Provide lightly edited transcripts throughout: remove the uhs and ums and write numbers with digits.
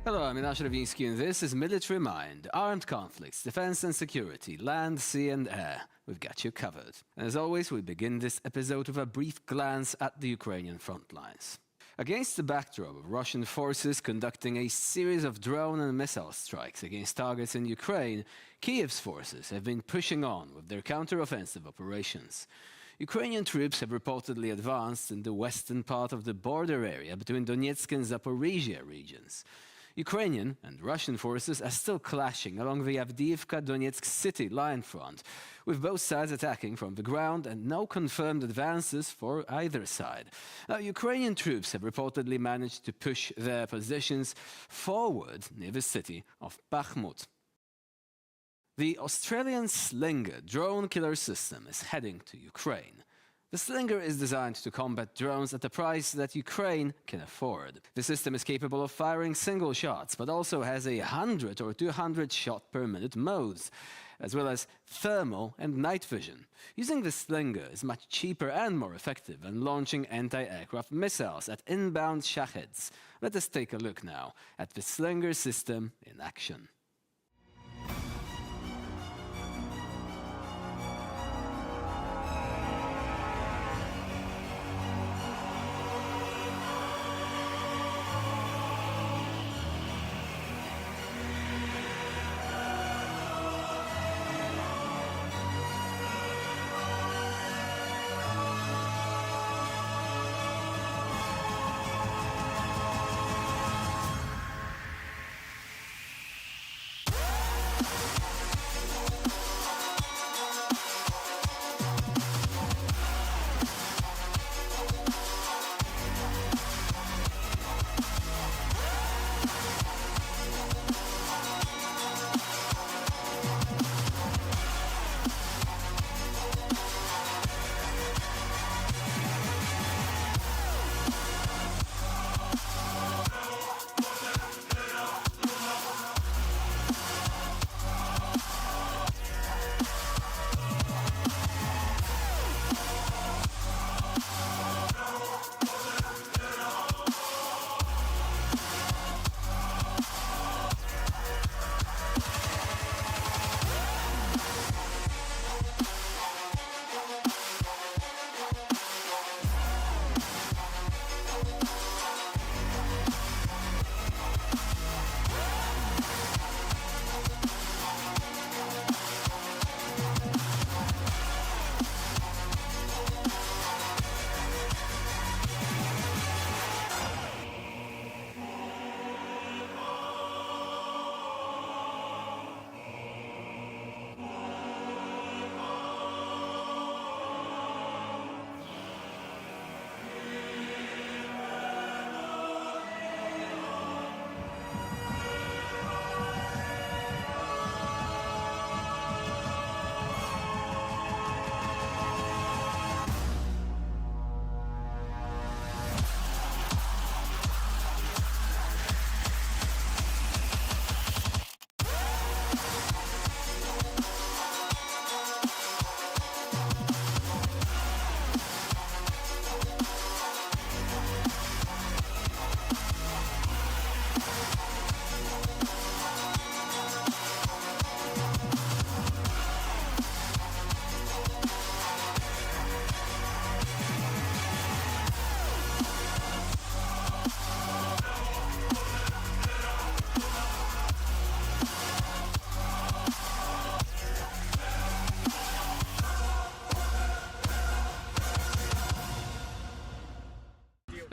Hello, I'm Minash Ravinsky, and this is Military Mind. Armed conflicts, defense and security, land, sea and air. We've got you covered. And as always, we begin this episode with a brief glance at the Ukrainian front lines. Against the backdrop of Russian forces conducting a series of drone and missile strikes against targets in Ukraine, Kyiv's forces have been pushing on with their counter-offensive operations. Ukrainian troops have reportedly advanced in the western part of the border area between Donetsk and Zaporizhia regions. Ukrainian and Russian forces are still clashing along the Avdiivka-Donetsk city line front, with both sides attacking from the ground and no confirmed advances for either side. Now, Ukrainian troops have reportedly managed to push their positions forward near the city of Bakhmut. The Australian Slinger drone killer system is heading to Ukraine. The Slinger is designed to combat drones at a price that Ukraine can afford. The system is capable of firing single shots, but also has 100 or 200 shot per minute modes, as well as thermal and night vision. Using the Slinger is much cheaper and more effective than launching anti-aircraft missiles at inbound Shaheds. Let us take a look now at the Slinger system in action.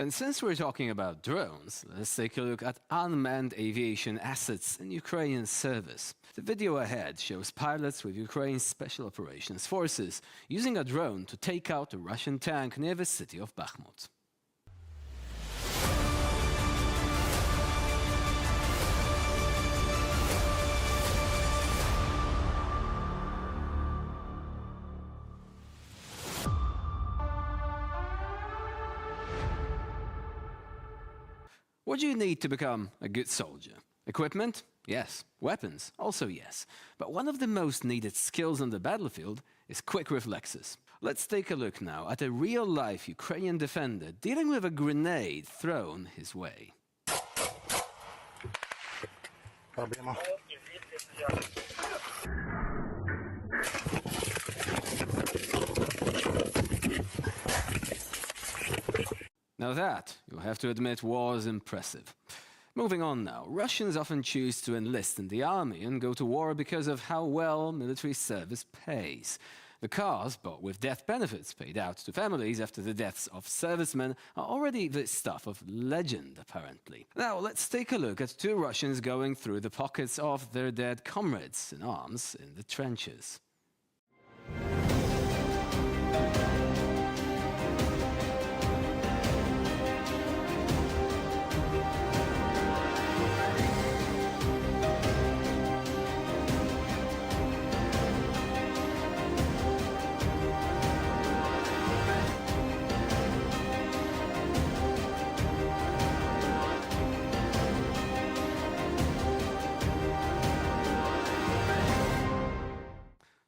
And since we're talking about drones, let's take a look at unmanned aviation assets in Ukrainian service. The video ahead shows pilots with Ukraine's Special Operations Forces using a drone to take out a Russian tank near the city of Bakhmut. What do you need to become a good soldier? Equipment? Yes. Weapons? Also yes. But one of the most needed skills on the battlefield is quick reflexes. Let's take a look now at a real-life Ukrainian defender dealing with a grenade thrown his way. Проблема. Now that, you'll have to admit, was impressive. Moving on now, Russians often choose to enlist in the army and go to war because of how well military service pays. The cars, bought with death benefits paid out to families after the deaths of servicemen, are already the stuff of legend, apparently. Now, let's take a look at two Russians going through the pockets of their dead comrades in arms in the trenches.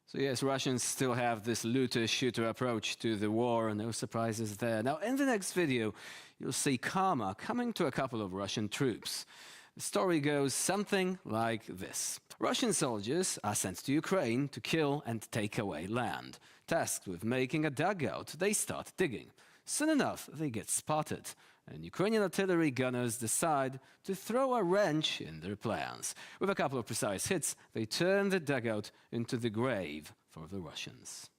So yes, Russians still have this looter-shooter approach to the war, no surprises there. Now, in the next video, you'll see karma coming to a couple of Russian troops. The story goes something like this. Russian soldiers are sent to Ukraine to kill and take away land. Tasked with making a dugout, they start digging. Soon enough, they get spotted, and Ukrainian artillery gunners decide to throw a wrench in their plans. With a couple of precise hits, they turn the dugout into the grave for the Russians.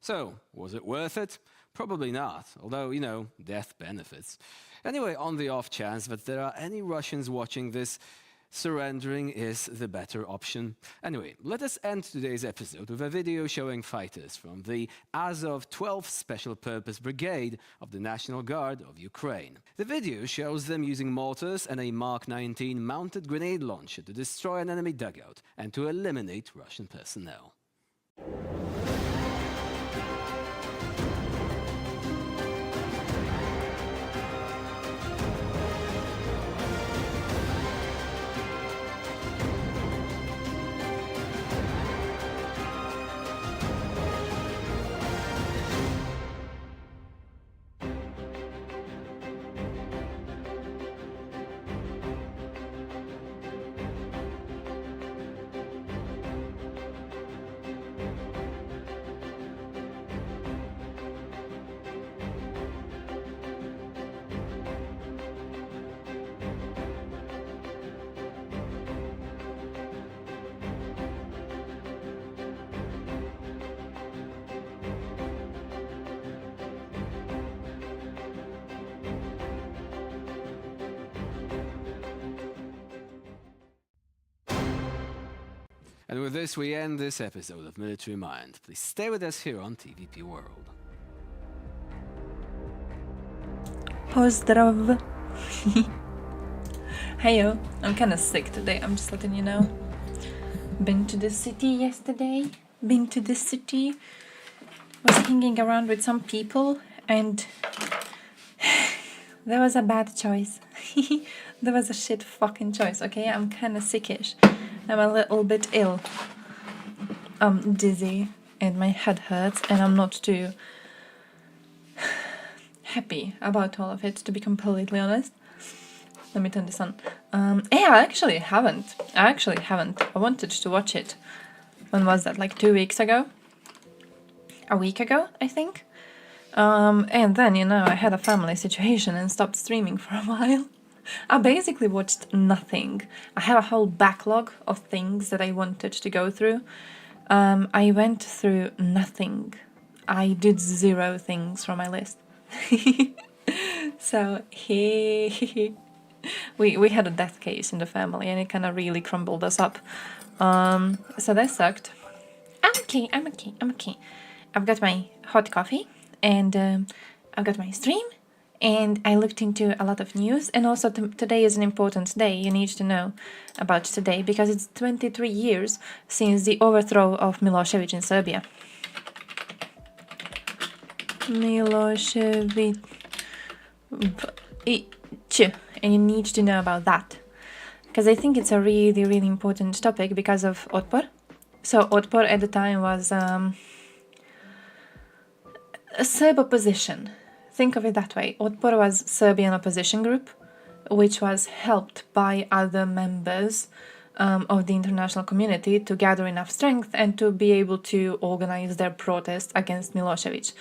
So, was it worth it? Probably not, although, death benefits. Anyway, on the off chance that there are any Russians watching this, surrendering is the better option. Anyway, let us end today's episode with a video showing fighters from the Azov 12th Special Purpose Brigade of the National Guard of Ukraine. The video shows them using mortars and a Mark 19 mounted grenade launcher to destroy an enemy dugout and to eliminate Russian personnel. And with this, we end this episode of Military Mind. Please stay with us here on TVP World. Pozdrav. Heyo, I'm kinda sick today, I'm just letting you know. Been to the city yesterday. Was hanging around with some people and there was a bad choice. There was a shit fucking choice, okay? I'm kinda sickish. I'm a little bit ill. I'm dizzy and my head hurts and I'm not too happy about all of it, to be completely honest. Let me turn this on. Yeah, I actually haven't. I wanted to watch it. When was that? Like 2 weeks ago? A week ago, I think. And then, I had a family situation and stopped streaming for a while. I basically watched nothing. I have a whole backlog of things that I wanted to go through. I went through nothing. I did 0 things from my list. So we had a death case in the family, and it kind of really crumbled us up. So that sucked. I'm okay. I've got my hot coffee, and I've got my stream, and I looked into a lot of news. And also today is an important day. You need to know about today because it's 23 years since the overthrow of Milosevic in Serbia. Milosevic, and you need to know about that because I think it's a really, really important topic because of Otpor. So Otpor at the time was a Serb opposition. Think of it that way. Otpor was Serbian opposition group, which was helped by other members of the international community to gather enough strength and to be able to organize their protest against Milosevic.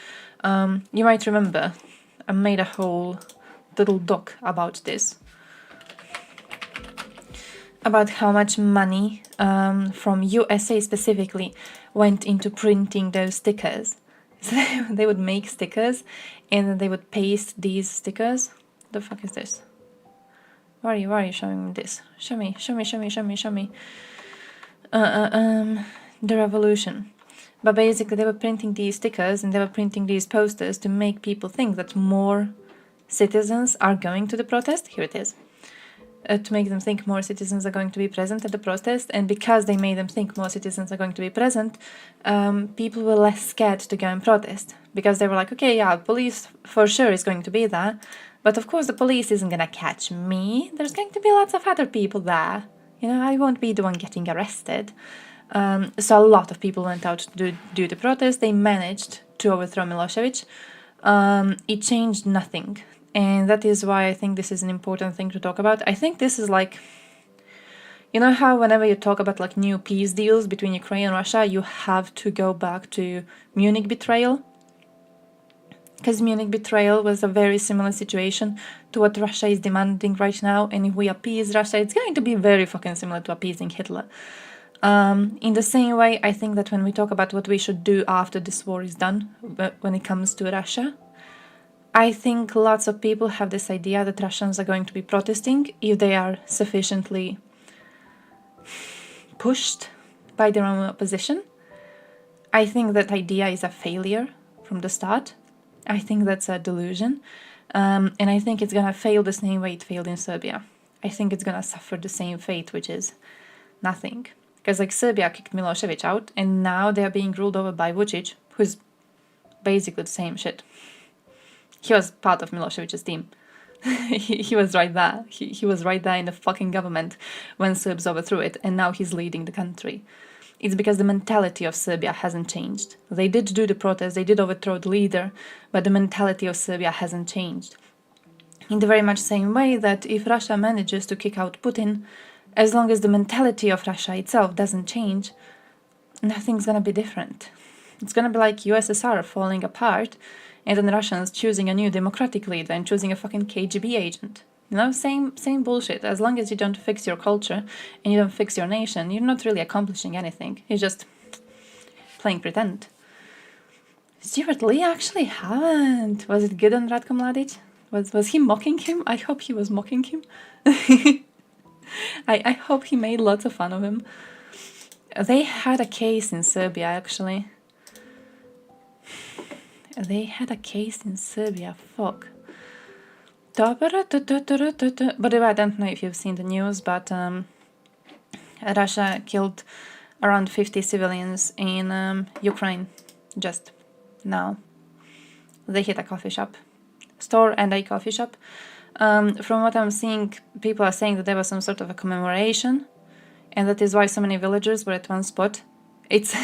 You might remember I made a whole little doc about this. About how much money from USA specifically went into printing those stickers. So they would make stickers and then they would paste these stickers. The fuck is this? Why are you showing me this? Show me. The revolution. But basically they were printing these stickers and they were printing these posters to make people think that more citizens are going to the protest. Here it is. To make them think more citizens are going to be present at the protest, and because they made them think more citizens are going to be present, people were less scared to go and protest, because they were like, okay, yeah, police for sure is going to be there, but of course the police isn't going to catch me, there's going to be lots of other people there, you know, I won't be the one getting arrested. So a lot of people went out to do the protest. They managed to overthrow Milosevic. It changed nothing. And that is why I think this is an important thing to talk about. I think this is like, you know how whenever you talk about like new peace deals between Ukraine and Russia, you have to go back to Munich betrayal? Because Munich betrayal was a very similar situation to what Russia is demanding right now. And if we appease Russia, it's going to be very fucking similar to appeasing Hitler. In the same way, I think that when we talk about what we should do after this war is done, when it comes to Russia, I think lots of people have this idea that Russians are going to be protesting if they are sufficiently pushed by their own opposition. I think that idea is a failure from the start. I think that's a delusion. And I think it's going to fail the same way it failed in Serbia. I think it's going to suffer the same fate, which is nothing. Because like Serbia kicked Milosevic out and now they're being ruled over by Vucic, who's basically the same shit. He was part of Milosevic's team. he was right there. He was right there in the fucking government when Serbs overthrew it, and now he's leading the country. It's because the mentality of Serbia hasn't changed. They did do the protest, they did overthrow the leader, but the mentality of Serbia hasn't changed. In the very much same way that if Russia manages to kick out Putin, as long as the mentality of Russia itself doesn't change, nothing's gonna be different. It's gonna be like USSR falling apart, and then Russians choosing a new democratic leader and choosing a fucking KGB agent. You know, same bullshit. As long as you don't fix your culture and you don't fix your nation, you're not really accomplishing anything. You're just playing pretend. Stuart Lee actually haven't. Was it good on Ratko Mladic? Was he mocking him? I hope he was mocking him. I hope he made lots of fun of him. They had a case in Serbia, actually. They had a case in Serbia, fuck. By the way, I don't know if you've seen the news, but Russia killed around 50 civilians in Ukraine just now. They hit a coffee shop. Store and a coffee shop. From what I'm seeing, people are saying that there was some sort of a commemoration, and that is why so many villagers were at one spot. It's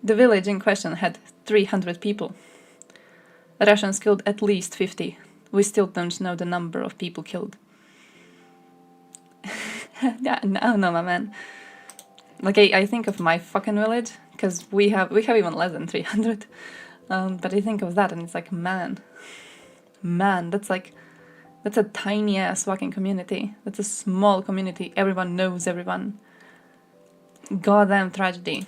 the village in question had 300 people. The Russians killed at least 50. We still don't know the number of people killed. No, my man. Like, I think of my fucking village, because we have even less than 300. But I think of that and it's like, man, that's like That's a tiny ass fucking community. That's a small community. Everyone knows everyone. Goddamn tragedy.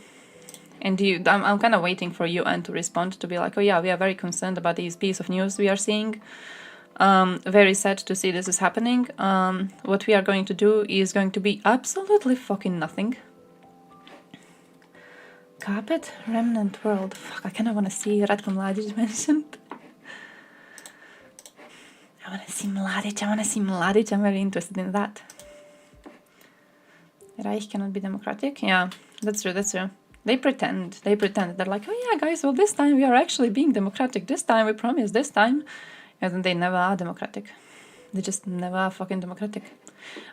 And I'm kind of waiting for UN to respond, to be like, oh yeah, we are very concerned about this piece of news we are seeing. Very sad to see this is happening. What we are going to do is going to be absolutely fucking nothing. Carpet Remnant World. Fuck, I kind of want to see Ratko Mladic mentioned. I want to see Mladic. I'm very interested in that. Reich cannot be democratic. Yeah, that's true. They pretend. They're like, oh yeah, guys, well, this time we are actually being democratic. This time, we promise, this time. And then they never are democratic. They just never are fucking democratic.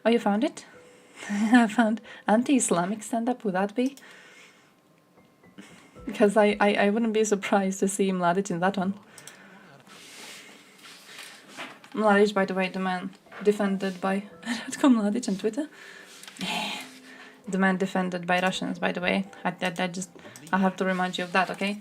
Oh, you found it? I found anti-Islamic stand-up. Would that be? Because I wouldn't be surprised to see Mladic in that one. Mladic, by the way, the man defended by Ratko Mladic on Twitter. The man defended by Russians, by the way. I have to remind you of that, okay?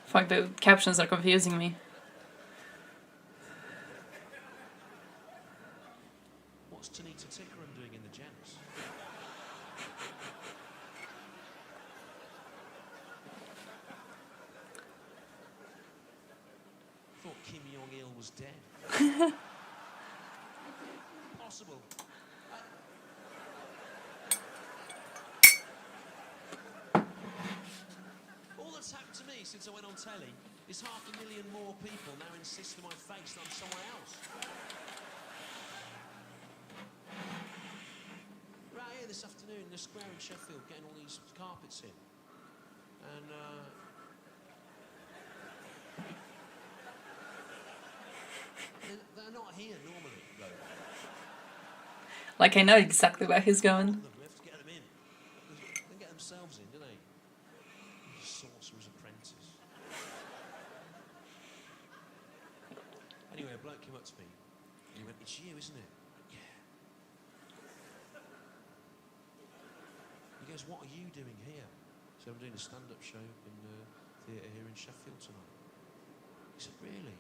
Fuck, the captions are confusing me. What's Tanita Tickeram doing in the gents? Thought Kim Jong-il was dead. Possible. All that's happened to me since I went on telly is 500,000 more people now insist to my face that I'm someone else. Right here this afternoon in the square in Sheffield, getting all these carpets in. And they're not here normally, though. Like, I know exactly where he's going. We have to get them in. They get themselves in, do they? Sorcerer's apprentice. Anyway, a bloke came up to me and he went, "It's you, isn't it?" Yeah. He goes, "What are you doing here?" So I'm doing a stand-up show in the theatre here in Sheffield tonight. He said, "Really?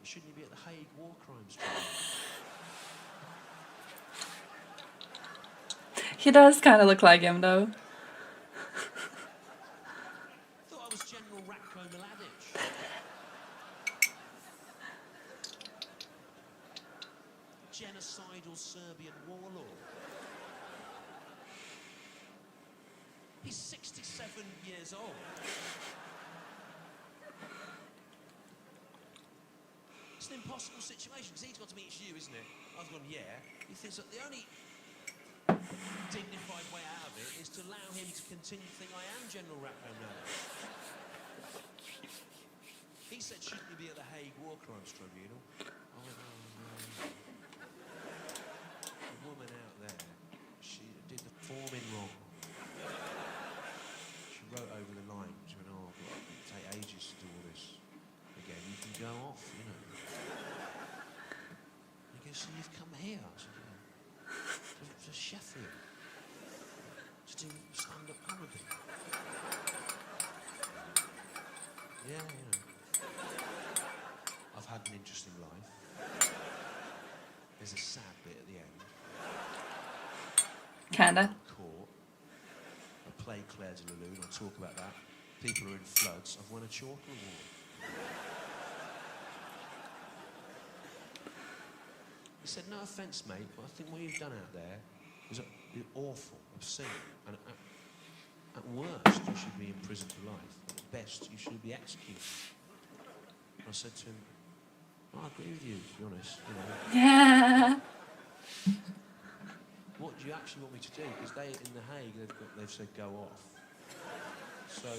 Shouldn't you be at the Hague War Crimes Tribunal?" He does kind of look like him, though. Thought I was General Ratko Mladic. Genocidal Serbian warlord. He's 67 years old. It's an impossible situation, because he's got to me, "It's you, isn't it?" I was going, "Yeah." He thinks that the only dignified way out of it is to allow him to continue to think I am General Ratko Mladic. He said, "Shouldn't you be at the Hague War Crimes Tribunal?" I went, "Oh no." The woman out there, she did the forming wrong. She wrote over the line. She went, "Oh, but it'll take ages to do all this again. You can go off, you know." He goes, "So you've come here?" I said, "Yeah." To Sheffield to do stand-up comedy. Yeah, you know. I've had an interesting life. There's a sad bit at the end. Kinda. Court. I play Claire de Lune. I'll talk about that. People are in floods. I've won a Chortle Award. He said, "No offence, mate, but I think what you've done out there is awful, obscene, and at worst you should be in prison for life, and at best you should be executed." And I said to him, "Well, I agree with you, to be honest. You know, Yeah. what do you actually want me to do?" Because they, in The Hague, they've said go off. So,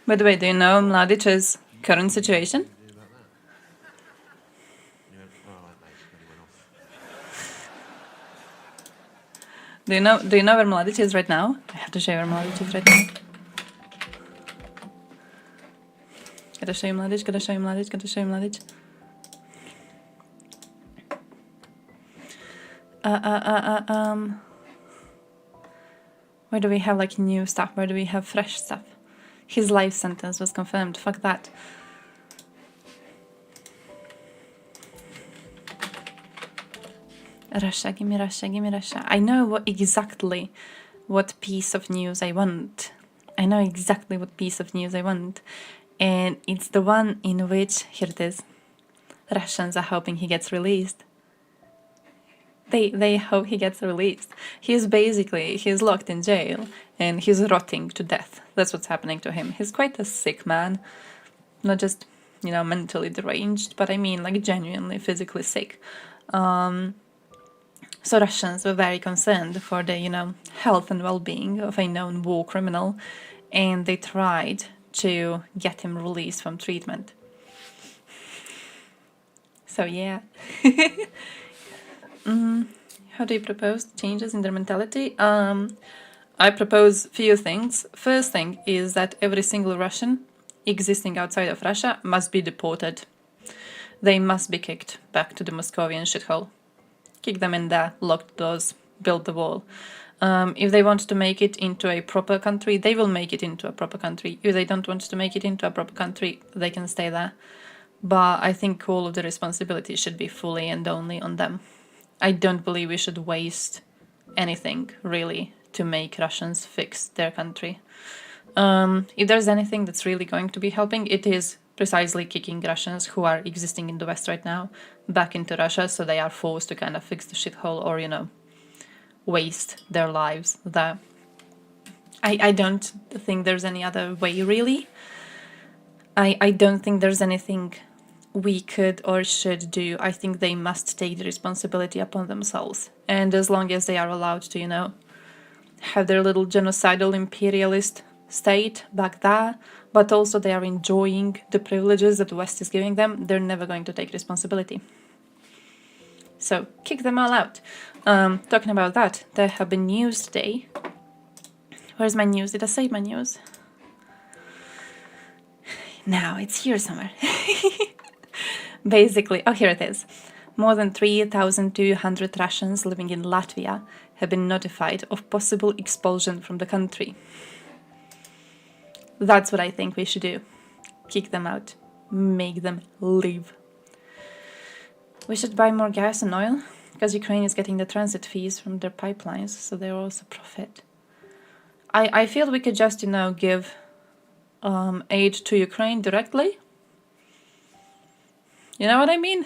By the way, do you know Mladic's current situation? what do you do about that? And he went, "All right, mate," and he went off. Do you know where Mladic is right now? I have to show you where Mladic is right now. Gotta show you Mladic, gotta show you Mladic, gotta show you Mladic. Where do we have like new stuff? Where do we have fresh stuff? His life sentence was confirmed. Fuck that. Russia, give me Russia, give me Russia. I know exactly what piece of news I want. I know exactly what piece of news I want. And it's the one in which, here it is, Russians are hoping he gets released. They hope he gets released. He's locked in jail and he's rotting to death. That's what's happening to him. He's quite a sick man. Not just, mentally deranged, but I mean like genuinely physically sick. So Russians were very concerned for the, health and well-being of a known war criminal, and they tried to get him released from treatment. So yeah. How do you propose changes in their mentality? I propose few things. First thing is that every single Russian existing outside of Russia must be deported. They must be kicked back to the Moscovian shithole. Kick them in there, lock the doors, build the wall. If they want to make it into a proper country, they will make it into a proper country. If they don't want to make it into a proper country, they can stay there. But I think all of the responsibility should be fully and only on them. I don't believe we should waste anything, really, to make Russians fix their country. If there's anything that's really going to be helping, it is precisely kicking Russians who are existing in the West right now back into Russia, so they are forced to kind of fix the shithole or, waste their lives there. I don't think there's any other way, really. I don't think there's anything we could or should do. I think they must take the responsibility upon themselves. And as long as they are allowed to, have their little genocidal imperialist state back there, but also they are enjoying the privileges that the West is giving them, they're never going to take responsibility. So kick them all out. Talking about that, there have been news today. Where's my news? Did I save my news? No, it's here somewhere. Basically, here it is. More than 3,200 Russians living in Latvia have been notified of possible expulsion from the country. That's what I think we should do. Kick them out. Make them leave. We should buy more gas and oil, because Ukraine is getting the transit fees from their pipelines, so they're also profit. I feel we could just, give aid to Ukraine directly. You know what I mean?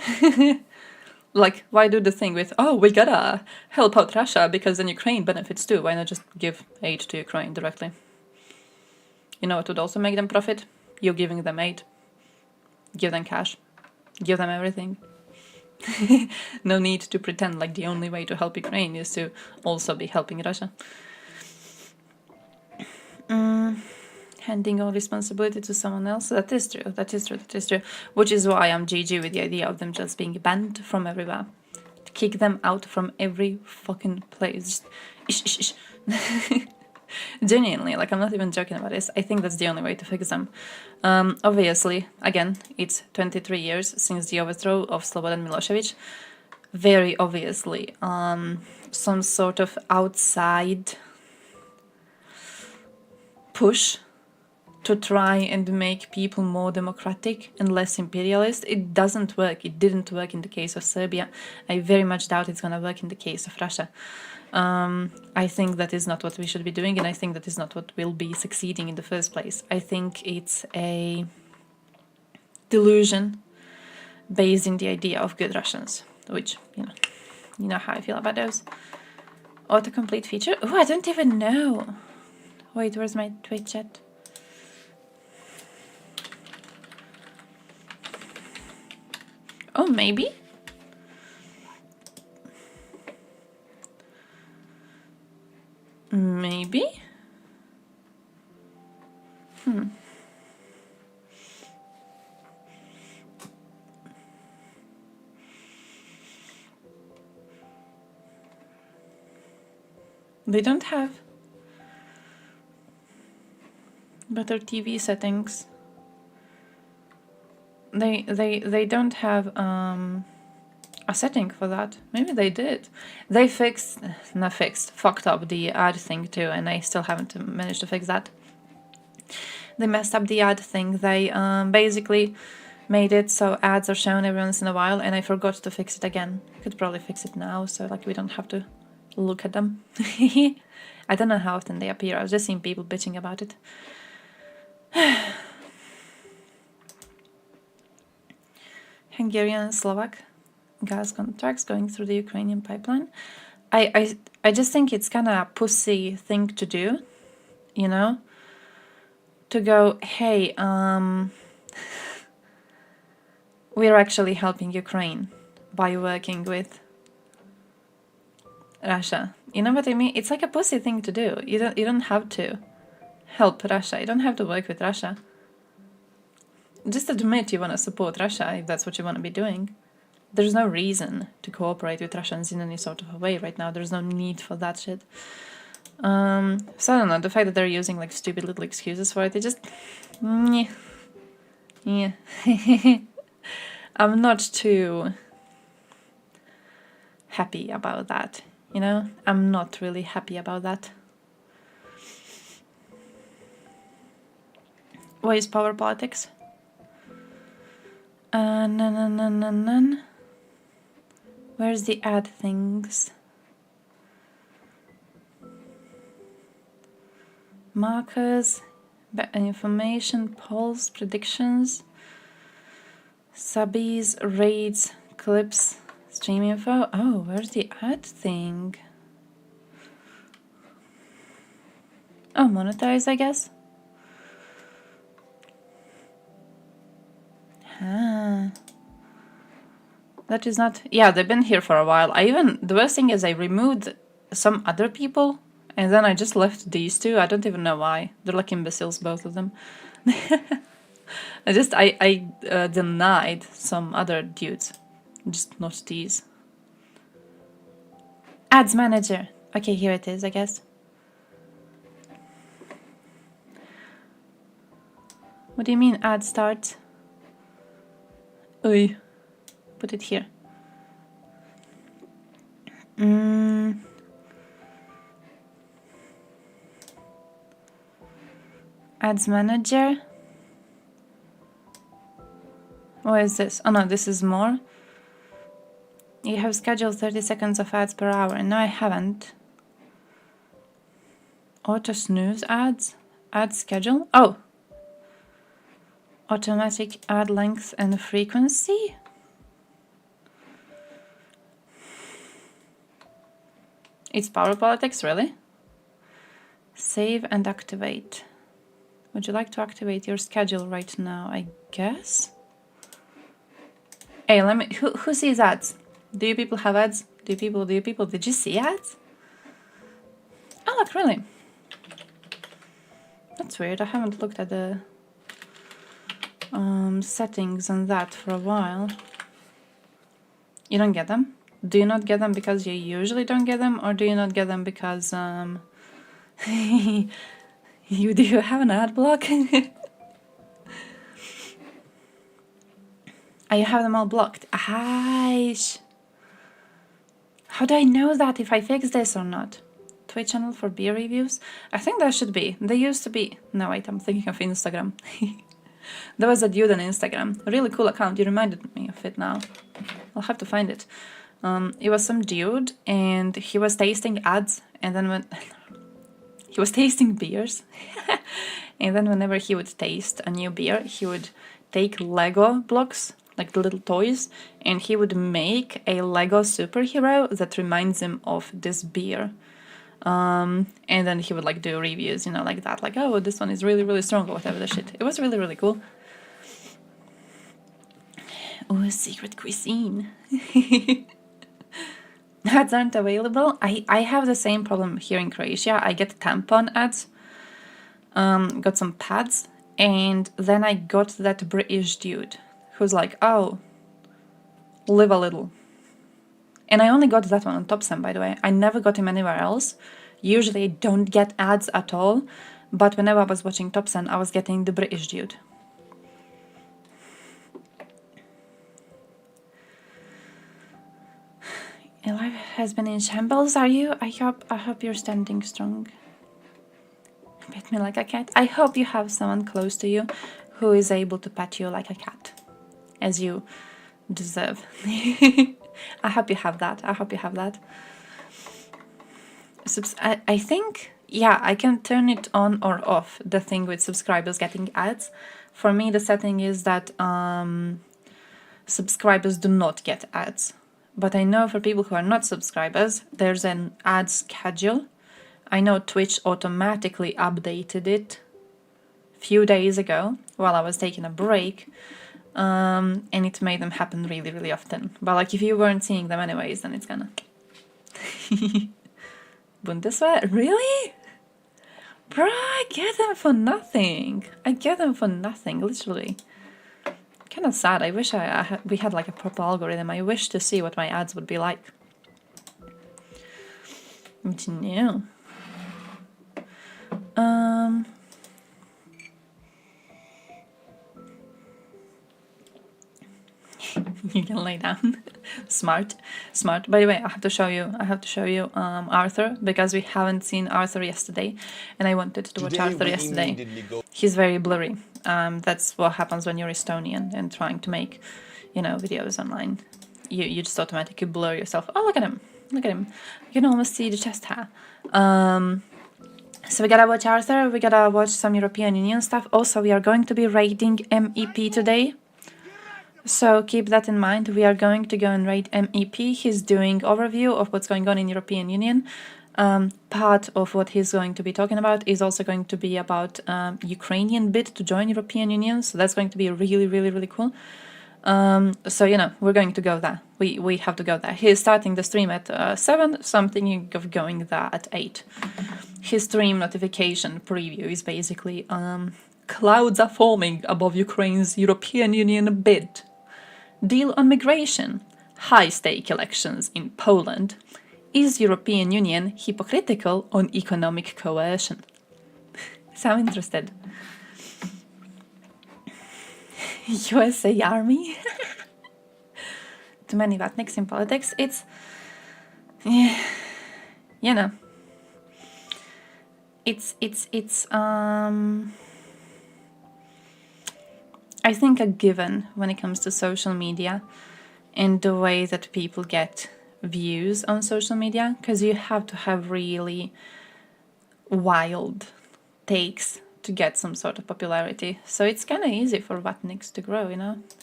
Like, why do the thing with, we gotta help out Russia because then Ukraine benefits too. Why not just give aid to Ukraine directly? You know what would also make them profit? You giving them aid. Give them cash. Give them everything. No need to pretend like the only way to help Ukraine is to also be helping Russia. Handing all responsibility to someone else. That is true. Which is why I'm GG with the idea of them just being banned from everywhere. To kick them out from every fucking place. Ish. Genuinely, like, I'm not even joking about this. I think that's the only way to fix them. Obviously, again, it's 23 years since the overthrow of Slobodan Milosevic. Very obviously, some sort of outside push to try and make people more democratic and less imperialist. It doesn't work. It didn't work in the case of Serbia. I very much doubt it's going to work in the case of Russia. I think that is not what we should be doing, and I think that is not what will be succeeding in the first place. I think it's a delusion based in the idea of good Russians, which, you know how I feel about those. Autocomplete feature? Oh, I don't even know. Wait, where's my Twitch chat? Oh, maybe? Maybe? They don't have better TV settings. They don't have a setting for that. Maybe they did. They fucked up the ad thing too, and I still haven't managed to fix that. They messed up the ad thing. They basically made it so ads are shown every once in a while, and I forgot to fix it again. I could probably fix it now, so like we don't have to look at them. I don't know how often they appear. I've just seen people bitching about it. Hungarian and Slovak gas contracts going through the Ukrainian pipeline. I just think it's kind of a pussy thing to do, you know? To go, hey, we're actually helping Ukraine by working with Russia. You know what I mean? It's like a pussy thing to do. You don't have to help Russia. You don't have to work with Russia. Just admit you want to support Russia if that's what you want to be doing. There's no reason to cooperate with Russians in any sort of a way right now. There's no need for that shit. So I don't know, the fact that they're using like stupid little excuses for it, it just... Yeah. I'm not too happy about that, you know? I'm not really happy about that. What is power politics? None. Where's the ad things? Markers, information, polls, predictions, subbies, raids, clips, stream info. Oh, where's the ad thing? Oh, monetize, I guess. Ah. That is not... Yeah, they've been here for a while. The worst thing is I removed some other people, and then I just left these two. I don't even know why. They're like imbeciles, both of them. I denied some other dudes. Just not these. Ads manager. Okay, here it is, I guess. What do you mean ad starts? Oy. Put it here. Ads manager. What is this? Oh no, this is more. You have scheduled 30 seconds of ads per hour. No, I haven't. Auto snooze ads? Ad schedule? Oh! Automatic ad length and frequency? It's power politics, really? Save and activate. Would you like to activate your schedule right now? I guess? Hey, let me... Who sees ads? Do you people have ads? Do you people? Did you see ads? Oh, look, really? That's weird. I haven't looked at the settings on that for a while. You don't get them? Do you not get them because you usually don't get them, or do you not get them because you have an ad block? You have them all blocked. Aish. How do I know that if I fix this or not? Twitch channel for beer reviews? I think there should be. They used to be. No, wait, I'm thinking of Instagram. There was a dude on Instagram. A really cool account. You reminded me of it now. I'll have to find it. It was some dude, and he was tasting ads, and then when... he was tasting beers. And then whenever he would taste a new beer, he would take Lego blocks, like the little toys, and he would make a Lego superhero that reminds him of this beer. And then he would like do reviews, you know, like that, like, oh, this one is really, really strong, or whatever the shit. It was really, really cool. Oh, secret cuisine. Ads aren't available. I have the same problem here in Croatia. I get tampon ads, got some pads, and then I got that British dude who's like, oh, live a little. And I only got that one on Topsam, by the way. I never got him anywhere else. Usually I don't get ads at all, but whenever I was watching Top Sun, I was getting the British dude. Your life has been in shambles, are you? I hope you're standing strong. Pet me like a cat. I hope you have someone close to you who is able to pet you like a cat, as you deserve. I hope you have that. I hope you have that. I think, yeah, I can turn it on or off, the thing with subscribers getting ads. For me, the setting is that subscribers do not get ads. But I know for people who are not subscribers, there's an ad schedule. I know Twitch automatically updated it a few days ago while I was taking a break. And it made them happen really, really often. But like if you weren't seeing them anyways, then it's gonna... Bundeswehr? Really? Bruh, I get them for nothing. I get them for nothing, literally. Kind of sad. I wish we had like a proper algorithm. I wish to see what my ads would be like. But no. You can lay down. Smart. By the way, I have to show you Arthur, because we haven't seen Arthur yesterday, and I wanted to watch Arthur yesterday. He's very blurry. That's what happens when you're Estonian and trying to make, videos online. You just automatically blur yourself. Oh, look at him. You can almost see the chest hair. So we gotta watch Arthur. We gotta watch some European Union stuff. Also, we are going to be raiding MEP today. So keep that in mind. We are going to go and raid MEP. He's doing overview of what's going on in European Union. Part of what he's going to be talking about is also going to be about Ukrainian bid to join European Union. So that's going to be really, really, really cool. So, we're going to go there. We have to go there. He's starting the stream at 7, so I'm thinking of going there at 8. His stream notification preview is basically clouds are forming above Ukraine's European Union bid. Deal on migration. High-stake elections in Poland. Is European Union hypocritical on economic coercion? So I'm interested. USA Army? Too many vatniks in politics. It's... It's I think a given when it comes to social media and the way that people get views on social media, because you have to have really wild takes to get some sort of popularity. So it's kind of easy for vatniks to grow,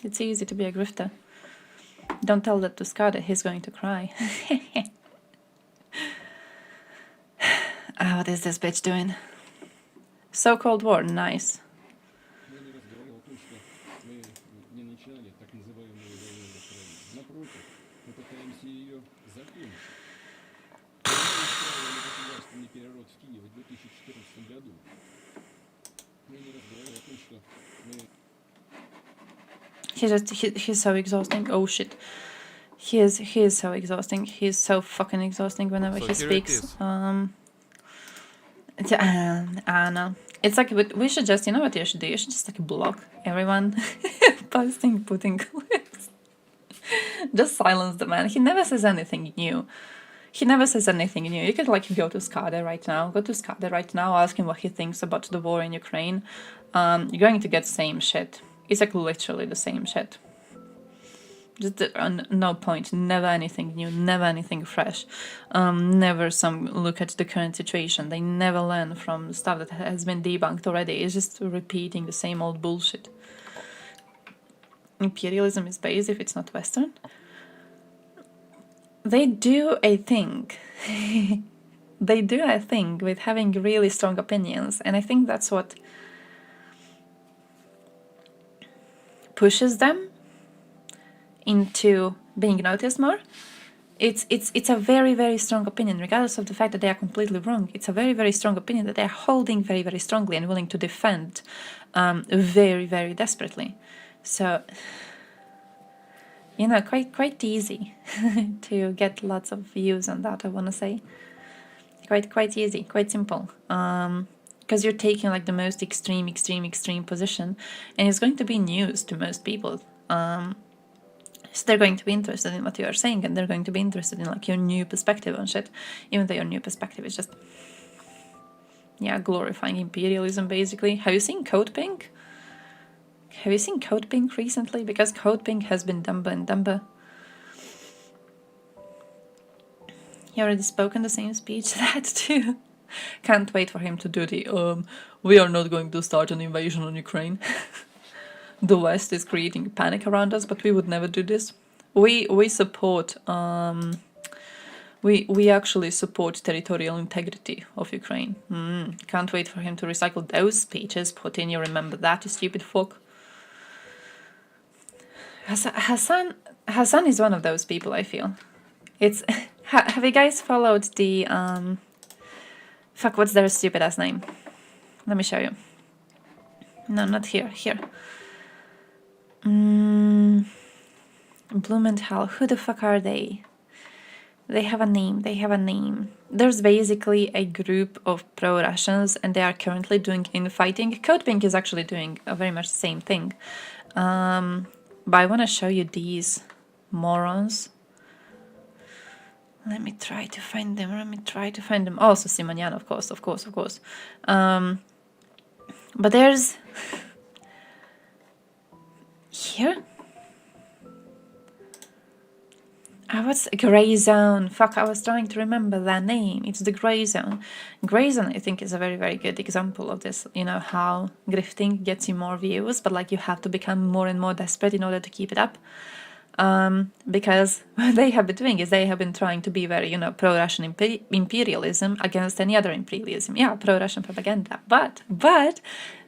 It's easy to be a grifter. Don't tell that to Skada, he's going to cry. What is this bitch doing? So-called war, nice. He's so exhausting. Oh shit. He is so exhausting. He's so fucking exhausting whenever he speaks. I know. It's like, but we should just, what you should do? You should just block everyone putting clips. Just silence the man. He never says anything new. You could go to Skada right now. Ask him what he thinks about the war in Ukraine. You're going to get same shit. It's literally the same shit. Just no point. Never anything new. Never anything fresh. Never some look at the current situation. They never learn from stuff that has been debunked already. It's just repeating the same old bullshit. Imperialism is base if it's not Western. They do a thing. With having really strong opinions, and I think that's what pushes them into being noticed more. It's a very, very strong opinion, regardless of the fact that they are completely wrong. It's a very, very strong opinion that they are holding very, very strongly and willing to defend very, very desperately. So, quite easy to get lots of views on that, I want to say. Quite easy, quite simple. Because you're taking like the most extreme position, and it's going to be news to most people. So they're going to be interested in what you are saying, and they're going to be interested in like your new perspective on shit, even though your new perspective is just, yeah, glorifying imperialism basically. Have you seen Code Pink? Have you seen Code Pink recently? Because Code Pink has been dumber and dumber. He already spoke in the same speech. That too. Can't wait for him to do the we are not going to start an invasion on Ukraine. The West is creating panic around us, but we would never do this. We support we actually support territorial integrity of Ukraine. Can't wait for him to recycle those speeches. Putin, you remember that, you stupid fuck. Hassan is one of those people, I feel. It's have you guys followed the fuck, what's their stupid ass name? Let me show you. No, not here. Here. Blumenthal. Who the fuck are they? They have a name. There's basically a group of pro-Russians, and they are currently doing infighting. Code Pink is actually doing very much the same thing. But I want to show you these morons. Let me try to find them. Also Simonian, of course. But there's here. What's Grey Zone? Fuck, I was trying to remember their name. It's the Grey Zone. Grey Zone, I think, is a very, very good example of this. You know, how grifting gets you more views, but like you have to become more and more desperate in order to keep it up. Because what they have been doing is they have been trying to be very, you know, pro-Russian imperialism against any other imperialism. Yeah, pro-Russian propaganda. But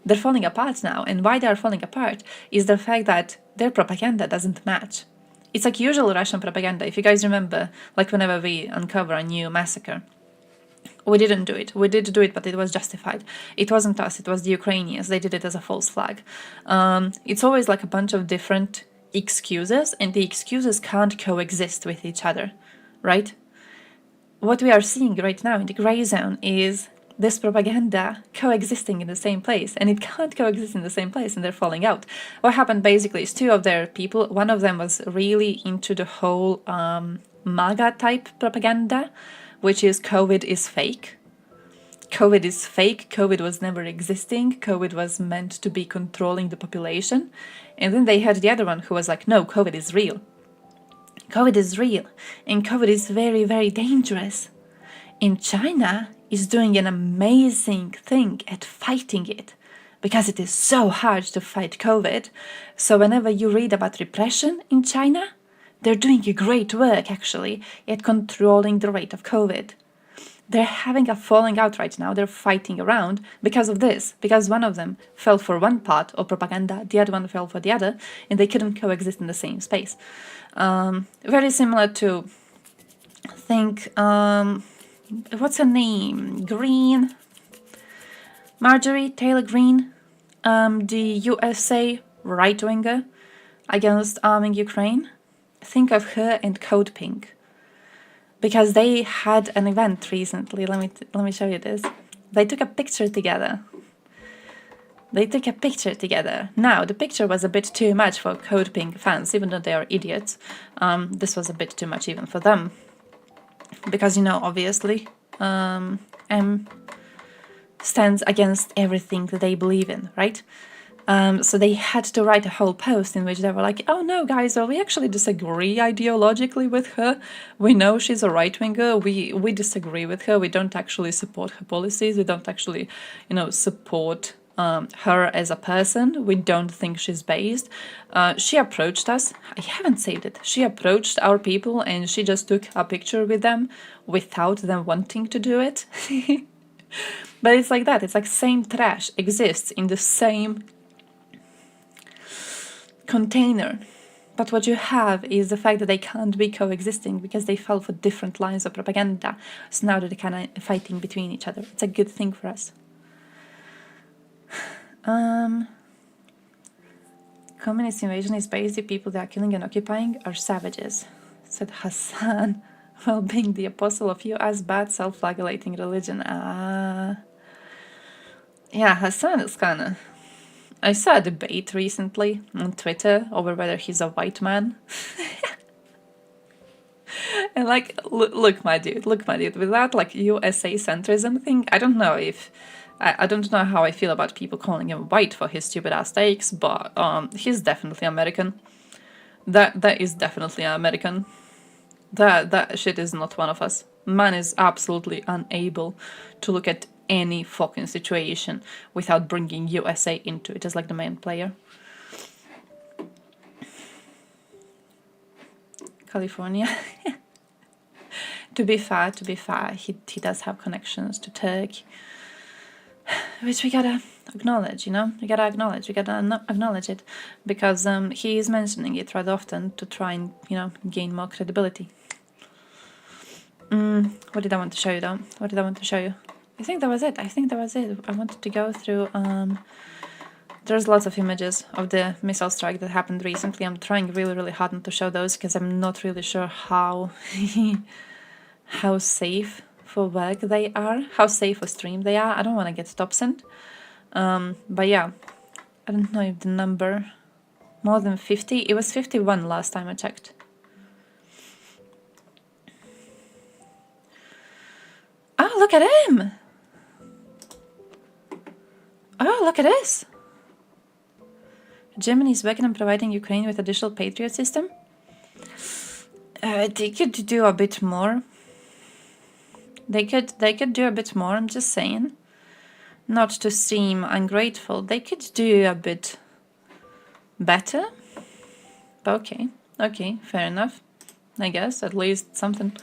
they're falling apart now. And why they are falling apart is the fact that their propaganda doesn't match. It's like usual Russian propaganda. If you guys remember, like whenever we uncover a new massacre, we didn't do it. We did do it, but it was justified. It wasn't us, it was the Ukrainians. They did it as a false flag. It's always like a bunch of different excuses, and the excuses can't coexist with each other, right? What we are seeing right now in the Grey Zone is this propaganda coexisting in the same place, and it can't coexist in the same place, and they're falling out. What happened basically is two of their people, one of them was really into the whole MAGA type propaganda, which is COVID is fake. COVID is fake, COVID was never existing, COVID was meant to be controlling the population. And then they had the other one who was like, no, COVID is real. COVID is real, and COVID is very, very dangerous. And China is doing an amazing thing at fighting it, because it is so hard to fight COVID. So whenever you read about repression in China, they're doing a great work actually at controlling the rate of COVID. They're having a falling out right now. They're fighting around because of this, because one of them fell for one part of propaganda, the other one fell for the other, and they couldn't coexist in the same space. Very similar to, I think, what's her name? Green? Marjorie Taylor Greene, the USA right-winger against arming Ukraine. Think of her and Code Pink. Because they had an event recently. Let me show you this. They took a picture together. Now, the picture was a bit too much for Code Pink fans, even though they are idiots. This was a bit too much even for them. Because, you know, obviously, M stands against everything that they believe in, right? So they had to write a whole post in which they were like, oh no guys, well, we actually disagree ideologically with her. We know she's a right-winger, we disagree with her, we don't actually support her policies, we don't actually, you know, support her as a person, we don't think she's based. She approached us, I haven't saved it, she approached our people and she just took a picture with them without them wanting to do it. But it's like that, it's like same trash exists in the same container, but what you have is the fact that they can't be coexisting because they fell for different lines of propaganda. So now they're kind of fighting between each other. It's a good thing for us. Communist invasion is basically people that are killing and occupying are savages, said Hassan. while being the apostle of US bad self-flagellating religion. Yeah, Hassan is kinda... I saw a debate recently on Twitter over whether he's a white man. And like, look my dude, with that like USA centrism thing, I don't know if... I don't know how I feel about people calling him white for his stupid ass takes, but he's definitely American. That is definitely American. That shit is not one of us. Man is absolutely unable to look at any fucking situation without bringing USA into it as like the main player. California. To be fair, he does have connections to Turkey, which we gotta acknowledge, you know? We gotta acknowledge it, because he is mentioning it rather often to try and, you know, gain more credibility. What did I want to show you though? What did I want to show you? I think that was it. I wanted to go through, there's lots of images of the missile strike that happened recently. I'm trying really hard not to show those because I'm not really sure how how safe for work they are, how safe for stream they are. I don't want to get stop sent. But yeah, I don't know if the number, more than 50, it was 51 last time I checked. Oh, look at him! Oh, look at this! Germany is working on providing Ukraine with additional Patriot system. They could do a bit more. They could do a bit more, I'm just saying. Not to seem ungrateful. They could do a bit better. Okay, fair enough. I guess, at least something.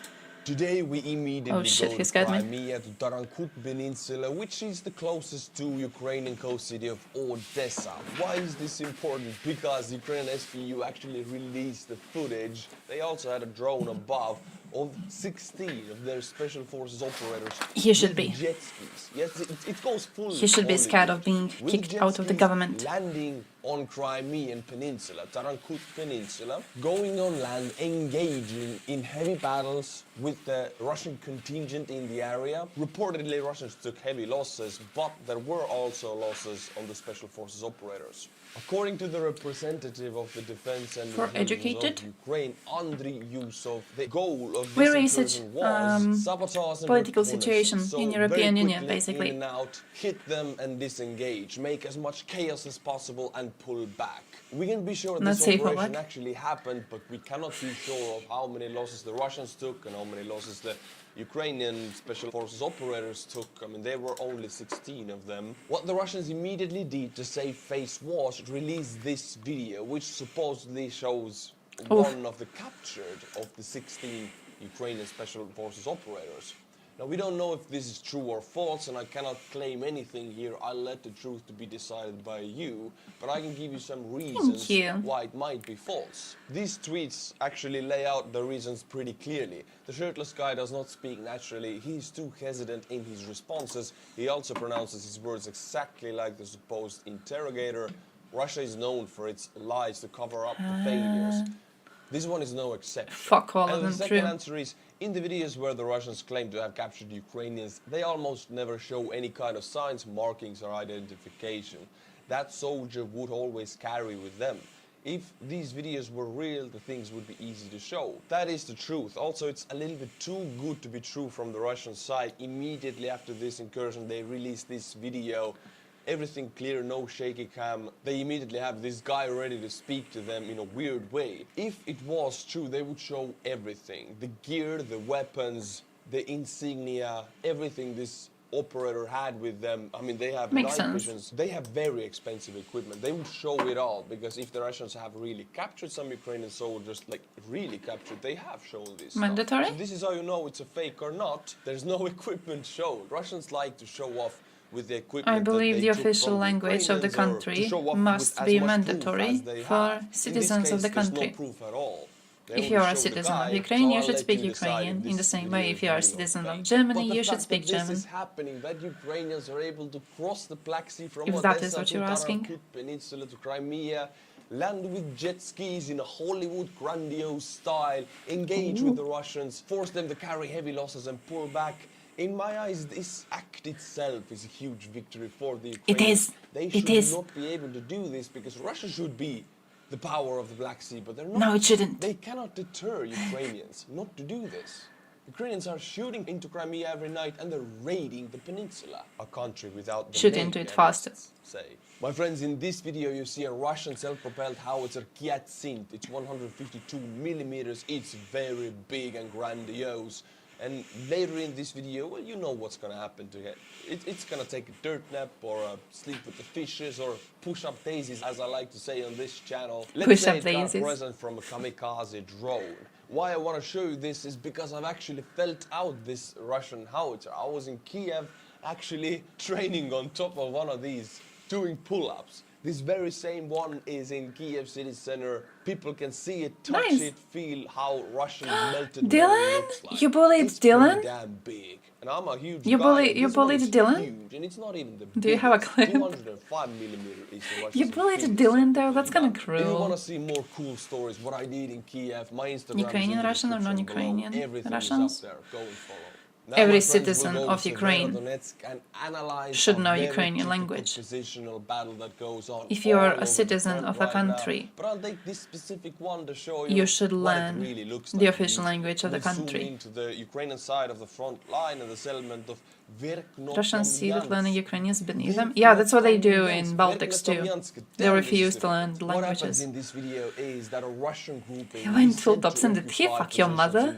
Today we immediately go he to scared me. Crimea, to Tarankut Peninsula, which is the closest to Ukrainian coast city of Odessa. Why is this important? Because Ukrainian SPU actually released the footage. They also had a drone above of 16 of their special forces operators. He should be. Jet skis. Yes, it goes full. He should be scared of being kicked out of the government. Landing on Crimean Peninsula, Tarankut Peninsula, going on land, engaging in heavy battles with the Russian contingent in the area. Reportedly, Russians took heavy losses, but there were also losses on the special forces operators. According to the representative of the defense and educated of Ukraine, Andriy Yusov, the goal of we this research incursion was sabotage and political reconnaissance. situation So in European very Union, quickly basically. in and out, hit them and disengage, make as much chaos as possible and pull back. We can be sure Not this safe for operation work. actually happened, but we cannot be sure of how many losses the Russians took and how many losses the Ukrainian special forces operators took. I mean, there were only 16 of them. What the Russians immediately did to save face was release this video, which supposedly shows one of the captured of the 16 Ukrainian special forces operators. Now, we don't know if this is true or false, and I cannot claim anything here. I'll let the truth to be decided by you, but I can give you some reasons why it might be false. These tweets actually lay out the reasons pretty clearly. The shirtless guy does not speak naturally. He's too hesitant in his responses. He also pronounces his words exactly like the supposed interrogator. Russia is known for its lies to cover up the failures. This one is no exception. Fuck all of And them, the second true. answer is, in the videos where the Russians claim to have captured Ukrainians, they almost never show any kind of signs, markings or identification. That soldier would always carry with them. If these videos were real, the things would be easy to show. That is the truth. Also, it's a little bit too good to be true from the Russian side. Immediately after this incursion, they released this video. Everything clear, no shaky cam. They immediately have this guy ready to speak to them in a weird way. If it was true, they would show everything. The gear, the weapons, the insignia, everything this operator had with them. I mean, they have Makes night sense. visions. They have very expensive equipment. They would show it all, because if the Russians have really captured some Ukrainian soldiers, like really captured, they have shown this Mandatory? stuff. So this is how you know it's a fake or not. There's no equipment shown. Russians like to show off with the equipment I believe that the they took official from language of the Ukrainians, or to country show off must with be as much proof mandatory as they for have. citizens In of this the case, country. there's no proof at all. They If only you are a show the citizen guy, of Ukraine, so you I'll should let speak you decide Ukrainian if in the this same video way. is If you are a real or citizen of fake. Germany, But you the should fact speak that this German. is happening, that Ukrainians are able to cross the Black Sea from If Odessa that is what to you're asking. Tarankut Peninsula to Crimea, land with jet skis in a Hollywood grandiose style, engage with the Russians, force them to carry heavy losses and pull back. In my eyes, this act itself is a huge victory for the Ukrainians. They should not be able to do this because Russia should be the power of the Black Sea, but they're not. No, it shouldn't. They cannot deter Ukrainians not to do this. Ukrainians are shooting into Crimea every night and they're raiding the peninsula, a country without the Shoot name, into it let's faster. say. My friends, in this video you see a Russian self-propelled howitzer Kyatsint. It's 152 millimeters. It's very big and grandiose. And later in this video, well, you know what's gonna happen to it. It's gonna take a dirt nap or sleep with the fishes or push up daisies, as I like to say on this channel. Let's say it got a present from a kamikaze drone. Why I want to show you this is because I've actually felt out this Russian howitzer. I was in Kiev actually training on top of one of these, doing pull-ups. This very same one is in Kiev city center. People can see it, touch it, feel how Russian melted Dylan? looks like. You bullied it's Dylan? Pretty damn big. And I'm a huge You guy. bullied Dylan? Huge, and it's not even the Do you have a clip? 205 millimeter is the Russian. You bullied Dylan though? That's kind of cruel. If you want to see more cool stories, what I did in Kiev, my Instagram Ukrainian is in the Russian or description non-Ukrainian below. Everything Russians? is up there. Go and follow. Now, Every my friends, citizen we'll go of to Ukraine Severodonetsk and analyze should a know very Ukrainian typical language. positional battle that goes on If you are all a over the citizen front of a right country, now. But I'll take this specific one to show you should what it learn really looks the like. official language of the We'll zoom country. into the Ukrainian side of the front line and the settlement of Russians see that learning Verkhnokamiansk. Ukrainian is beneath them. Yeah, that's what they do in Baltics too. They refuse to learn the What happens languages. in this video is that a Russian group He went full tops and did he fuck your mother?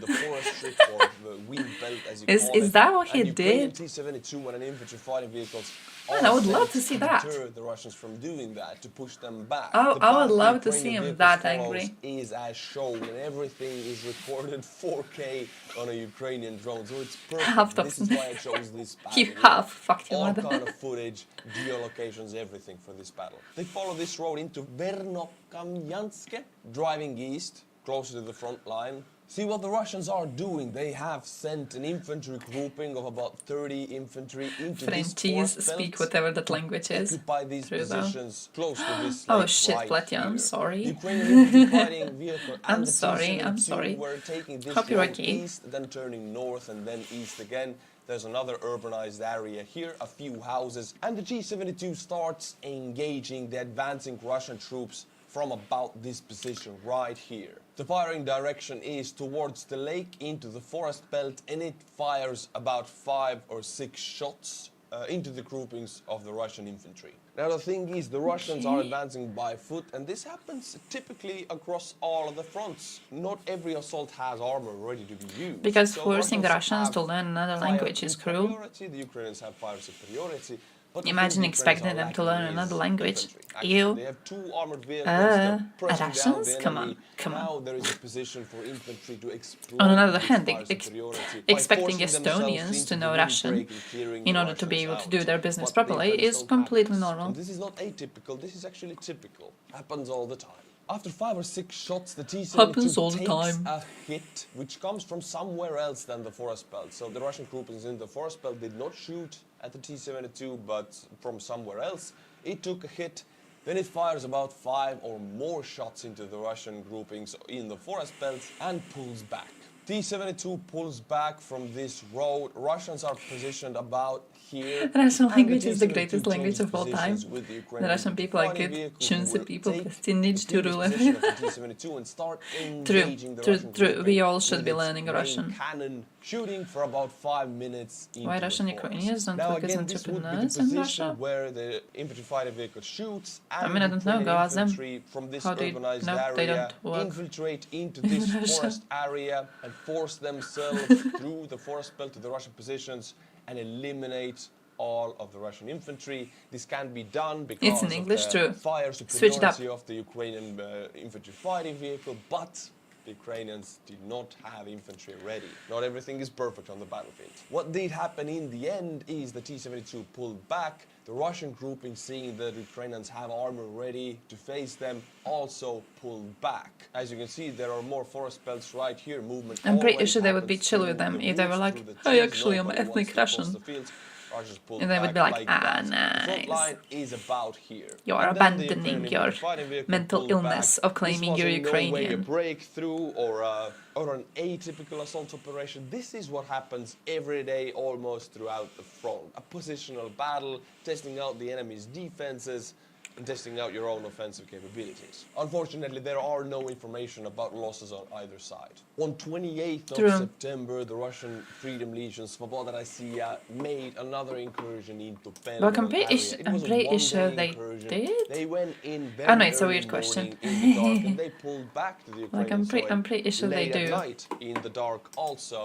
Is that what he did? T-72 and an infantry fighting vehicles. Man, I would love to see that. Deter the Russians from doing that, to push them back. Oh, The I would path love to Ukrainian see him vehicles that follows angry. Is as shown, and everything is recorded 4K on a Ukrainian drone, so it's Half perfect. This is tops. why I chose this battle. You here. half fucked your All mother. kind of footage, geolocations, everything for this battle. They follow this road into Verkhnokamiansk, driving east, closer to the front line. See what the Russians are doing. They have sent an infantry grouping of about 30 infantry into this Frenchies forest speak belt whatever that language is. occupy these True though. positions close to this Oh lake shit, right Platya, I'm here. sorry. Ukrainian infantry fighting vehicle I'm and the sorry, I'm T-72 sorry. were taking this Copyright road key. east, then turning north and then east again. There's another urbanized area here, a few houses, and the G-72 starts engaging the advancing Russian troops from about this position right here. The firing direction is towards the lake into the forest belt, and it fires about 5 or 6 shots into the groupings of the Russian infantry. Now the thing is, the Russians are advancing by foot, and this happens typically across all of the fronts. Not every assault has armor ready to be used. Because So forcing the Russians have to learn another fire language is cruel. inferiority, the Ukrainians have fire superiority. But the Imagine thing expecting Ukrainians them to are learn lacking another is language. infantry. Actually, Ew. they have 2 armored vehicles. They're pressing down Russians? the Come enemy. on, come on. Now there is a position for infantry to exploit On another this hand, fire superiority by expecting forcing themselves Estonians into to know the Russian windbreak and clearing in the order to be Russians able to out. do their business But the properly Ukrainians is don't completely have this. normal. And this is not atypical, this is actually typical. Happens all the time. After 5 or 6 shots, the Happens all T-72 the takes time. a hit, which comes from somewhere else than the forest belt. So the Russian groupings in the forest belt did not shoot at the T-72, but from somewhere else. It took a hit, then it fires about 5 or more shots into the Russian groupings in the forest belt and pulls back. T-72 pulls back from this road. Russians are positioned about here. Russian and the language is the T-72 greatest language changes of all time. positions with the The Ukrainian Russian people are fighting good. vehicle Чунцы will people take prestige the to rule position of the T-72 and start engaging the Russian true. grouping We all should with be its learning main Russian. cannon, shooting for about 5 minutes into Why the Russian forest. Ukrainians don't Now work as again, this would be the entrepreneurs in position Russia? where the infantry fighter vehicle shoots and I mean, I don't know, Ukrainian go ask them. infantry from this How do you urbanized know they area don't work infiltrate into in this Russia? forest area and force themselves through the forest belt to the Russian positions and eliminate all of the Russian infantry. This can be done because It's in English of the too. fire Switch it up. superiority of the Ukrainian infantry fighting vehicle, but the Ukrainians did not have infantry ready. Not everything is perfect on the battlefield. What did happen in the end is the T-72 pulled back. The Russian grouping, seeing that the Ukrainians have armor ready to face them, also pulled back. As you can see, there are more forest belts right here. Movement I'm pretty already sure they would be happens chill with through them the if they were woods, like, through the "Hey, trees. actually, I'm Nobody ethnic wants to cross Russian." the fields. Russians pulled And they would back be like, "Ah, that. The front nice. line is about here. You are And then the abandoning Ukrainian your fighting vehicle mental pulled illness back. of claiming this you're was in no way a Ukrainian." breakthrough or an atypical assault operation. This is what happens every day almost throughout the front. A positional battle, testing out the enemy's defenses and testing out your own offensive capabilities. Unfortunately, there are no information about losses on either side. On 28th of True. September, the Russian Freedom Legion Svoboda Rossiya made another incursion into Belgorod Well, I'm area. pretty, It I'm was a pretty sure one-day they incursion. did. They went in very Oh, no, it's a early weird question. morning in the dark and they pulled back to the Ukrainian Like, I'm pretty sure they late at do. night in the dark also.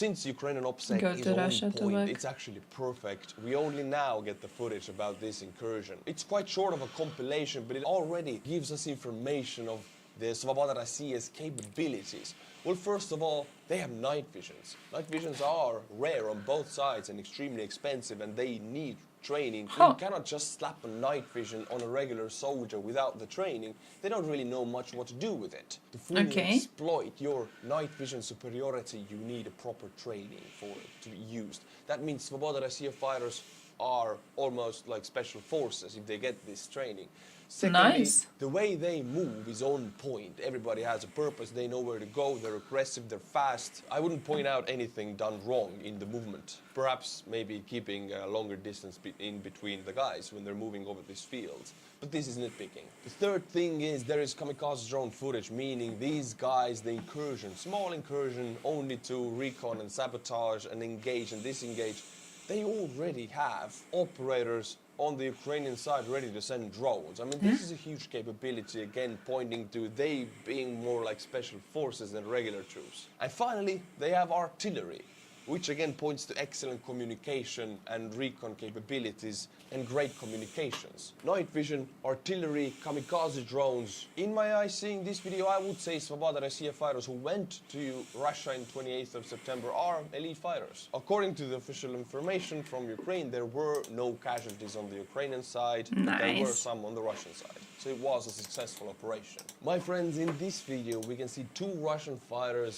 Since Ukrainian OPSEC Go is to on Russia to point, work. it's actually perfect. We only now get the footage about this incursion. It's quite short of a compilation, but it already gives us information of the Svoboda Rossiya's capabilities. Well, first of all, they have night visions. Night visions are rare on both sides and extremely expensive, and they need training. Huh. You cannot just slap a night vision on a regular soldier without the training. They don't really know much what to do with it. To fully Okay. exploit your night vision superiority, you need a proper training for it to be used. That means Svoboda Rossiya fighters are almost like special forces if they get this training. Secondly, Nice. the way they move is on point. Everybody has a purpose. They know where to go. They're aggressive. They're fast. I wouldn't point out anything done wrong in the movement. Perhaps maybe keeping a longer distance in between the guys when they're moving over this field. But this is nitpicking. The third thing is there is kamikaze drone footage, meaning these guys, the incursion, small incursion only to recon and sabotage and engage and disengage, they already have operators on the Ukrainian side ready to send drones. I mean, this is a huge capability, again, pointing to they being more like special forces than regular troops. And finally, they have artillery, which again points to excellent communication and recon capabilities and great communications. Night vision, artillery, kamikaze drones. In my eyes, seeing this video, I would say Svoboda Rossiya fighters who went to Russia in 28th of September are elite fighters. According to the official information from Ukraine, there were no casualties on the Ukrainian side, but there were Nice. some on the Russian side. So it was a successful operation. My friends, in this video, we can see two Russian fighters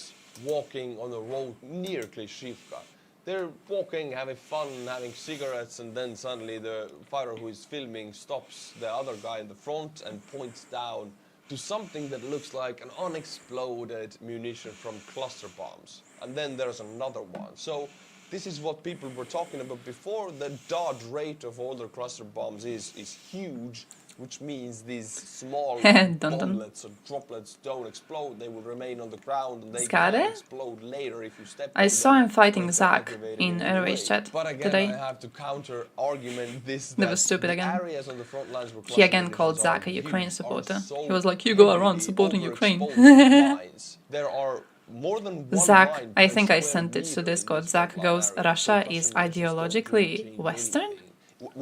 walking on a road near Klishivka. They're walking, having fun, having cigarettes, and then suddenly the fighter who is filming stops the other guy in the front and points down to something that looks like an unexploded munition from cluster bombs. And then there's another one. So this is what people were talking about before. The dodge rate of all the cluster bombs is huge, which means these small Dun, dun. bomblets or droplets don't explode. They will remain on the ground and they Skade? can explode later if you step I on saw them him fighting or if Zach they're activated in any way. Airways chat But again, today. I have to counter argument this. That That was stupid the again. areas on the front lines where He again cluster called divisions Zach a are Ukraine used are supporter. so He was like, "You go around heavily supporting Ukraine." overexposed lines. There are more than one Zach, line I per think I square sent it to meter in Discord. this Zach frontline goes, area, so Russia Russian is militias don't ideologically really change Western? anything.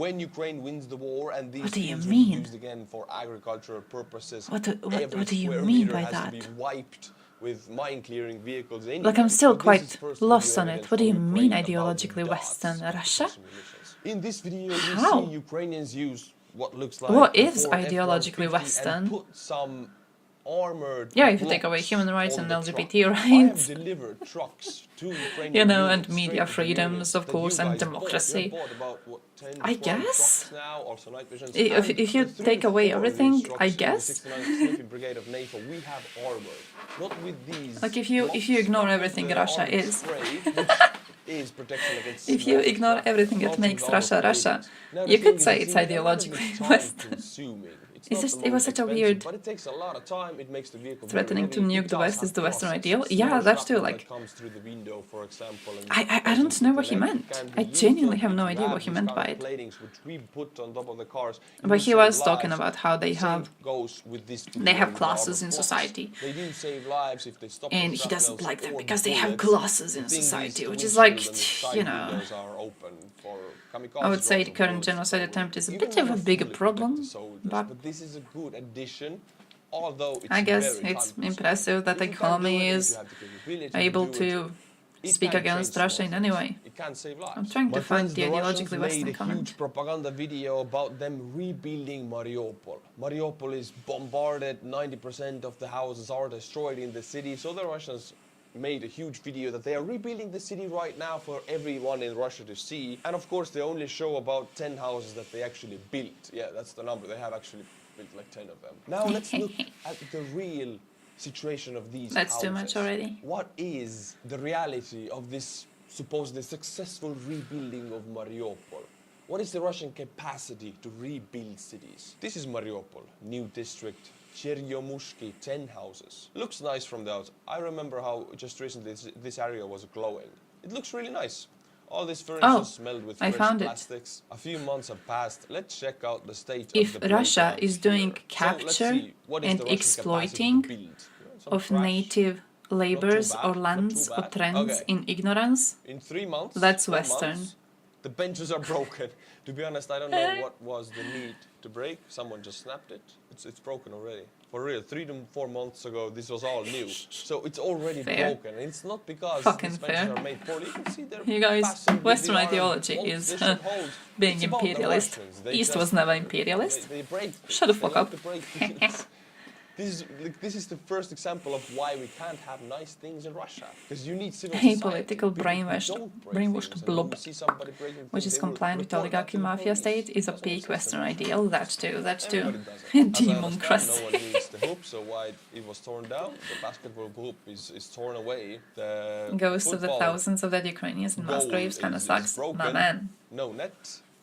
When Ukraine wins the war and these What do you fields will be mean? used again for agricultural purposes, What every do you square mean meter by has that? to be wiped with mine-clearing vehicles anyway. Like, I'm still But this is quite first lost video on it. evidence What do from you mean Ukraine about the ideologically dots Western? of Russia? Russian militias. In this video, you How? see Ukrainians use what looks like What a is Ford ideologically F-150 Western? and put some armored Yeah, if you take away blocks human rights on and the LGBT truck. rights. I have delivered trucks to Ukrainian You know, and units, media straight to freedoms, units of that course, you and guys bought. You democracy. have bought about, what, 10, I 12 guess. trucks now, also night visions. If you And three take or away four of everything, these trucks I in the guess. 69th Sniffing Brigade of NATO, we have armor. Not with these Like, if you blocks, ignore but with everything the Russia armored is. spray, which is protection against If you small ignore stuff, everything that not makes with Russia armor Russia, plating. Now, the you thing could is, say it it's seems a lot of ideologically it's Western. time-consuming. It's It's not just, the it was most such a expensive, weird but it takes a lot of time. It makes the vehicle threatening very to heavy. nuke It the does West have is the Western process. ideal. Small Yeah, that's true. shrapnel Like, that comes through the window, for example, and I goes don't into know the what he neck, meant. can be I used genuinely on have it. no You idea have what he these meant kind by of it. platings which we put on top of the cars. It But will he save was talking lives. about how they The same have goes with this they have with the classes armor in blocks. society. They do save lives if they stop the And he doesn't shrapnels like them or because they have bullets. classes The in thing is, society, the which is windshield like, and the side you know. windows are open for kamikaze I would say drones the and current bullets to genocide go in. attempt is a Even bit of a more bigger fully protect problem, the soldiers, but this is a good addition, although it's I guess very it's time-consuming. impressive that If the you can do economy it, if is you have the capability able do to it speak can against change Russia small in any things. way. It can save lives. I'm trying My to find friends, the Russians ideologically made Western a comment. huge propaganda video about them rebuilding Mariupol. Mariupol is bombarded, 90% of the houses are destroyed in the city, so the Russians made a huge video that they are rebuilding the city right now for everyone in Russia to see. And of course, they only show about 10 houses that they actually built. Yeah, that's the number. They have actually built like 10 of them. Now let's look at the real situation of these That's houses. too much already. What is the reality of this supposedly successful rebuilding of Mariupol? What is the Russian capacity to rebuild cities? This is Mariupol, new district, Cheryomushki, 10 houses. Looks nice from the outside. I remember how just recently this area was glowing. It looks really nice. All this furniture smelled with fresh plastics. A few months have passed. Let's check out the state If of the Russia playground is doing here. capture and exploiting of native laborers or lands or trends in ignorance, in 3 months, that's 4 Western. months, the benches are broken. To be honest, I don't know what was the need to break. Someone just snapped it. It's broken already. For real, 3 to 4 months ago, this was all new. So it's already broken. And it's not because these benches are made poorly. You can see they're You guys, fastened with Western the arm ideology bolts. is They should hold. being It's about the imperialist. Russians. They East just- was never imperialist. They break Shut the things. fuck They up. like to break things. This is the first example of why we can't have nice things in Russia. Because you need civil society. Political People who brainwashed don't break brainwashed things, and when blob, you see somebody breaking which things, is they will compliant with report that oligarchy to the mafia police. state, is a That's peak our Western system. ideal. That's too. Everybody does it. As I Democracy. understand, no one needs the hoop, so why it was torn down. The basketball hoop is torn away. The Ghosts of the football thousands of dead Ukrainians in mass goal graves kind of is sucks. broken. My man. No net.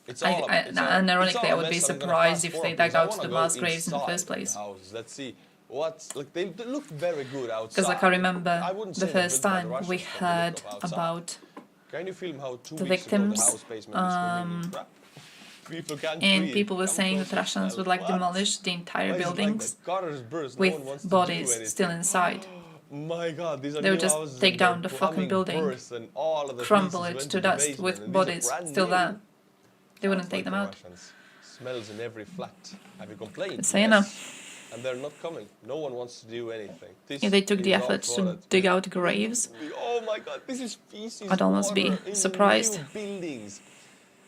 It's all And ironically, I would be surprised if they dug out the mass graves in the first place. Let's see. They look very good outside. Because like I remember wouldn't the say they're first built by time the we Russians from the heard look of outside. about Can you film how 2 the weeks ago the victims, house basement is swimming in crap? People can't and breathe. people were Come saying close that and Russians smell. would like What? demolish the entire Why is it like buildings that? Gutters burst, no with one wants to do bodies anything. still inside. My God, these are They new would just houses take and down their the fucking plumbing building, burst and all of the crumble pieces it went to the dust basement, with and these are bodies brand still new. there. They wouldn't Sounds take them like out. the Russians. Smells in every flat. Have you complained? So, you know. And they're not coming. No one wants to do anything. This If they took the is all effort to product. dig out graves, Oh my God, this is feces. I'd almost be water in surprised. new buildings.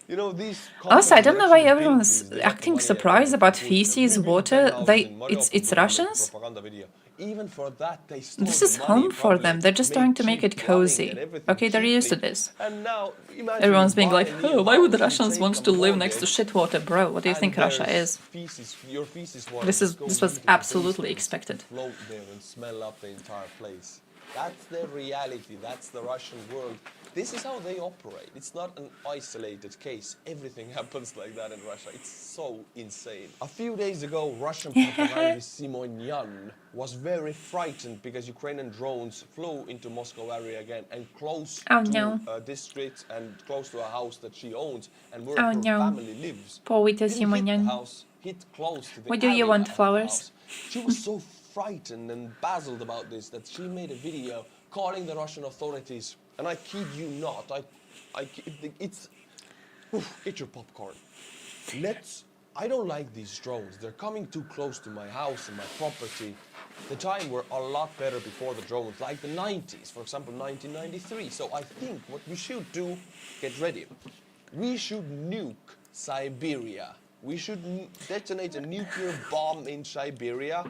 You know, these Also, I companies don't know that why actually build everyone's these, they got the acting money surprised and about put feces, them. water. We built 10 houses in It's Mariupol, Russians. propaganda video. Even for that, they stole This the is money, home for probably them. They're just made trying to make cheap it plumbing cozy. and everything Okay, they're used to cheaply. this. And now, imagine Everyone's you being buy like, a new oh, why would the house, you Russians take want a to live next to mortgage, shit water? Bro, what do you and think Russia there's is? Feces, your feces water This just goes was into the absolutely basement, expected. float there and smell up the entire place. That's the reality. That's the Russian world. This is how they operate. It's not an isolated case. Everything happens like that in Russia. It's so insane. A few days ago, Russian propagandist Simonyan was very frightened because Ukrainian drones flew into Moscow area again and close to a district and close to a house that she owns and where her family lives. Poor little Didn't hit the Simonyan. house, hit close to the What do you area want, of the flowers? house. She was so frightened and baffled about this that she made a video calling the Russian authorities, and I kid you not, it's, get your popcorn. I don't like these drones. They're coming too close to my house and my property. The time were a lot better before the drones, like the 90s, for example, 1993. So I think what we should do, get ready. We should nuke Siberia. We should detonate a nuclear bomb in Siberia,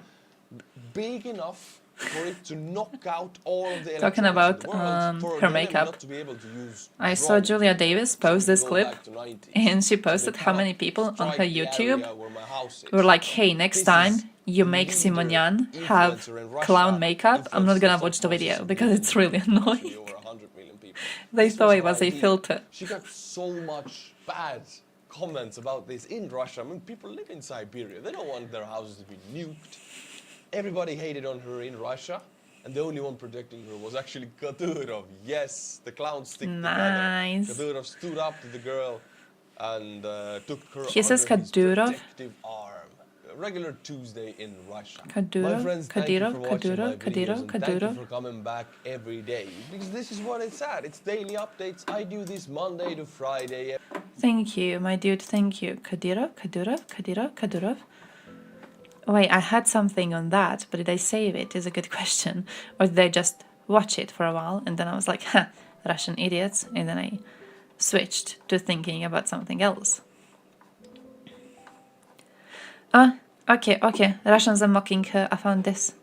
big enough for it to knock out all of the Talking electronics about in the world, for her the enemy makeup. not to be able to use I saw drones. Julia Davis post So we this go clip, back to 90s. and she So they posted how cannot many people on her strike the YouTube area where my house is. were like, hey, next This time is you the make leader, Simonyan have influencer in Russia, clown makeup, I'm not influences gonna the watch the top video houses because in it's really Actually annoying. over 100 million people. They This thought it my was a idea. filter. She got so much bad comments about this in Russia. I mean, people live in Siberia. They don't want their houses to be nuked. Everybody hated on her in Russia. And the only one protecting her was actually Kadyrov. Yes, the clowns stick Nice. together. Kadyrov stood up to the girl and took her He says under his Kadyrov? protective arm. A regular Tuesday in Russia. Kadyrov, My friends, thank you Kadyrov, for watching my Kadyrov, videos, and thank you Kadyrov. for coming back every day. Because this is what it's at. It's daily updates. I do this Monday to Friday. Thank you, my dude, thank you. Kadyrov, Kadyrov, Kadyrov, Kadyrov. Wait, I had something on that, but did I save it? Is a good question. Or did I just watch it for a while and then I was like, ha, Russian idiots, and then I switched to thinking about something else. Okay, Russians are mocking her. I found this.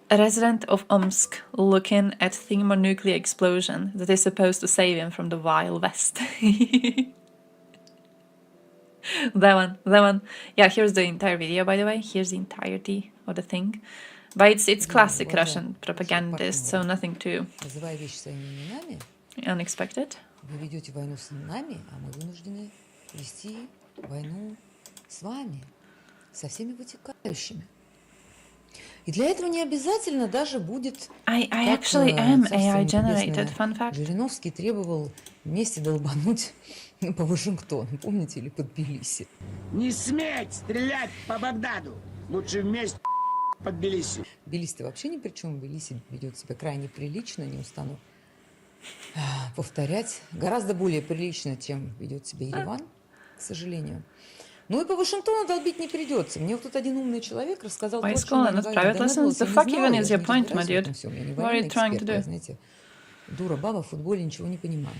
A resident of Omsk looking at thermonuclear explosion that is supposed to save him from the Wild West. That one. Yeah, here's the entire video, by the way. Here's the entirety of the thing. But it's classic Russian propagandist, so nothing too Называя вещи своими именами, unexpected. вы ведете войну с нами, а мы вынуждены вести войну с вами, со всеми вытекающими. И для этого не обязательно даже будет... I как, actually am царство AI небесное, generated, fun fact. Жириновский требовал вместе долбануть по Вашингтону, помните, или под Тбилиси. Не сметь стрелять по Багдаду! Лучше вместе под Тбилиси. Тбилиси-то вообще ни при чем. Тбилиси ведет себя крайне прилично, не устану повторять. Гораздо более прилично, чем ведет себя Ереван, к сожалению. Ну и по Вашингтону долбить не придется. Мне вот тут один умный человек рассказал Why то, school чем я and не not private lessons? The fuck even is your point, my dude? What are you trying to do? Знаете, дура баба в футболе, ничего не понимаю.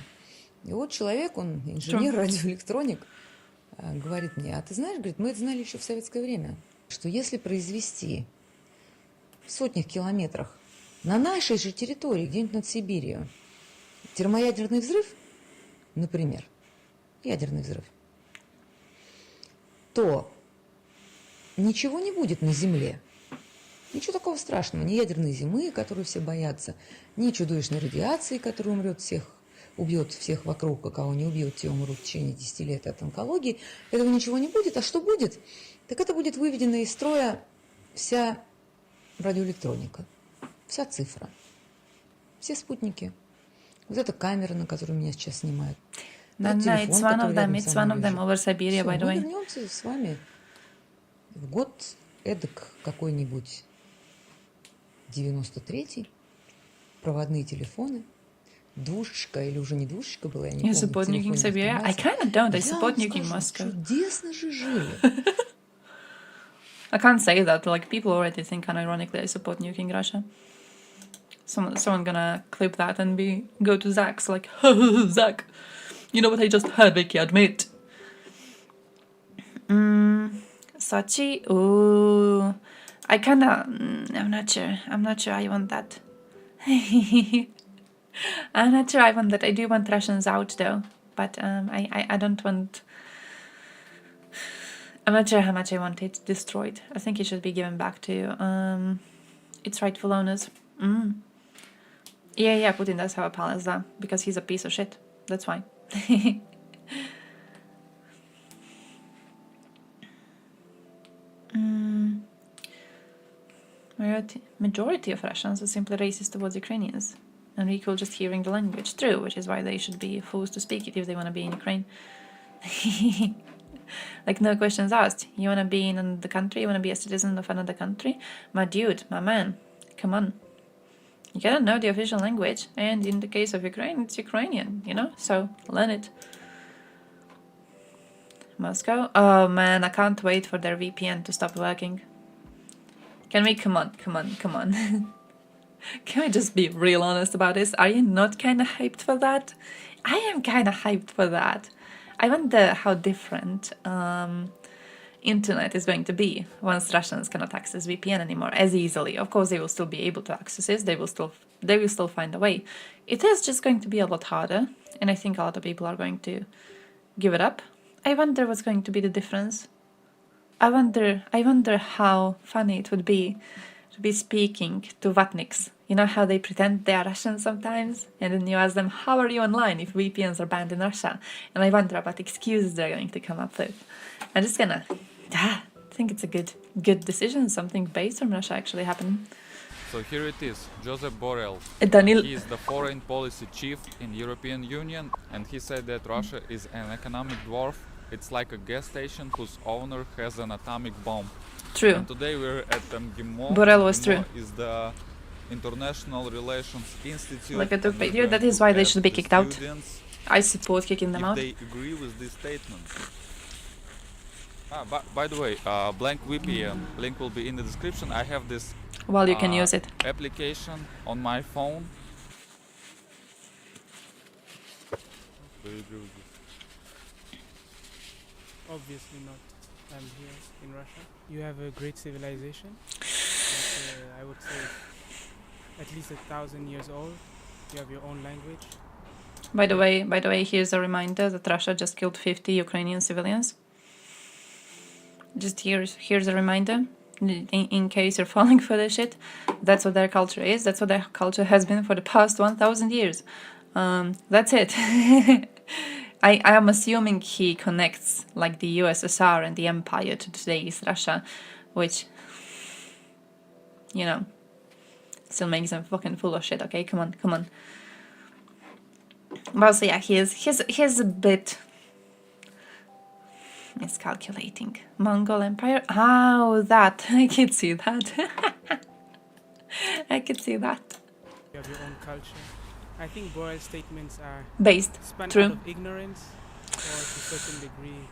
И вот человек, он инженер, радиоэлектроник, говорит мне, а ты знаешь, говорит, мы это знали еще в советское время, что если произвести в сотнях километрах на нашей же территории, где-нибудь над Сибирью, термоядерный взрыв, например, ядерный взрыв, то ничего не будет на Земле. Ничего такого страшного. Ни ядерной зимы, которую все боятся, ни чудовищной радиации, которая убьет всех вокруг, а кого не убьет, те умрут в течение 10 лет от онкологии. Этого ничего не будет. А что будет? Так это будет выведена из строя вся радиоэлектроника, вся цифра, все спутники. Вот эта камера, на которую меня сейчас снимают. No, it's one of them. It's one of them over Siberia, by the way. Мы вернемся с вами в год эдак какой-нибудь 93-й. Проводные телефоны. Двушечка или уже не двушечка была, я не You помню. support nuking Siberia? I kind of don't. I support nuking Moscow. Чудесно же жили. I can't say that. Like, people already think unironically I support nuking Russia. Someone gonna clip that and go to Zach's like, Zach, you know what I just heard, Vicky, admit. Sochi? Ooh. I kinda... I'm not sure. I'm not sure I want that. I'm not sure I want that. I do want Russians out, though. But I don't want... I'm not sure how much I want it destroyed. I think it should be given back to its rightful owners. Yeah, Putin does have a palace there, because he's a piece of shit. That's why. Majority of Russians are simply racist towards Ukrainians and recall just hearing the language. True, which is why they should be forced to speak it if they want to be in Ukraine. Like, no questions asked. You want to be in another country? You want to be a citizen of another country? My dude, my man, come on. You gotta know the official language, and in the case of Ukraine, it's Ukrainian, you know? So, learn it. Moscow? Oh man, I can't wait for their VPN to stop working. Can we? Come on. Can we just be real honest about this? Are you not kind of hyped for that? I am kind of hyped for that. I wonder how different internet is going to be once Russians cannot access VPN anymore as easily. Of course, they will still be able to access it. They will still find a way. It is just going to be a lot harder, and I think a lot of people are going to give it up. I wonder what's going to be the difference. I wonder how funny it would be to be speaking to Vatniks. You know how they pretend they are Russian sometimes? And then you ask them, how are you online if VPNs are banned in Russia? And I wonder about excuses they're going to come up with. I'm just gonna... think it's a good decision. Something based on Russia actually happened. So here it is, Josep Borrell. Daniel... He is the foreign policy chief in European Union, and he said that Russia is an economic dwarf. It's like a gas station whose owner has an atomic bomb. True. And today we're at MGIMO. Borrell was MGIMO true. Is the International Relations Institute. Like I took and they're video, that going is to why they ask should be the kicked out. students I support kicking them if out. they agree with this statement. By the way, blank VPN link will be in the description. I have this Well, you can use it. application on my phone. Do you agree with this? Obviously not. I'm here in Russia. You have a great civilization. But, I would say at least 1,000 years old. You have your own language. By the way, here's a reminder that Russia just killed 50 Ukrainian civilians. Just here's a reminder, in case you're falling for this shit. That's what their culture is. That's what their culture has been for the past 1,000 years. That's it. I am assuming he connects like the USSR and the empire to today's Russia, which, you know, still makes them fucking full of shit. Okay, come on. Well, so yeah, he's a bit miscalculating. Mongol Empire. Oh, that I could see that. I could see that. You have your own culture. I think Borrell's statements are Based. spun True. out of ignorance or to a certain degree,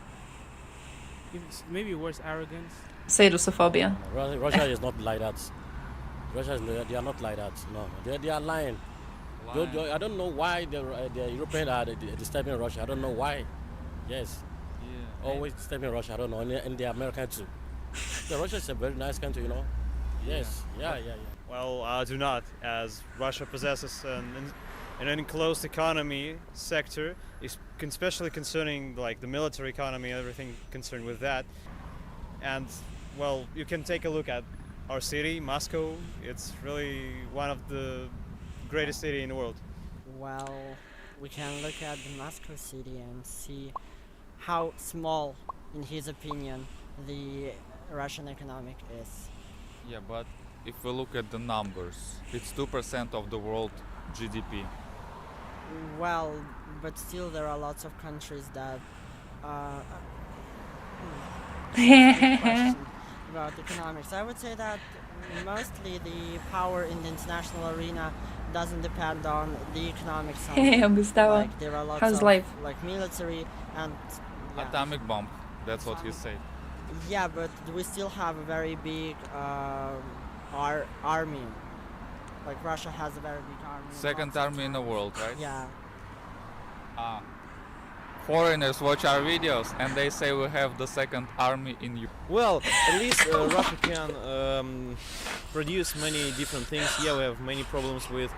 maybe worse, arrogance. Say Russophobia. Russia is not like that. They are not like that. No, they are lying. I don't know why the Europeans are disturbing Russia. I don't know why. Yes. Yeah. Always disturbing Russia. I don't know. And the American too. Russia is a very nice country, you know. Yes. Yeah. Well, I do not, as Russia possesses an enclosed economy sector, especially concerning like the military economy, everything concerned with that. And well, you can take a look at our city, Moscow. It's really one of the greatest city in the world. Well, we can look at the Moscow city and see how small, in his opinion, the Russian economic is. Yeah, but if we look at the numbers, it's 2% of the world GDP. Well, but still there are lots of countries that question about economics. I would say that mostly the power in the international arena doesn't depend on the economics. Hey, Gustavo. Like there are lots How's of life? like military and yeah. Atomic bomb, that's what he said. Yeah, but we still have a very big army. Like Russia has a very big army. Second lots of army in the world, right? Yeah. Foreigners watch our videos and they say we have the second army in Europe. Well, at least Russia can produce many different things. Yeah, we have many problems with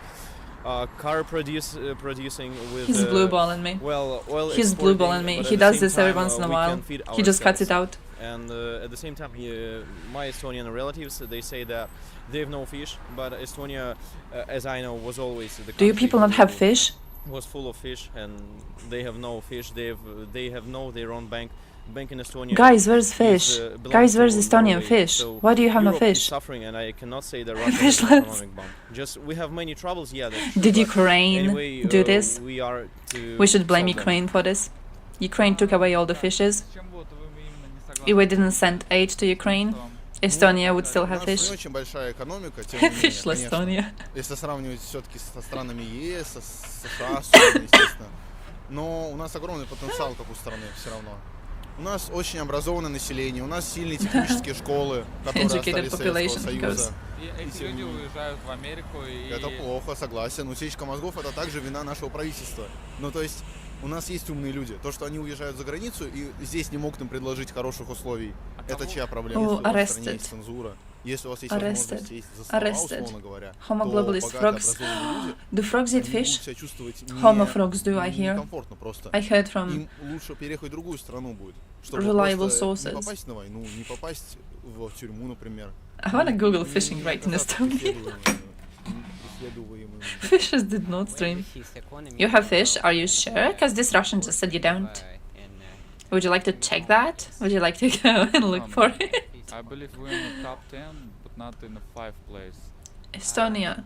car producing. With He's blueballing me. Well, oil He's exporting, blueballing me. but He at the does same this every time, once in a we while. can feed He just cuts it ourselves. out. And at the same time, my Estonian relatives, they say that they have no fish, but Estonia, as I know, was always the Do you country people not who have fish? was full of fish, and they have no fish. They have no their own bank in Estonia. Guys, where's fish? belongs Guys, to where's Estonian Norway. fish? So Why do you have no Europe is fish? suffering, and I cannot say that Russia is an Fishlets. economic bomb. Just we have many troubles. Yeah, that's true, Did but Ukraine anyway, do this? We are to We should blame solve them. Ukraine for this. Ukraine took away all the fishes. If we didn't send aid to Ukraine, Estonia would still have fish. очень большая экономика, тем не менее, Fishless конечно. Estonia. Если сравнивать все-таки со странами ЕС, со США, особенно, естественно. Но у нас огромный потенциал, как у страны, все равно. У нас очень образованное население, у нас сильные технические школы, которые Educated остались Советского population, Союза. И эти люди уезжают в Америку и... Это плохо, согласен. Утечка мозгов — это также вина нашего правительства. Ну, то есть, у нас есть умные люди. То, что они уезжают за границу и здесь не могут им предложить хороших условий, это чья проблема? Если у вас в стране есть цензура, если у вас есть возможность есть за слова, условно говоря, Homo то globalist богато frogs. образованные люди, Do frogs eat они fish? будут себя чувствовать Homo frogs do, I hear. некомфортно просто. I heard from Им лучше переехать в другую страну будет, чтобы reliable просто sources. не попасть на войну, не попасть в тюрьму, например. I wanna Google fishing right in Estonia. Fishes did not stream. You have fish? Are you sure? Because this Russian just said you don't. Would you like to check that? Would you like to go and look for it? I believe we're in the top 10, but not in the 5th place. Estonia.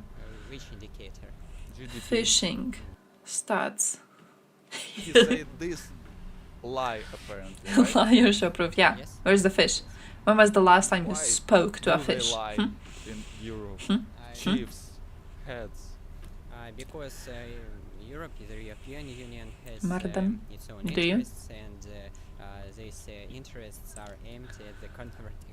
Which indicator? GDP. Fishing. Stats. He said this lie, apparently. Right? Liar show proof. Yeah. Yes. Where's the fish? When was the last time you Why spoke to a do they fish? lie Hmm? in Europe? Hmm? Chiefs, heads. Because Europe, the European Union, has Martin, its own do you? interests, and these interests are aimed at the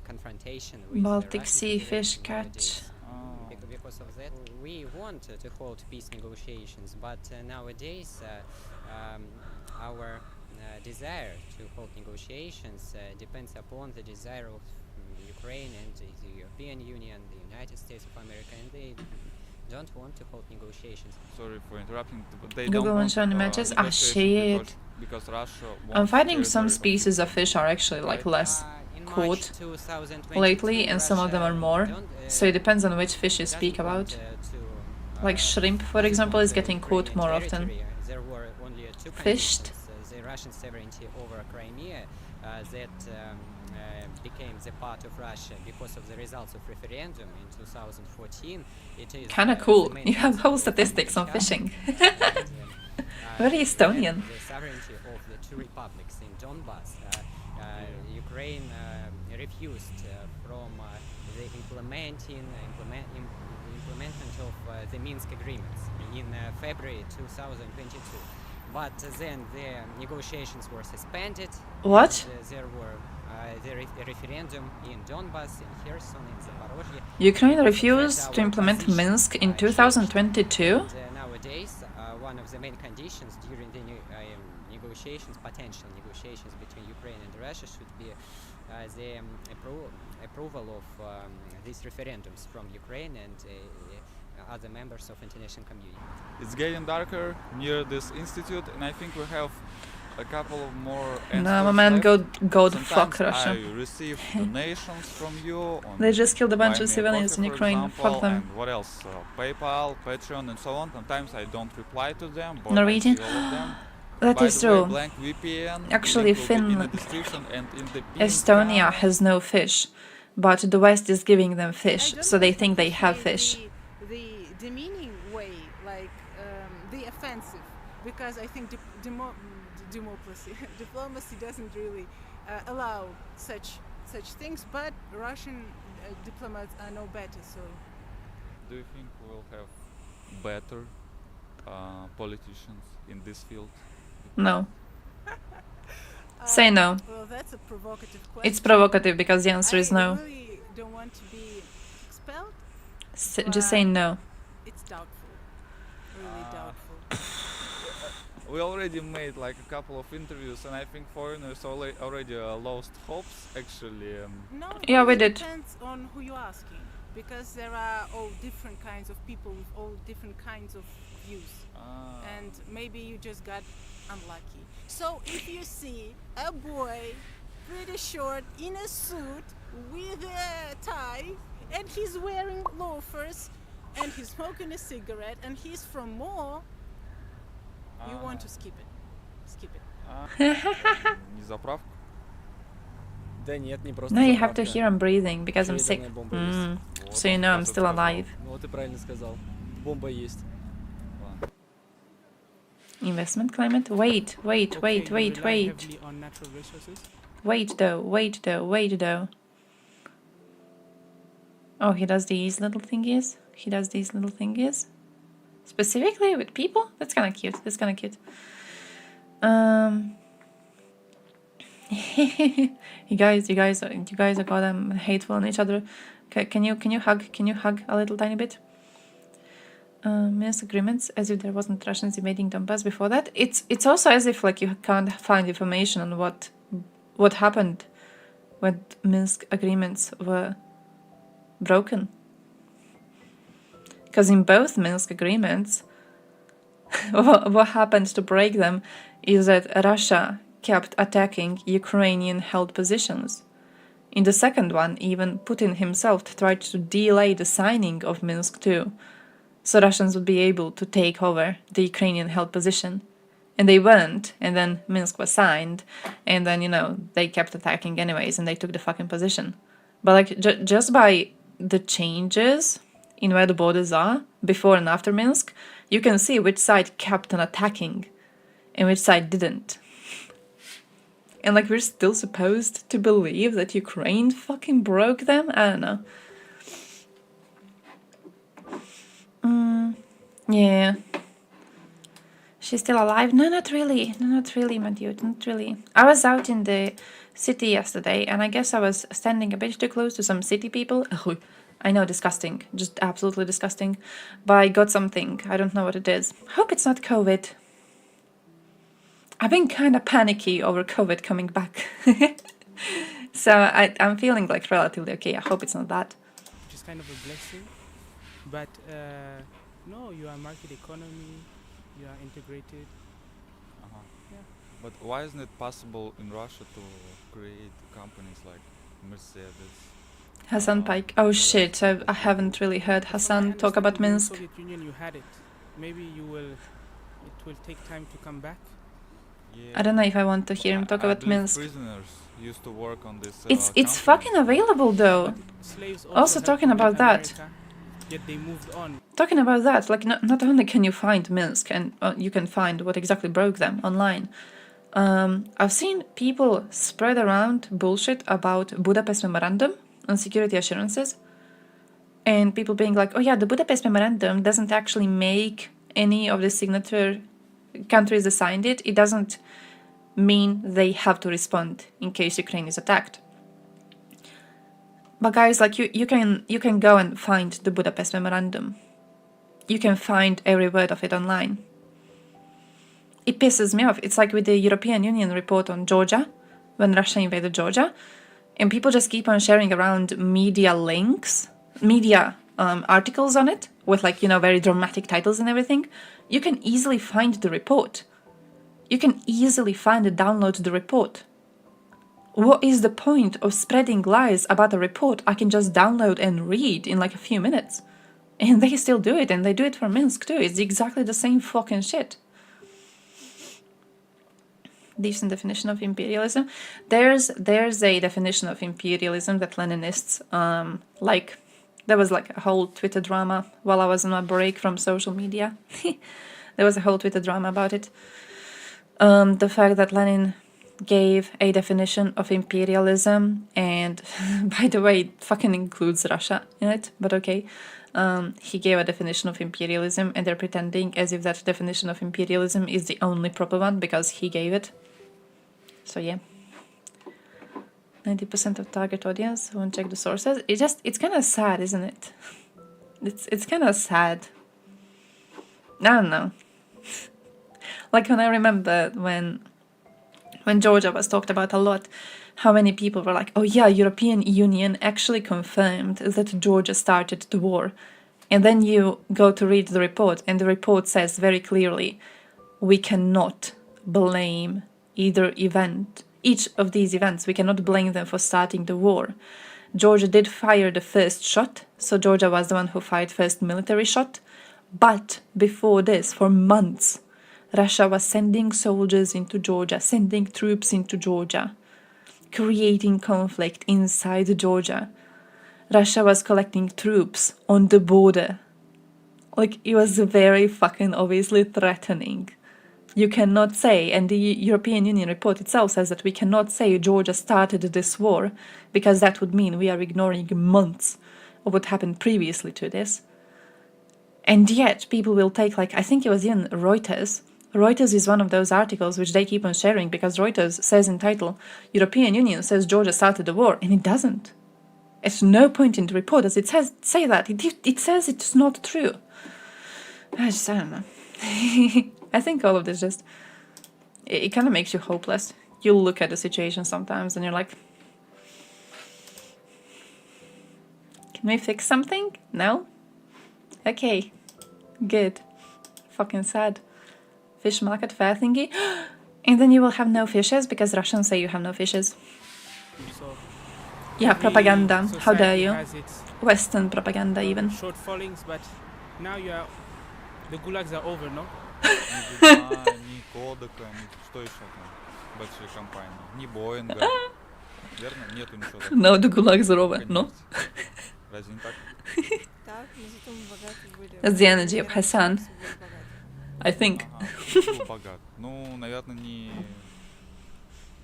confrontation with Baltic Russian Sea Federation fish nowadays. catch. Oh. Because of that, we want to hold peace negotiations, but nowadays our desire to hold negotiations depends upon the desire of Ukraine and the European Union, the United States of America, and don't want to hold negotiations. Sorry for interrupting, but they Google don't won't want show any matches. Ah, negotiations shit. because Russia I'm wants finding some territory species of fish are actually like less In March caught 2022, lately, and some of them are more. don't, So it depends on which fish you speak doesn't want, about. to, Like shrimp, for doesn't example, want is getting caught Ukrainian more often. territory. There were only two Fished. conditions, the Russian sovereignty over Crimea that became the part of Russia because of the results of referendum in 2014. It is Kinda the cool. main You have principle whole of statistics on Russia. fishing. And, Very Estonian. The sovereignty of the two republics in Donbass, Ukraine refused from the implementation of the Minsk agreements in February 2022. But then the negotiations were suspended. What? There were the referendum in Donbass, in Kherson, in Zaporozhye. Ukraine refused to implement Minsk in 2022? Nowadays, one of the main conditions during the negotiations, potential negotiations between Ukraine and Russia, should be the approval of these referendums from Ukraine and other members of international community. It's getting darker near this institute, and I think we have a couple of more answers No, my man, left. go Sometimes fuck Russia. I receive donations from you. On They just killed a bunch Buy of Me a civilians Coffee, in for Ukraine. example, Fuck them. And what else? PayPal, Patreon, and so on. Sometimes I don't reply to them, but Norwegian? I see all of them. That By is the way, true. blank VPN Actually, link will be in the Finland, description and in the pinned Estonia comment. has no fish, but the West is giving them fish, so they think they have fish. The demeaning way, like the offensive, because I think diplomacy doesn't really allow such things. But Russian diplomats are no better. So, Do you think we'll have better politicians in this field? No. Say no. well, that's a provocative question. It's provocative because the answer is I no. really don't want to be expelled. Just say no. It's doubtful, really doubtful. We already made like a couple of interviews, and I think foreigners already lost hopes. Actually, No, it Yeah, we really did. depends on who you're asking, because there are all different kinds of people with all different kinds of views, and maybe you just got unlucky. So if you see a boy pretty short in a suit with a tie and he's wearing loafers and he's smoking a cigarette and he's from Mo, you want to skip it. Skip it. Не заправка. Да нет, не просто No, you have to заправка. hear I'm breathing because I'm Ещё sick. ядерная бомба есть. So you know I'm still alive. Вот ты правильно сказал. Бомба есть. Investment climate? Wait. Okay, you rely heavily on natural resources. Wait though. Oh, he does these little thingies? Specifically with people? That's kinda cute. You guys are goddamn hateful on each other. Can you hug a little tiny bit? Minsk agreements, as if there wasn't Russians invading Donbass before that. It's also as if like you can't find information on what happened when Minsk agreements were broken. Because in both Minsk agreements, what happened to break them is that Russia kept attacking Ukrainian-held positions. In the second one, even Putin himself tried to delay the signing of Minsk II, so Russians would be able to take over the Ukrainian-held position. And they weren't, and then Minsk was signed, and then, they kept attacking anyways, and they took the fucking position. But, like, just by the changes in where the borders are, before and after Minsk, you can see which side kept on attacking, and which side didn't. And, like, we're still supposed to believe that Ukraine fucking broke them? I don't know. Yeah. She's still alive? No, not really, my dude, not really. I was out in the city yesterday, and I guess I was standing a bit too close to some city people. I know, disgusting, just absolutely disgusting. But I got something, I don't know what it is. Hope it's not COVID. I've been kinda panicky over COVID coming back. So I'm feeling like relatively okay, I hope it's not that. Which is kind of a blessing, but No, you are market economy, you are integrated. Yeah. But why isn't it possible in Russia to create companies like Mercedes? Hassan Pike. Oh shit, I haven't really heard Hassan talk about Minsk. In the Soviet Union you had it. Maybe it will take time to come back. I don't know if I want to hear him talk about Minsk. Prisoners used to work on this. It's fucking available though. Also talking about that. Yet they moved on. Talking about that, like not only can you find Minsk and you can find what exactly broke them online. I've seen people spread around bullshit about Budapest Memorandum on security assurances, and people being like, "Oh yeah, the Budapest Memorandum doesn't actually make any of the signature countries that signed it. It doesn't mean they have to respond in case Ukraine is attacked." But guys, like you can go and find the Budapest Memorandum. You can find every word of it online. It pisses me off. It's like with the European Union report on Georgia, when Russia invaded Georgia, and people just keep on sharing around media links, articles on it, with like, very dramatic titles and everything. You can easily find the report. You can easily find and download the report. What is the point of spreading lies about a report I can just download and read in like a few minutes? And they still do it, and they do it for Minsk too. It's exactly the same fucking shit. Decent definition of imperialism. There's a definition of imperialism that Leninists like. There was like a whole Twitter drama while I was on my break from social media. There was a whole Twitter drama about it. The fact that Lenin gave a definition of imperialism, and by the way, it fucking includes Russia in it, but okay. He gave a definition of imperialism, and they're pretending as if that definition of imperialism is the only proper one because he gave it. So yeah. 90% of target audience won't check the sources. It's kind of sad, isn't it? It's kind of sad. I don't know. Like when I remember when Georgia was talked about a lot, how many people were like, "Oh yeah, European Union actually confirmed that Georgia started the war." And then you go to read the report, and the report says very clearly, we cannot blame each of these events, we cannot blame them for starting the war. Georgia did fire the first shot, so Georgia was the one who fired first military shot. But before this, for months, Russia was sending soldiers into Georgia, sending troops into Georgia, creating conflict inside Georgia. Russia was collecting troops on the border. Like, it was very fucking obviously threatening. You cannot say, and the European Union report itself says that we cannot say Georgia started this war, because that would mean we are ignoring months of what happened previously to this. And yet, people will take, like, I think it was even Reuters. Reuters is one of those articles which they keep on sharing, because Reuters says in title, European Union says Georgia started the war, and it doesn't. At no point in the report does it say that. It says it's not true. I don't know. I think all of this just, it kind of makes you hopeless. You look at the situation sometimes and you're like, can we fix something? No? Okay. Good. Fucking sad. Fish market fair thingy. And then you will have no fishes because Russians say you have no fishes. So yeah, propaganda. How dare you? has its Western propaganda even. shortfallings, but now the gulags are over, no? Ни Кодека, ни что еще там, большие компании, ни Боинга, верно? Нету ничего такого. No, the gulags are over, no? Разве не так? That's the energy of Hassan, I think. Был богат. Ну, наверное, не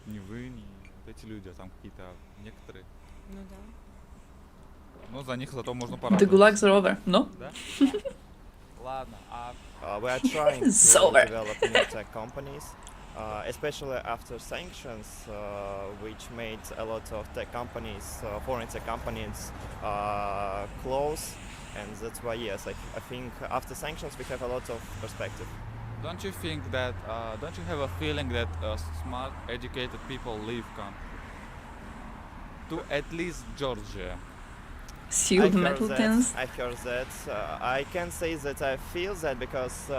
вы, не эти люди, а там какие-то некоторые. Ну да. Ну, за них зато можно The порадоваться. gulags are over, no? Да? Ладно, we are trying It's to over. develop new tech companies, especially after sanctions, which made a lot of tech companies, foreign tech companies, close, and that's why, yes, I think after sanctions we have a lot of perspective. Don't you think that, don't you have a feeling that smart, educated people leave country? To at least Georgia. Sealed metal tins. I heard that. I can say that I feel that because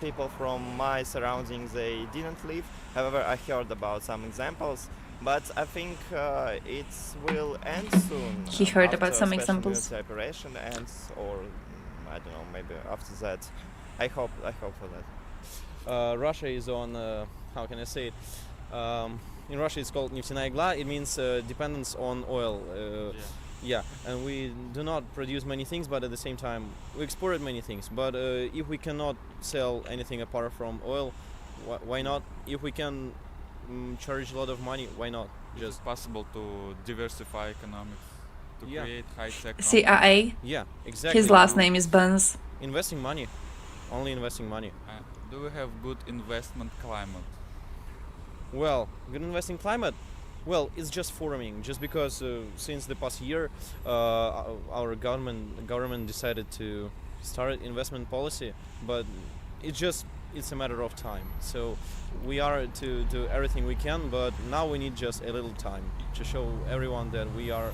people from my surroundings, they didn't leave. However, I heard about some examples, but I think it will end soon. He heard about some special examples. military operation ends, or I don't know, maybe after that. I hope for that. Russia is on, how can I say it? In Russia it's called nefteная игла. It means dependence on oil. Yeah, and we do not produce many things, but at the same time we export many things. But if we cannot sell anything apart from oil, why not? If we can charge a lot of money, why not? Just possible to diversify economics, to create high-tech. CIA. Yeah, exactly. His last name is Burns. Investing money, only investing money. Do we have good investment climate? Well, good investing climate. Well, it's just forming. Just because since the past year, our government decided to start investment policy, but it's a matter of time. So we are to do everything we can, but now we need just a little time to show everyone that we are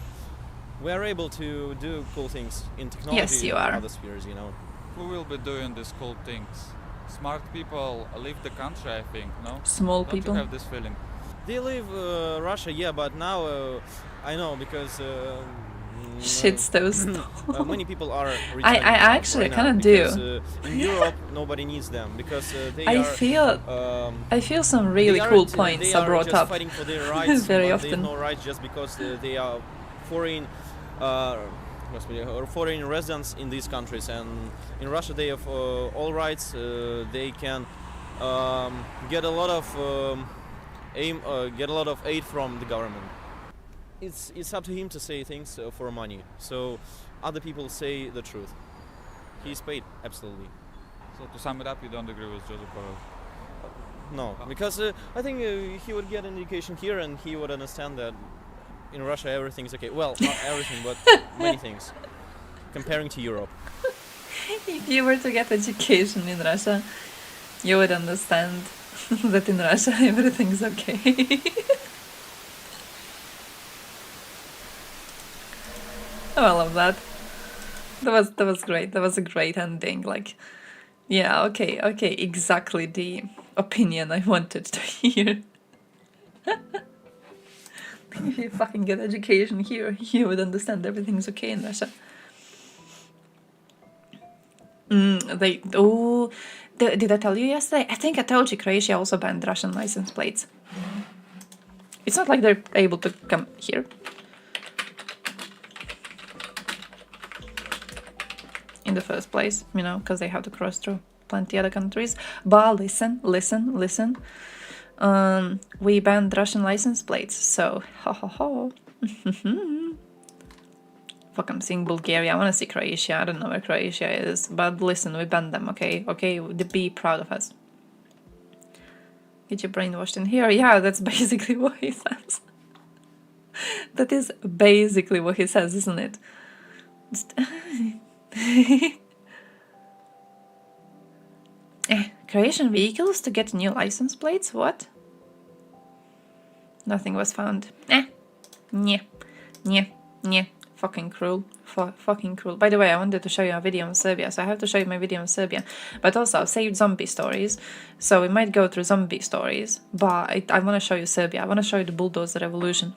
able to do cool things in technology. Yes, you are. And other spheres, you know. Who will be doing these cool things? Smart people leave the country, I think. No. Small Don't people. You have this feeling? They leave Russia, yeah, but now I know because Shitstones. many people are returning. I actually right kind now of do. because, in Europe, nobody needs them because I feel some really cool points are brought just up fighting for their rights, very but they often. have no rights just because they are foreign. Or foreign residents in these countries, and in Russia they have all rights. They can get a lot of aid from the government. It's up to him to say things for money. So other people say the truth. He's paid, absolutely. So to sum it up, you don't agree with Joseph Borrell? No, because I think he would get an education here and he would understand that in Russia everything's okay. Well, not everything, but many things. Comparing to Europe. If you were to get education in Russia, you would understand that in Russia everything's okay. I love that. That was great. That was a great ending. Like, yeah, okay, exactly the opinion I wanted to hear. If you fucking get education here, you would understand everything's okay in Russia. Did I tell you yesterday? I think I told you Croatia also banned Russian license plates. It's not like they're able to come here. In the first place, you know, because they have to cross through plenty other countries. But listen. We banned Russian license plates, so ho. Fuck, I'm seeing Bulgaria. I want to see Croatia. I don't know where Croatia is, but listen, we banned them, okay? Be proud of us. Get your brainwashed in here. Yeah, that's basically what he says. That is basically what he says, isn't it? Croatian vehicles to get new license plates? What? Nothing was found. Yeah. Fucking cruel. Fucking cruel. By the way, I wanted to show you a video on Serbia, so I have to show you my video on Serbia. But also, I've saved zombie stories, so we might go through zombie stories, but I want to show you Serbia. I want to show you the Bulldozer Revolution.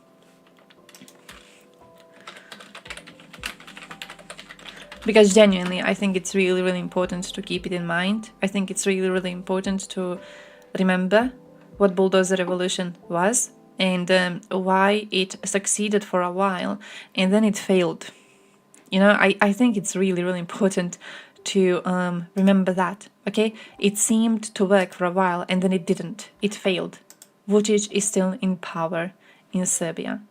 Because genuinely, I think it's really, really important to keep it in mind. I think it's really, really important to remember what Bulldozer Revolution was and why it succeeded for a while and then it failed. You know, I think it's really, really important to remember that, okay? It seemed to work for a while and then it didn't. It failed. Vučić is still in power in Serbia.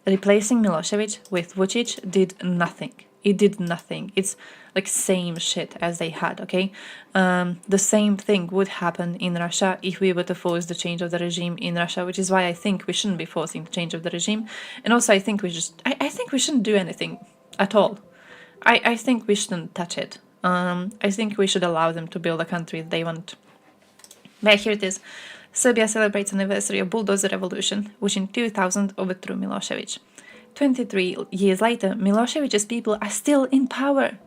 Replacing Milosevic with Vučić did nothing. It did nothing. It's like same shit as they had, okay? The same thing would happen in Russia if we were to force the change of the regime in Russia, which is why I think we shouldn't be forcing the change of the regime. And also I think I think we shouldn't do anything at all. I think we shouldn't touch it. I think we should allow them to build a country they want. But here it is. Serbia celebrates anniversary of Bulldozer Revolution, which in 2000 overthrew Milosevic. 23 years later, Milosevic's people are still in power,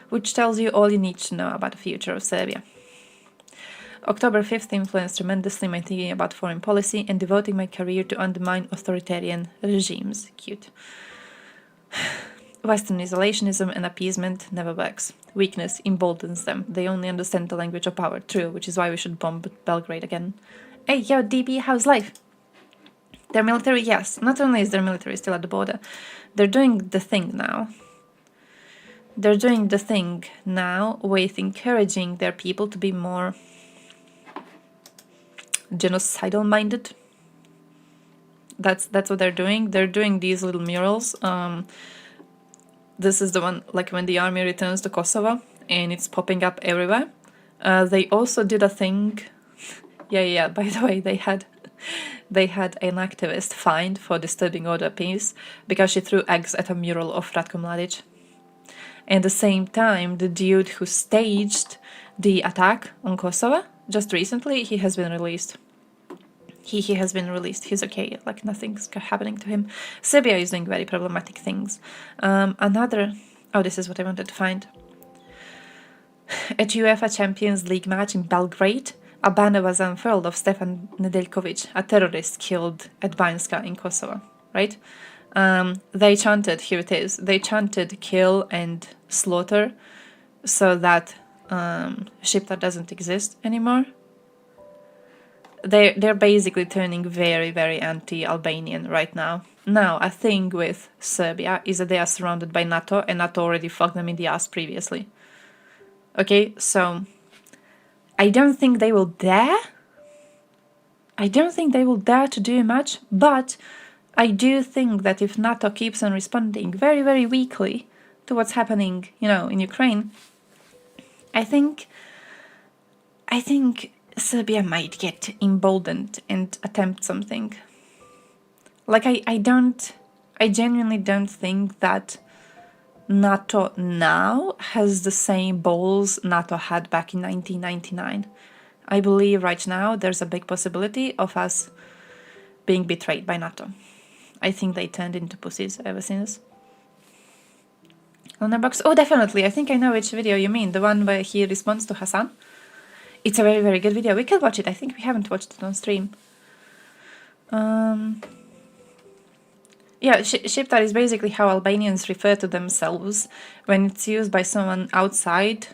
which tells you all you need to know about the future of Serbia. October 5th influenced tremendously my thinking about foreign policy and devoting my career to undermine authoritarian regimes. Cute. Western isolationism and appeasement never works. Weakness emboldens them. They only understand the language of power. True, which is why we should bomb Belgrade again. Hey, yo, DB, how's life? Their military, yes. Not only is their military still at the border, they're doing the thing now. They're doing the thing now with encouraging their people to be more genocidal minded. That's what they're doing. They're doing these little murals. This is the one like when the army returns to Kosovo and it's popping up everywhere. They also did a thing. Yeah. By the way, they had an activist fined for disturbing order peace because she threw eggs at a mural of Ratko Mladic. And at the same time, the dude who staged the attack on Kosovo just recently, he has been released. He has been released. He's okay. Like nothing's happening to him. Serbia is doing very problematic things. This is what I wanted to find. At UEFA Champions League match in Belgrade, a banner was unfurled of Stefan Nedeljkovic, a terrorist killed at Banjska in Kosovo. Right? They chanted. Here it is. They chanted "kill" and "slaughter," so that Shqiptar doesn't exist anymore. They're basically turning very, very anti-Albanian right now. Now, a thing with Serbia is that they are surrounded by NATO, and NATO already fucked them in the ass previously. Okay, so I don't think they will dare. I don't think they will dare to do much, but I do think that if NATO keeps on responding very, very weakly to what's happening, in Ukraine, I think Serbia might get emboldened and attempt something. Like, I genuinely don't think that NATO now has the same balls NATO had back in 1999. I believe right now there's a big possibility of us being betrayed by NATO. I think they turned into pussies ever since. On the box, oh, definitely. I think I know which video you mean. The one where he responds to Hassan. It's a very, very good video. We can watch it. I think we haven't watched it on stream. Yeah, Shqiptar is basically how Albanians refer to themselves. When it's used by someone outside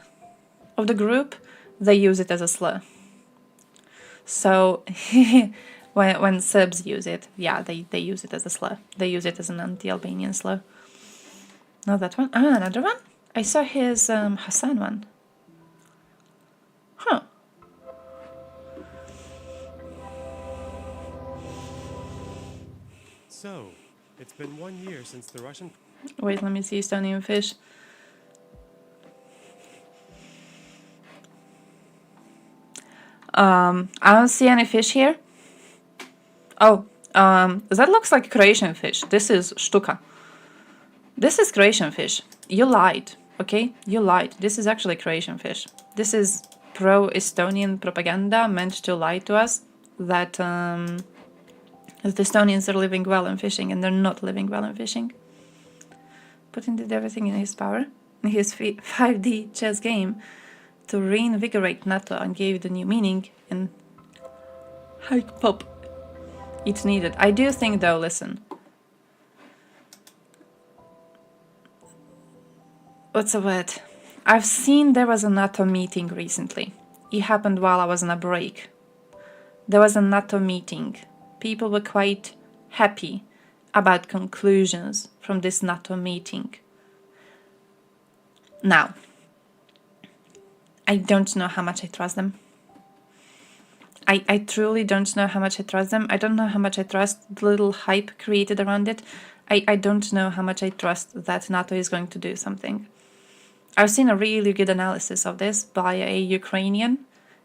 of the group, they use it as a slur. So when Serbs use it, yeah, they use it as a slur. They use it as an anti-Albanian slur. Not that one. Another one? I saw his Hassan one. Huh. So, it's been 1 year since the Russian... Wait, let me see Estonian fish. I don't see any fish here. Oh, that looks like Croatian fish. This is štuka. This is Croatian fish. You lied, okay? You lied. This is actually Croatian fish. This is pro-Estonian propaganda meant to lie to us that the Estonians are living well in fishing, and they're not living well in fishing. Putin did everything in his power, in his 5D chess game, to reinvigorate NATO and gave it a new meaning and hike pop. It's needed. I do think, though, listen. What's the word? I've seen there was a NATO meeting recently. It happened while I was on a break. There was a NATO meeting. People were quite happy about conclusions from this NATO meeting. Now, I don't know how much I trust them. I truly don't know how much I trust them. I don't know how much I trust the little hype created around it. I don't know how much I trust that NATO is going to do something. I've seen a really good analysis of this by a Ukrainian.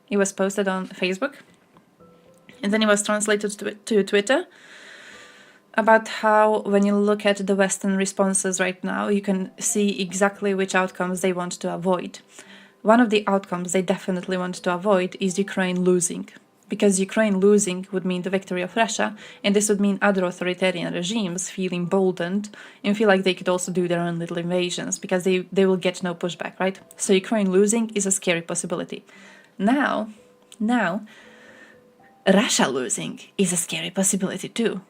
It was posted on Facebook. And then it was translated to Twitter about how when you look at the Western responses right now, you can see exactly which outcomes they want to avoid. One of the outcomes they definitely want to avoid is Ukraine losing. because Ukraine losing would mean the victory of Russia, and this would mean other authoritarian regimes feel emboldened and feel like they could also do their own little invasions, because they will get no pushback, right? So Ukraine losing is a scary possibility. Now, Russia losing is a scary possibility too.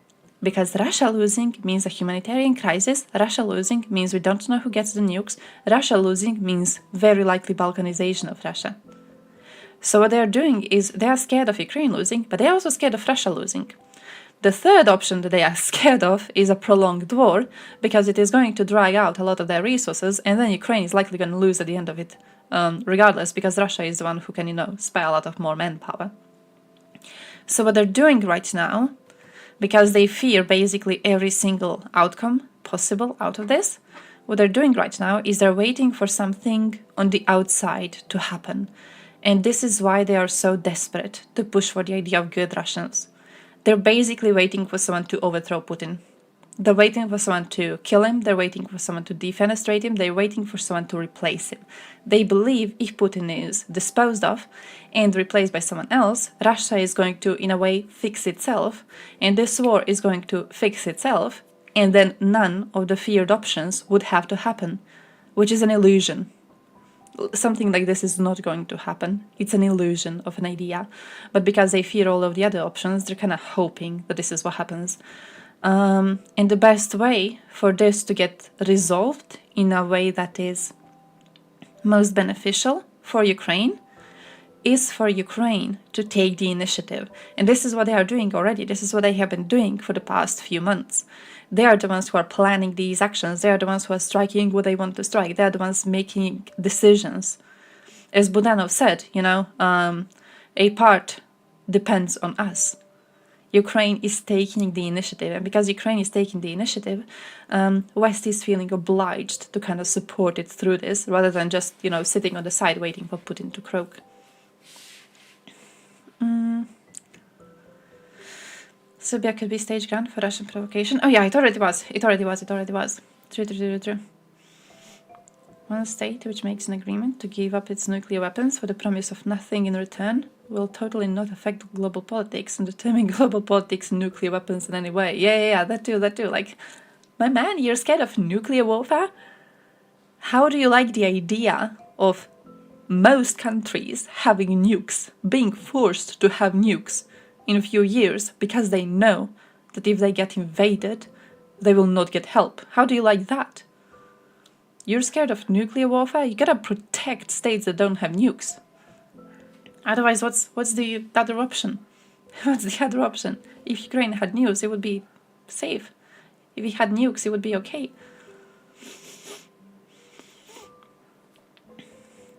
Because Russia losing means a humanitarian crisis, Russia losing means we don't know who gets the nukes, Russia losing means very likely Balkanization of Russia. So what they are doing is they are scared of Ukraine losing, but they are also scared of Russia losing. The third option that they are scared of is a prolonged war, because it is going to drag out a lot of their resources, and then Ukraine is likely going to lose at the end of it, regardless, because Russia is the one who can, spare a lot of more manpower. So what they're doing right now, because they fear basically every single outcome possible out of this, what they're doing right now is they're waiting for something on the outside to happen. And this is why they are so desperate to push for the idea of good Russians. They're basically waiting for someone to overthrow Putin. They're waiting for someone to kill him, they're waiting for someone to defenestrate him, they're waiting for someone to replace him. They believe if Putin is disposed of and replaced by someone else, Russia is going to, in a way, fix itself, and this war is going to fix itself, and then none of the feared options would have to happen, which is an illusion. Something like this is not going to happen. It's an illusion of an idea. But because they fear all of the other options, they're kind of hoping that this is what happens. And the best way for this to get resolved in a way that is most beneficial for Ukraine is for Ukraine to take the initiative. And this is what they are doing already. This is what they have been doing for the past few months. They are the ones who are planning these actions. They are the ones who are striking what they want to strike. They are the ones making decisions. As Budanov said, a part depends on us. Ukraine is taking the initiative, and because Ukraine is taking the initiative, West is feeling obliged to kind of support it through this, rather than just, sitting on the side waiting for Putin to croak. Serbia could be stage ground for Russian provocation. Oh yeah, it already was. True. One state which makes an agreement to give up its nuclear weapons for the promise of nothing in return will totally not affect global politics and determine global politics and nuclear weapons in any way. Yeah, that too. Like, my man, you're scared of nuclear warfare? How do you like the idea of most countries having nukes, being forced to have nukes in a few years because they know that if they get invaded, they will not get help? How do you like that? You're scared of nuclear warfare? You gotta protect states that don't have nukes. Otherwise, what's the other option? What's the other option? If Ukraine had nukes, it would be safe. If it had nukes, it would be okay.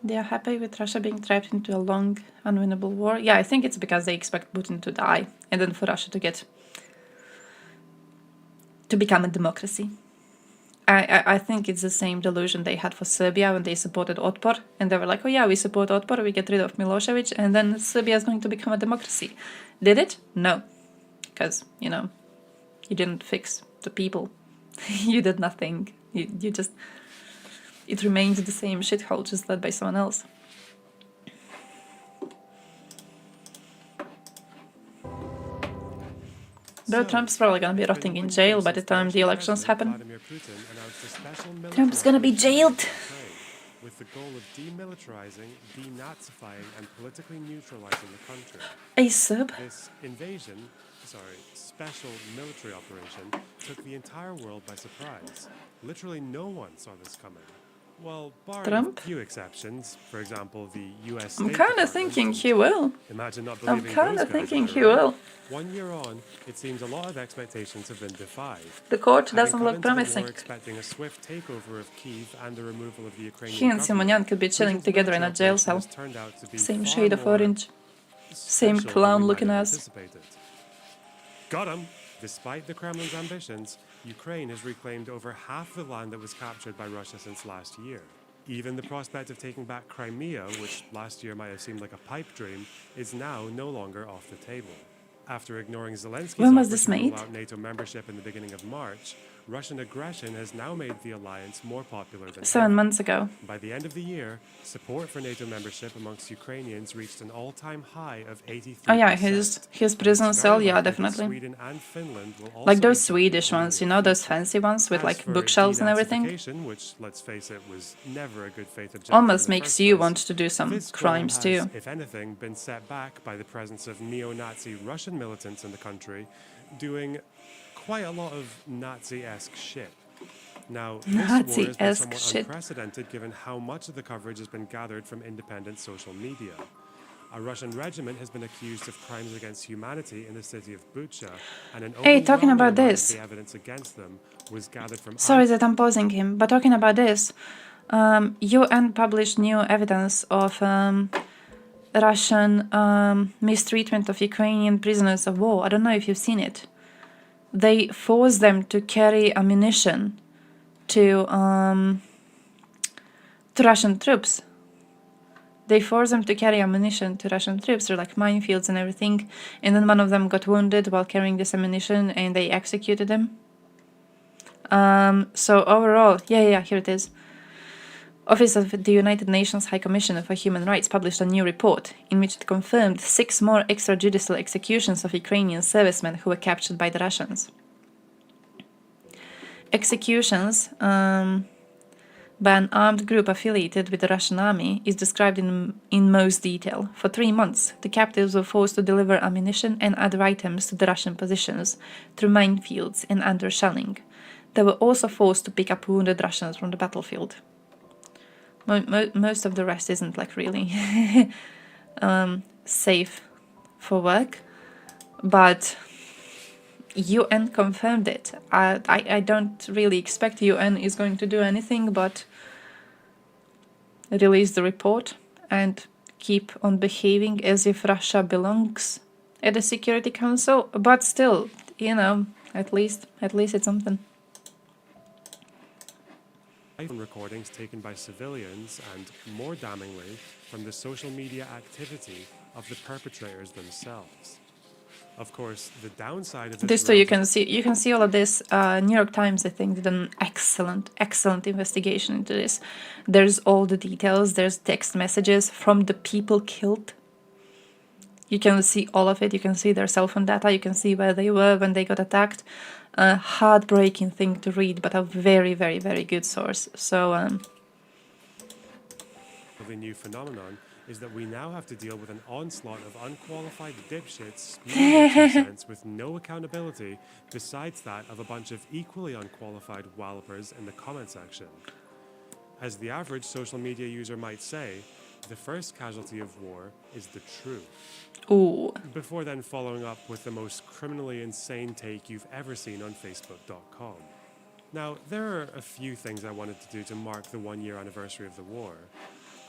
They are happy with Russia being trapped into a long, unwinnable war. Yeah, I think it's because they expect Putin to die, and then for Russia to become a democracy. I think it's the same delusion they had for Serbia when they supported Otpor, and they were like, oh yeah, we support Otpor, we get rid of Milosevic, and then Serbia is going to become a democracy. Did it? No. Because, you didn't fix the people. You did nothing. You just... It remains the same shithole, just led by someone else. Though Trump's probably gonna be rotting in jail by the time the elections happen. Trump's gonna be jailed. With the goal of demilitarizing, denazifying, and politically neutralizing the country. A sub? This special military operation took the entire world by surprise. Literally no one saw this coming. Well, barring Trump? a few exceptions, for example, the U.S. I'm kind of thinking he will. Imagine not believing I'm kind those of guys thinking are he right. will. 1 year on, it seems a lot of expectations have been defied. The court Having doesn't come look into the war promising. expecting a swift takeover of Kyiv and the removal of the Ukrainian He and government, Simonian could be chilling Putin's together in a military jail cell. operation has turned out to be Same far shade of more orange. Same special than we clown might looking have ass. anticipated. Got him! Despite the Kremlin's ambitions, Ukraine has reclaimed over half the land that was captured by Russia since last year. Even the prospect of taking back Crimea, which last year might have seemed like a pipe dream, is now no longer off the table. After ignoring Zelensky's When was offer this to rule made? out NATO membership in the beginning of March, Russian aggression has now made the alliance more popular than 7 ever. months ago. By the end of the year, support for NATO membership amongst Ukrainians reached an all-time high of 83%. Oh yeah, his prison cell, yeah, definitely. Sweden and Finland will also Like those be Swedish ones, you know, those fancy ones with like bookshelves and everything. Which, let's face it, was never a good faith objective. Almost makes you want to do some crimes too. If anything, been set back by the presence of neo-Nazi Russian militants in the country, doing quite a lot of Nazi-esque shit. Now, this war has been somewhat unprecedented given how much of the coverage has been gathered from independent social media. A Russian regiment has been accused of crimes against humanity in the city of Bucha, and an talking about this. the evidence against them was gathered from. Sorry that I'm pausing him, but talking about this, UN published new evidence of Russian mistreatment of Ukrainian prisoners of war. I don't know if you've seen it. They forced them to carry ammunition to Russian troops. They forced them to carry ammunition to Russian troops, through like minefields and everything. And then one of them got wounded while carrying this ammunition, and they executed him. So overall, yeah, here it is. Office of the United Nations High Commissioner for Human Rights published a new report in which it confirmed 6 more extrajudicial executions of Ukrainian servicemen who were captured by the Russians. Executions by an armed group affiliated with the Russian army is described in most detail. For 3 months, the captives were forced to deliver ammunition and other items to the Russian positions through minefields and under shelling. They were also forced to pick up wounded Russians from the battlefield. Most of the rest isn't like really safe for work, but UN confirmed it. I don't really expect UN is going to do anything but release the report and keep on behaving as if Russia belongs at the Security Council, but still, you know, at least it's something. Recordings taken by civilians and, more damningly, from the social media activity of the perpetrators themselves. Of course, the downside of this too, you can see all of this. New York Times, I think, did an excellent investigation into this. There's all the details. There's text messages from the people killed. You can see all of it. You can see their cell phone data. You can see where they were when they got attacked. A heartbreaking thing to read, but a very, very, very good source. So, the new phenomenon is that we now have to deal with an onslaught of unqualified dipshits spewing their 2 cents with no accountability, besides that of a bunch of equally unqualified wallopers in the comment section. As the average social media user might say, the first casualty of war is the truth. Ooh. Before then following up with the most criminally insane take you've ever seen on Facebook.com. Now, there are a few things I wanted to do to mark the 1-year anniversary of the war.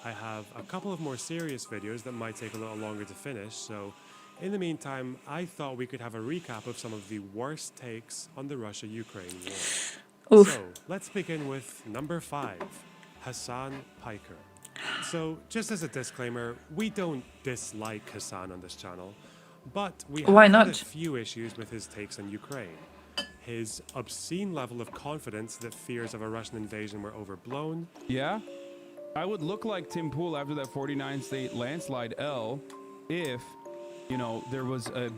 I have a couple of more serious videos that might take a little longer to finish, so in the meantime, I thought we could have a recap of some of the worst takes on the Russia-Ukraine war. Oof. So, let's begin with number 5, Hassan Piker. So, just as a disclaimer, we don't dislike Hassan on this channel, but we have had a few issues with his takes on Ukraine. His obscene level of confidence that fears of a Russian invasion were overblown. Yeah, I would look like Tim Pool after that 49-state landslide L if, you know, there was a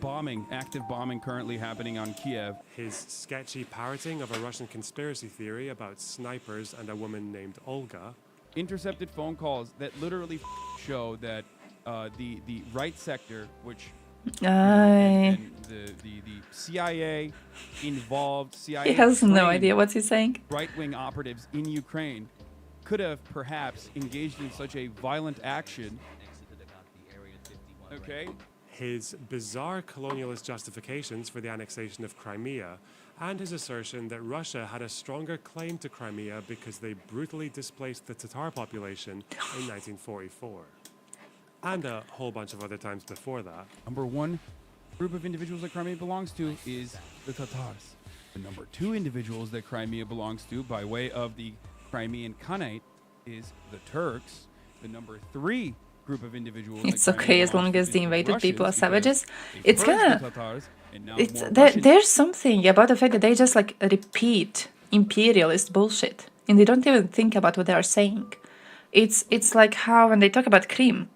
active bombing currently happening on Kiev. His sketchy parroting of a Russian conspiracy theory about snipers and a woman named Olga. Intercepted phone calls that literally show that the right sector, which and the CIA involved, CIA he has no idea what he's saying. Right-wing operatives in Ukraine could have perhaps engaged in such a violent action. Okay. His bizarre colonialist justifications for the annexation of Crimea, and his assertion that Russia had a stronger claim to Crimea because they brutally displaced the Tatar population in 1944. And a whole bunch of other times before that. Number 1 group of individuals that Crimea belongs to is the Tatars. The number 2 individuals that Crimea belongs to by way of the Crimean Khanate is the Turks. The number 3 group of individuals. It's like okay as Crimea long as the belongs to invaded people are Russians because savages. they It's purged kind the of... Tatars, and now It's more there, Russians. there's something about the fact that they just like repeat imperialist bullshit and they don't even think about what they are saying. It's like how when they talk about Crimea,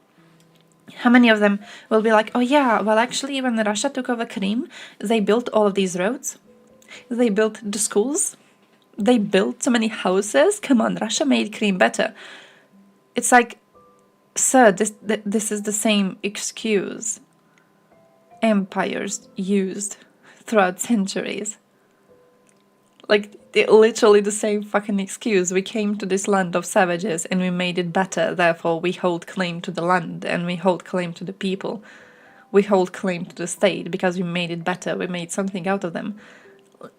how many of them will be like, oh yeah, well actually when Russia took over Crimea, they built all of these roads, they built the schools, they built so many houses. Come on, Russia made Crimea better. It's like, sir, this is the same excuse empires used throughout centuries. Like, literally the same fucking excuse. We came to this land of savages and we made it better, therefore we hold claim to the land and we hold claim to the people. We hold claim to the state because we made it better, we made something out of them.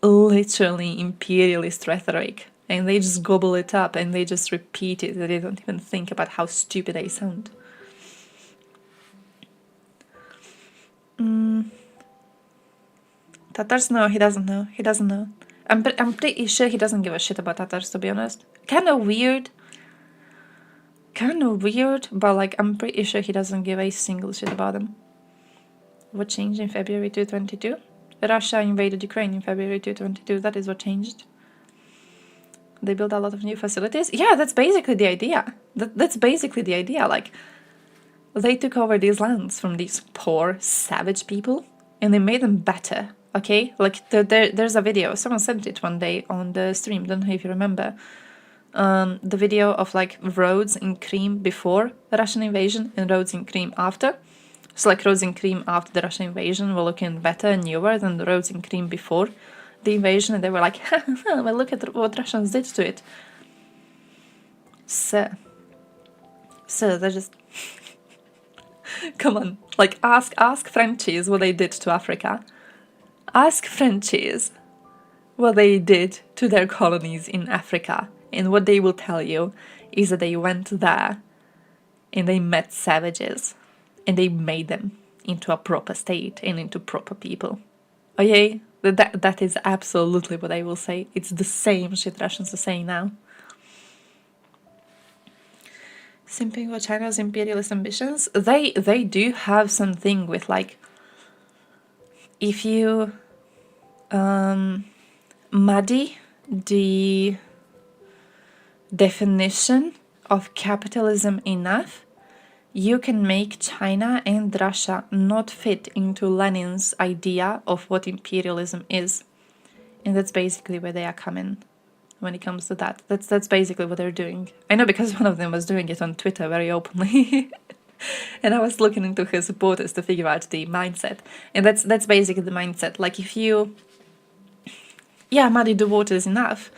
Literally imperialist rhetoric. And they just gobble it up and they just repeat it. They don't even think about how stupid they sound. Tatars? No, he doesn't know. He doesn't know. I'm pretty sure he doesn't give a shit about Tatars, to be honest. Kind of weird, but like I'm pretty sure he doesn't give a single shit about them. What changed in February 2022? Russia invaded Ukraine in February 2022. That is what changed. They built a lot of new facilities. Yeah, that's basically the idea. That's basically the idea. Like, they took over these lands from these poor, savage people, and they made them better. Okay, like there's a video. Someone sent it one day on the stream. Don't know if you remember. The video of like roads in Crimea before the Russian invasion and roads in Crimea after. So like roads in Crimea after the Russian invasion were looking better and newer than the roads in Crimea before the invasion, and they were like, well, look at what Russians did to it. So they're just come on, like ask Frenchies what they did to Africa. Ask Frenchies what they did to their colonies in Africa, and what they will tell you is that they went there and they met savages and they made them into a proper state and into proper people. Okay? That is absolutely what I will say. It's the same shit Russians are saying now. Simping for China's imperialist ambitions? They do have something with like, if you muddy the definition of capitalism enough, you can make China and Russia not fit into Lenin's idea of what imperialism is. And that's basically where they are coming when it comes to that. That's basically what they're doing. I know because one of them was doing it on Twitter very openly. And I was looking into his supporters to figure out the mindset. And that's basically the mindset. Like if you muddy the waters enough,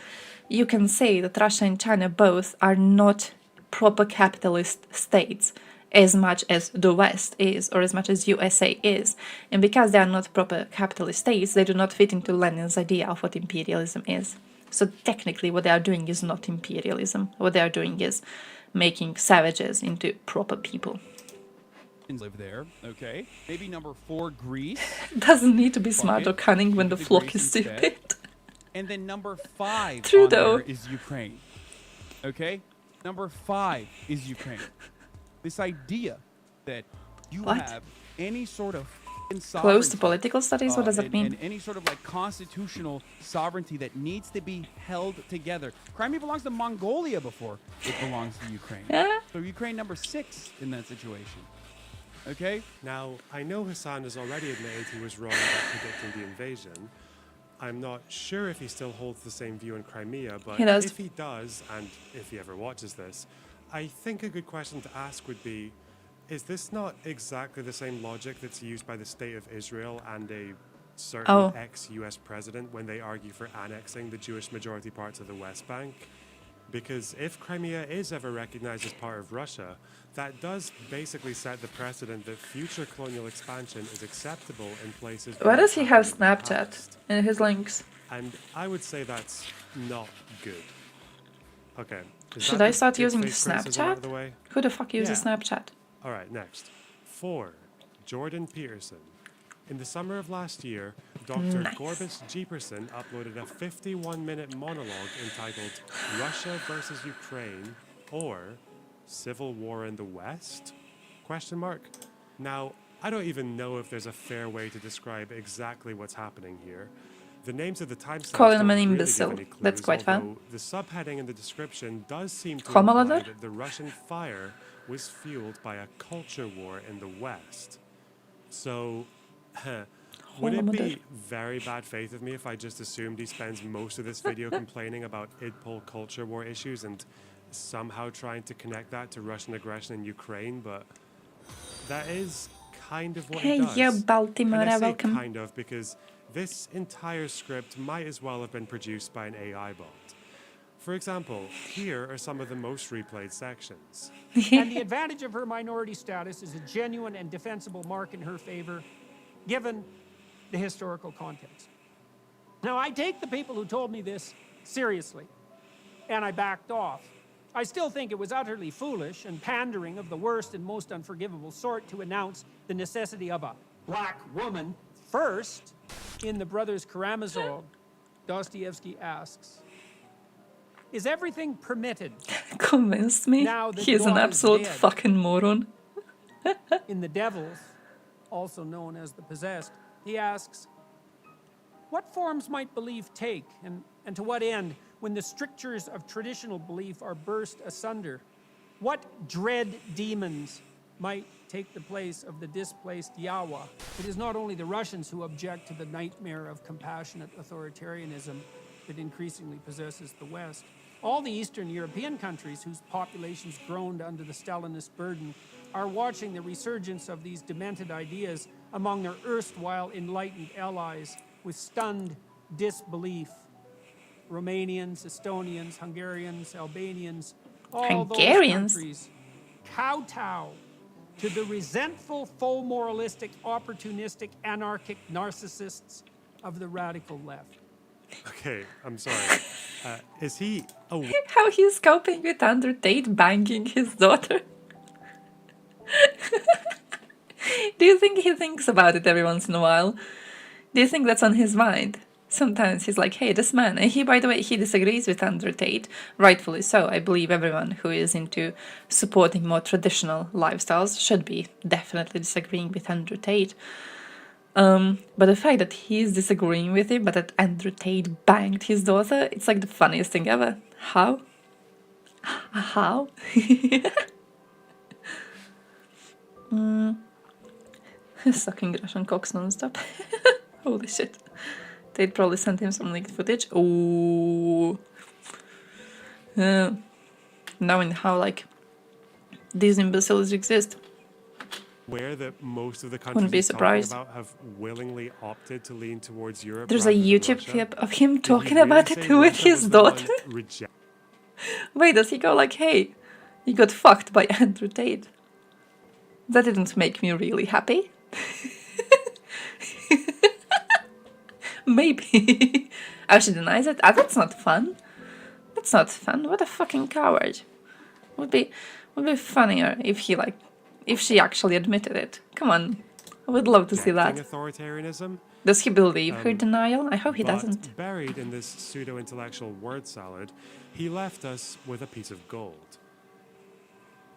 you can say that Russia and China both are not proper capitalist states as much as the West is, or as much as USA is. And because they are not proper capitalist states, they do not fit into Lenin's idea of what imperialism is. So technically what they are doing is not imperialism. What they are doing is making savages into proper people. Live there, okay. Maybe number 4, Greece. Doesn't need to be smart or cunning when the flock is stupid. And then number 5 True on though. there is Ukraine. Okay? Number 5 is Ukraine. This idea that you have any sort of close to political studies? What does that mean? And any sort of like constitutional sovereignty that needs to be held together. Crimea belongs to Mongolia before it belongs to Ukraine. Yeah. So Ukraine number 6 in that situation. Okay? Now, I know Hassan has already admitted he was wrong about predicting the invasion. I'm not sure if he still holds the same view in Crimea, but if he does, and if he ever watches this, I think a good question to ask would be, is this not exactly the same logic that's used by the State of Israel and a certain ex-US president when they argue for annexing the Jewish majority parts of the West Bank? Because if Crimea is ever recognized as part of Russia, that does basically set the precedent that future colonial expansion is acceptable in places... Why does he have Snapchat in his links? And I would say that's not good. Okay. Should I start using Snapchat? Who the fuck uses Snapchat? All right, next. 4. Jordan Peterson. In the summer of last year, Dr. Gorbis Jeeperson uploaded a 51-minute monologue entitled Russia versus Ukraine or Civil War in the West. question mark? Now, I don't even know if there's a fair way to describe exactly what's happening here. The names of the timestamps Calling him don't an really imbecile. give any clues, That's quite fun. although the subheading in the description does seem to Homolador? imply that the Russian fire was fueled by a culture war in the West. So, would it be very bad faith of me if I just assumed he spends most of this video complaining about Idpol culture war issues and somehow trying to connect that to Russian aggression in Ukraine? But that is kind of what he does. Hey, yo, Baltimore, And I say welcome. kind of because this entire script might as well have been produced by an AI bot. For example, here are some of the most replayed sections. And the advantage of her minority status is a genuine and defensible mark in her favor, given the historical context. Now, I take the people who told me this seriously, and I backed off. I still think it was utterly foolish and pandering of the worst and most unforgivable sort to announce the necessity of a black woman first. In The Brothers Karamazov, Dostoevsky asks, is everything permitted? Convince me. Now that He's an God is absolute dead? fucking moron. In The Devils, also known as The Possessed, he asks, what forms might belief take, and to what end, when the strictures of traditional belief are burst asunder? What dread demons might take the place of the displaced Yahweh? It is not only the Russians who object to the nightmare of compassionate authoritarianism that increasingly possesses the West. All the Eastern European countries whose populations groaned under the Stalinist burden are watching the resurgence of these demented ideas among their erstwhile enlightened allies with stunned disbelief. Romanians, Estonians, Hungarians, Albanians, all those Hungarians? countries kowtow to the resentful, faux moralistic, opportunistic, anarchic narcissists of the radical left. Okay, I'm sorry. Is he aware? How he's coping with Andrew Tate banging his daughter. Do you think he thinks about it every once in a while? Do you think that's on his mind? Sometimes he's like, hey, this man, and he, by the way, he disagrees with Andrew Tate, rightfully so. I believe everyone who is into supporting more traditional lifestyles should be definitely disagreeing with Andrew Tate. But the fact that he's disagreeing with it, but that Andrew Tate banged his daughter, it's like the funniest thing ever. How? How? Sucking Russian cocks non-stop. Holy shit. They'd probably sent him some leaked footage. Ooh. Knowing how, like, these imbeciles exist. Aware that most of the countries Wouldn't be he's talking surprised. about have willingly opted to lean towards Europe. There's a rather than YouTube Russia? clip of him Did he talking really about say it with Russia his was the one daughter. reject- Wait, does he go like, hey, you got fucked by Andrew Tate? That didn't make me really happy. Maybe. Oh, she denies it? Ah, that's not fun. That's not fun. What a fucking coward. Would be funnier if she actually admitted it. Come on. I would love to see rejecting that. authoritarianism? Does he believe her denial? I hope he But doesn't. buried in this pseudo-intellectual word salad, he left us with a piece of gold.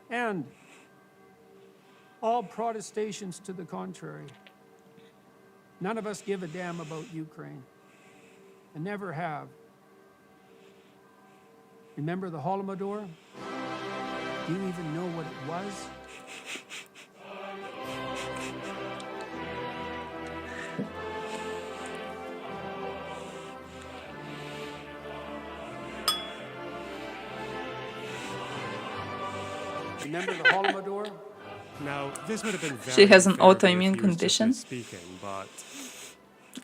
And all protestations to the contrary. None of us give a damn about Ukraine, and never have. Remember the Holodomor? Do you even know what it was? Remember the Holodomor? Now, this would have been very She has an unfair to autoimmune refuse condition. just speaking, but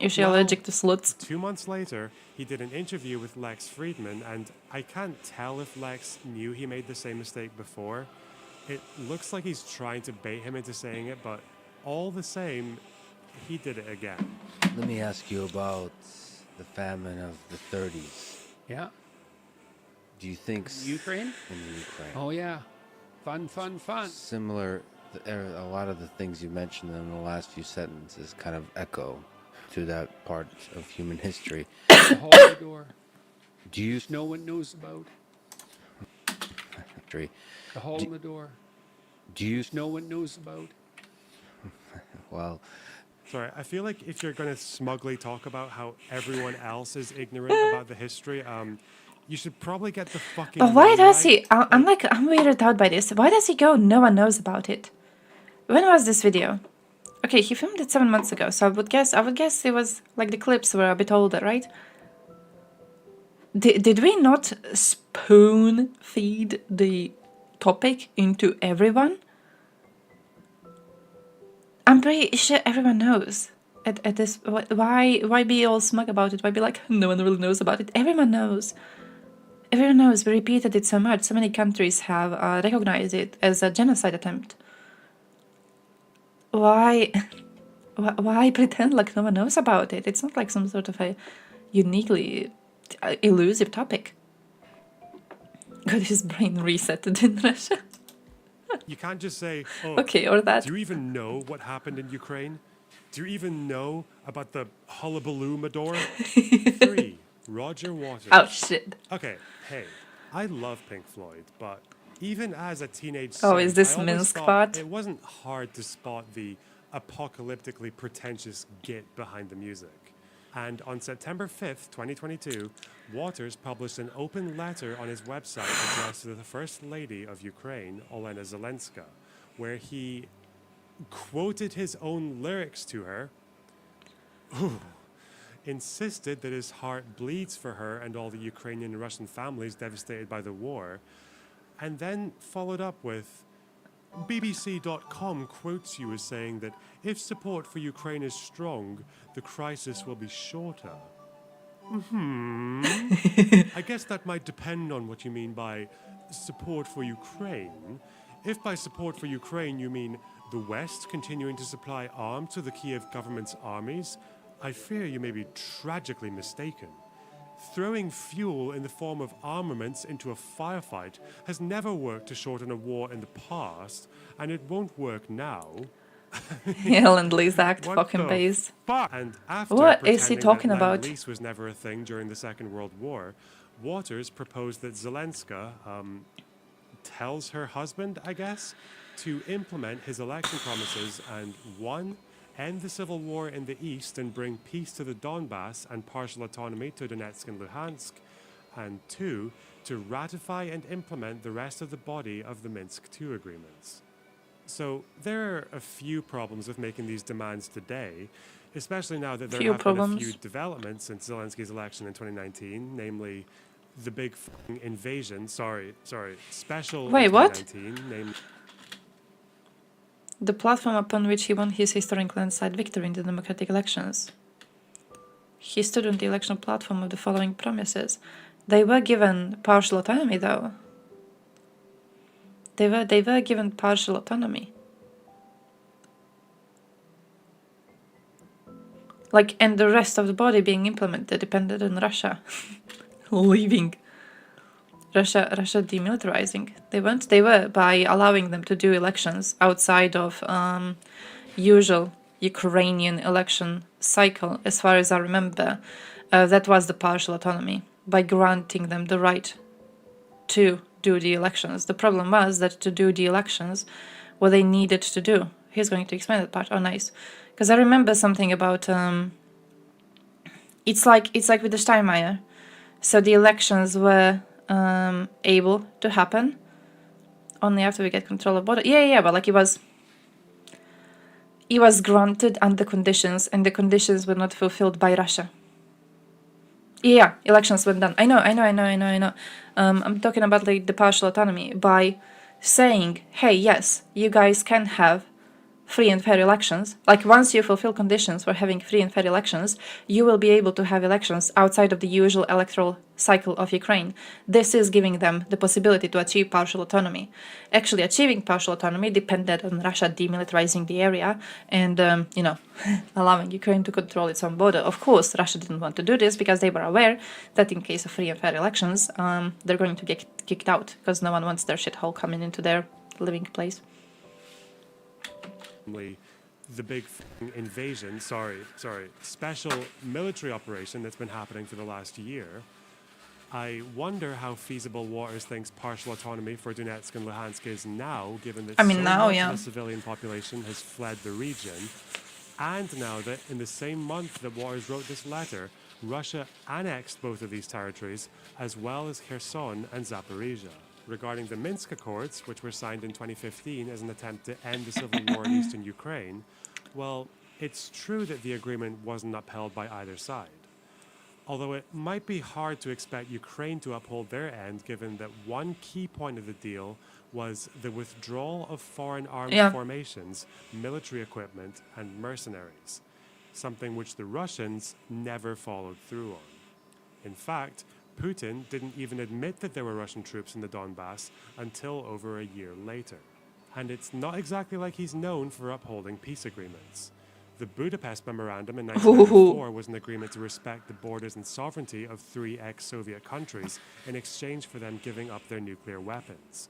Is she well, allergic to sluts? 2 months later, he did an interview with Lex Friedman, and I can't tell if Lex knew he made the same mistake before. It looks like he's trying to bait him into saying it, but all the same, he did it again. Let me ask you about the famine of the 30s. Yeah. Do you think Ukraine? In Ukraine. Oh yeah, fun. Similar, a lot of the things you mentioned in the last few sentences kind of echo to that part of human history. The Holodomor. Do you? No one knows about. History. The Holodomor. No one knows about. Well, sorry, I feel like if you're going to smugly talk about how everyone else is ignorant about the history, you should probably get the fucking. But why name does right. he? I'm weirded out by this. Why does he go? No one knows about it. When was this video? Okay, he filmed it 7 months ago, so I would guess it was like the clips were a bit older, right? Did we not spoon feed the topic into everyone? I'm pretty sure everyone knows. At this, why be all smug about it? Why be like no one really knows about it? Everyone knows. Everyone knows. We repeated it so much. So many countries have recognized it as a genocide attempt. Why pretend like no one knows about it? It's not like some sort of a uniquely elusive topic. Got his brain resetted in Russia. You can't just say, oh, okay, or that. Do you even know what happened in Ukraine? Do you even know about the hullabaloo Mador? 3. Roger Waters. Oh, shit. Okay, hey, I love Pink Floyd, but even as a teenage Oh, is this I always Minsk thought part? it wasn't hard to spot the apocalyptically pretentious git behind the music. And on September 5th, 2022, Waters published an open letter on his website addressed to the First Lady of Ukraine, Olena Zelenska, where he quoted his own lyrics to her, insisted that his heart bleeds for her and all the Ukrainian and Russian families devastated by the war, and then followed up with, BBC.com quotes you as saying that if support for Ukraine is strong, the crisis will be shorter. I guess that might depend on what you mean by support for Ukraine. If by support for Ukraine you mean the West continuing to supply arms to the Kiev government's armies, I fear you may be tragically mistaken. Throwing fuel in the form of armaments into a firefight has never worked to shorten a war in the past, and it won't work now. Lend-Lease Act, fucking base. And after What is he pretending talking that about? Lend-Lease was never a thing during the Second World War, Waters proposed that Zelenska tells her husband, I guess, to implement his election promises and 1. End the civil war in the east and bring peace to the Donbass and partial autonomy to Donetsk and Luhansk, and 2. To ratify and implement the rest of the body of the Minsk II agreements. So there are a few problems with making these demands today, especially now that there have been a few developments since Zelensky's election in 2019, namely the big invasion, special Wait, in what? 2019, namely The platform upon which he won his historic landslide victory in the democratic elections. He stood on the election platform of the following promises. They were given partial autonomy, though. They were given partial autonomy. Like, and the rest of the body being implemented depended on Russia leaving. Russia demilitarizing. They were by allowing them to do elections outside of usual Ukrainian election cycle. As far as I remember, that was the partial autonomy, by granting them the right to do the elections. The problem was that to do the elections, what they needed to do. He's going to explain that part. Oh, nice. Because I remember something about it's like with the Steinmeier. So the elections were able to happen only after we get control of border. Yeah, but like it was granted under conditions, and the conditions were not fulfilled by Russia. Yeah, elections were done. I know. I'm talking about like the partial autonomy by saying, hey, yes, you guys can have free and fair elections. Like once you fulfill conditions for having free and fair elections, you will be able to have elections outside of the usual electoral cycle of Ukraine. This is giving them the possibility to achieve partial autonomy. Actually, achieving partial autonomy depended on Russia demilitarizing the area and, allowing Ukraine to control its own border. Of course, Russia didn't want to do this because they were aware that in case of free and fair elections, they're going to get kicked out because no one wants their shithole coming into their living place. The big invasion, special military operation that's been happening for the last year. I wonder how feasible Waters thinks partial autonomy for Donetsk and Luhansk is now, given that I mean, so now, much yeah. of the civilian population has fled the region. And now that in the same month that Waters wrote this letter, Russia annexed both of these territories, as well as Kherson and Zaporizhia. Regarding the Minsk Accords, which were signed in 2015 as an attempt to end the civil war in eastern Ukraine, well, it's true that the agreement wasn't upheld by either side. Although it might be hard to expect Ukraine to uphold their end, given that one key point of the deal was the withdrawal of foreign armed formations, military equipment, and mercenaries, something which the Russians never followed through on. In fact, Putin didn't even admit that there were Russian troops in the Donbass until over a year later. And it's not exactly like he's known for upholding peace agreements. The Budapest Memorandum in 1994 was an agreement to respect the borders and sovereignty of 3 ex-Soviet countries in exchange for them giving up their nuclear weapons.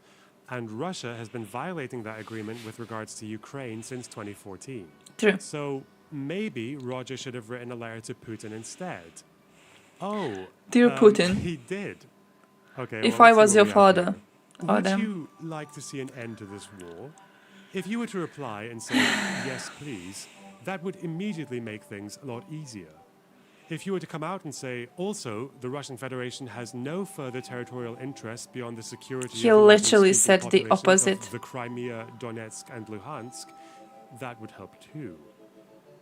And Russia has been violating that agreement with regards to Ukraine since 2014. True. So maybe Roger should have written a letter to Putin instead. Oh, Dear Putin, he did. Okay. If well, I let's was see your what we have father, here. oh Would damn. you like to see an end to this war? If you were to reply and say yes, please, that would immediately make things a lot easier. If you were to come out and say, also, the Russian Federation has no further territorial interests beyond the security He of the literally Russian-speaking said the populations opposite. of the Crimea, Donetsk, and Luhansk, that would help too.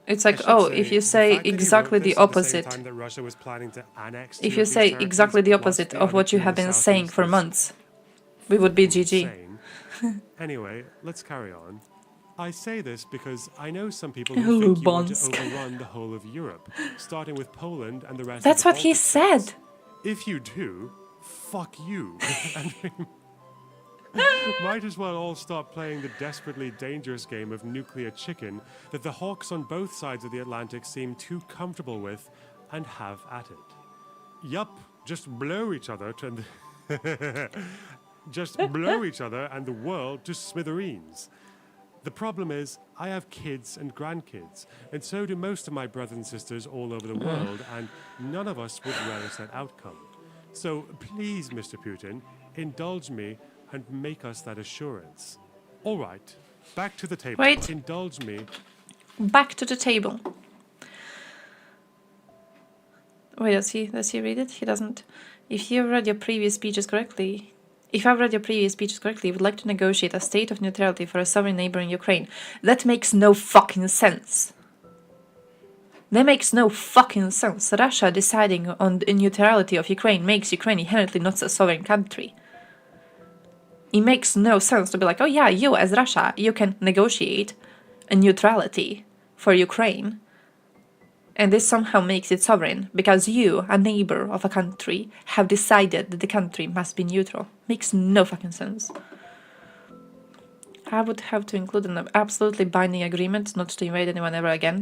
It's I like, should oh, say, if you the say fact that he exactly wrote the this at the same opposite, time that Russia was planning to annex if two you of these say territories exactly the plus opposite the of other what you two in have the been saying southeast for was months, we would be GG. insane. Anyway, let's carry on. I say this because I know some people who think you want to Lubansk. overrun the whole of Europe, starting with Poland and the rest That's of the what he Baltic states. said. If you do, fuck you. And we might as well all stop playing the desperately dangerous game of nuclear chicken that the hawks on both sides of the Atlantic seem too comfortable with and have at it. Yup, just blow each other to just blow each other and the world to smithereens. The problem is, I have kids and grandkids, and so do most of my brothers and sisters all over the world, and none of us would relish that outcome. So please, Mr. Putin, indulge me and make us that assurance. All right, back to the table. Wait. Indulge me. Back to the table. Wait, does he read it? He doesn't. If you read your previous speeches correctly, If I've read your previous speeches correctly, you would like to negotiate a state of neutrality for a sovereign neighbor in Ukraine. That makes no fucking sense. That makes no fucking sense. Russia deciding on the neutrality of Ukraine makes Ukraine inherently not a sovereign country. It makes no sense to be like, oh yeah, you as Russia, you can negotiate a neutrality for Ukraine. And this somehow makes it sovereign, because you, a neighbor of a country, have decided that the country must be neutral. Makes no fucking sense. I would have to include an absolutely binding agreement not to invade anyone ever again.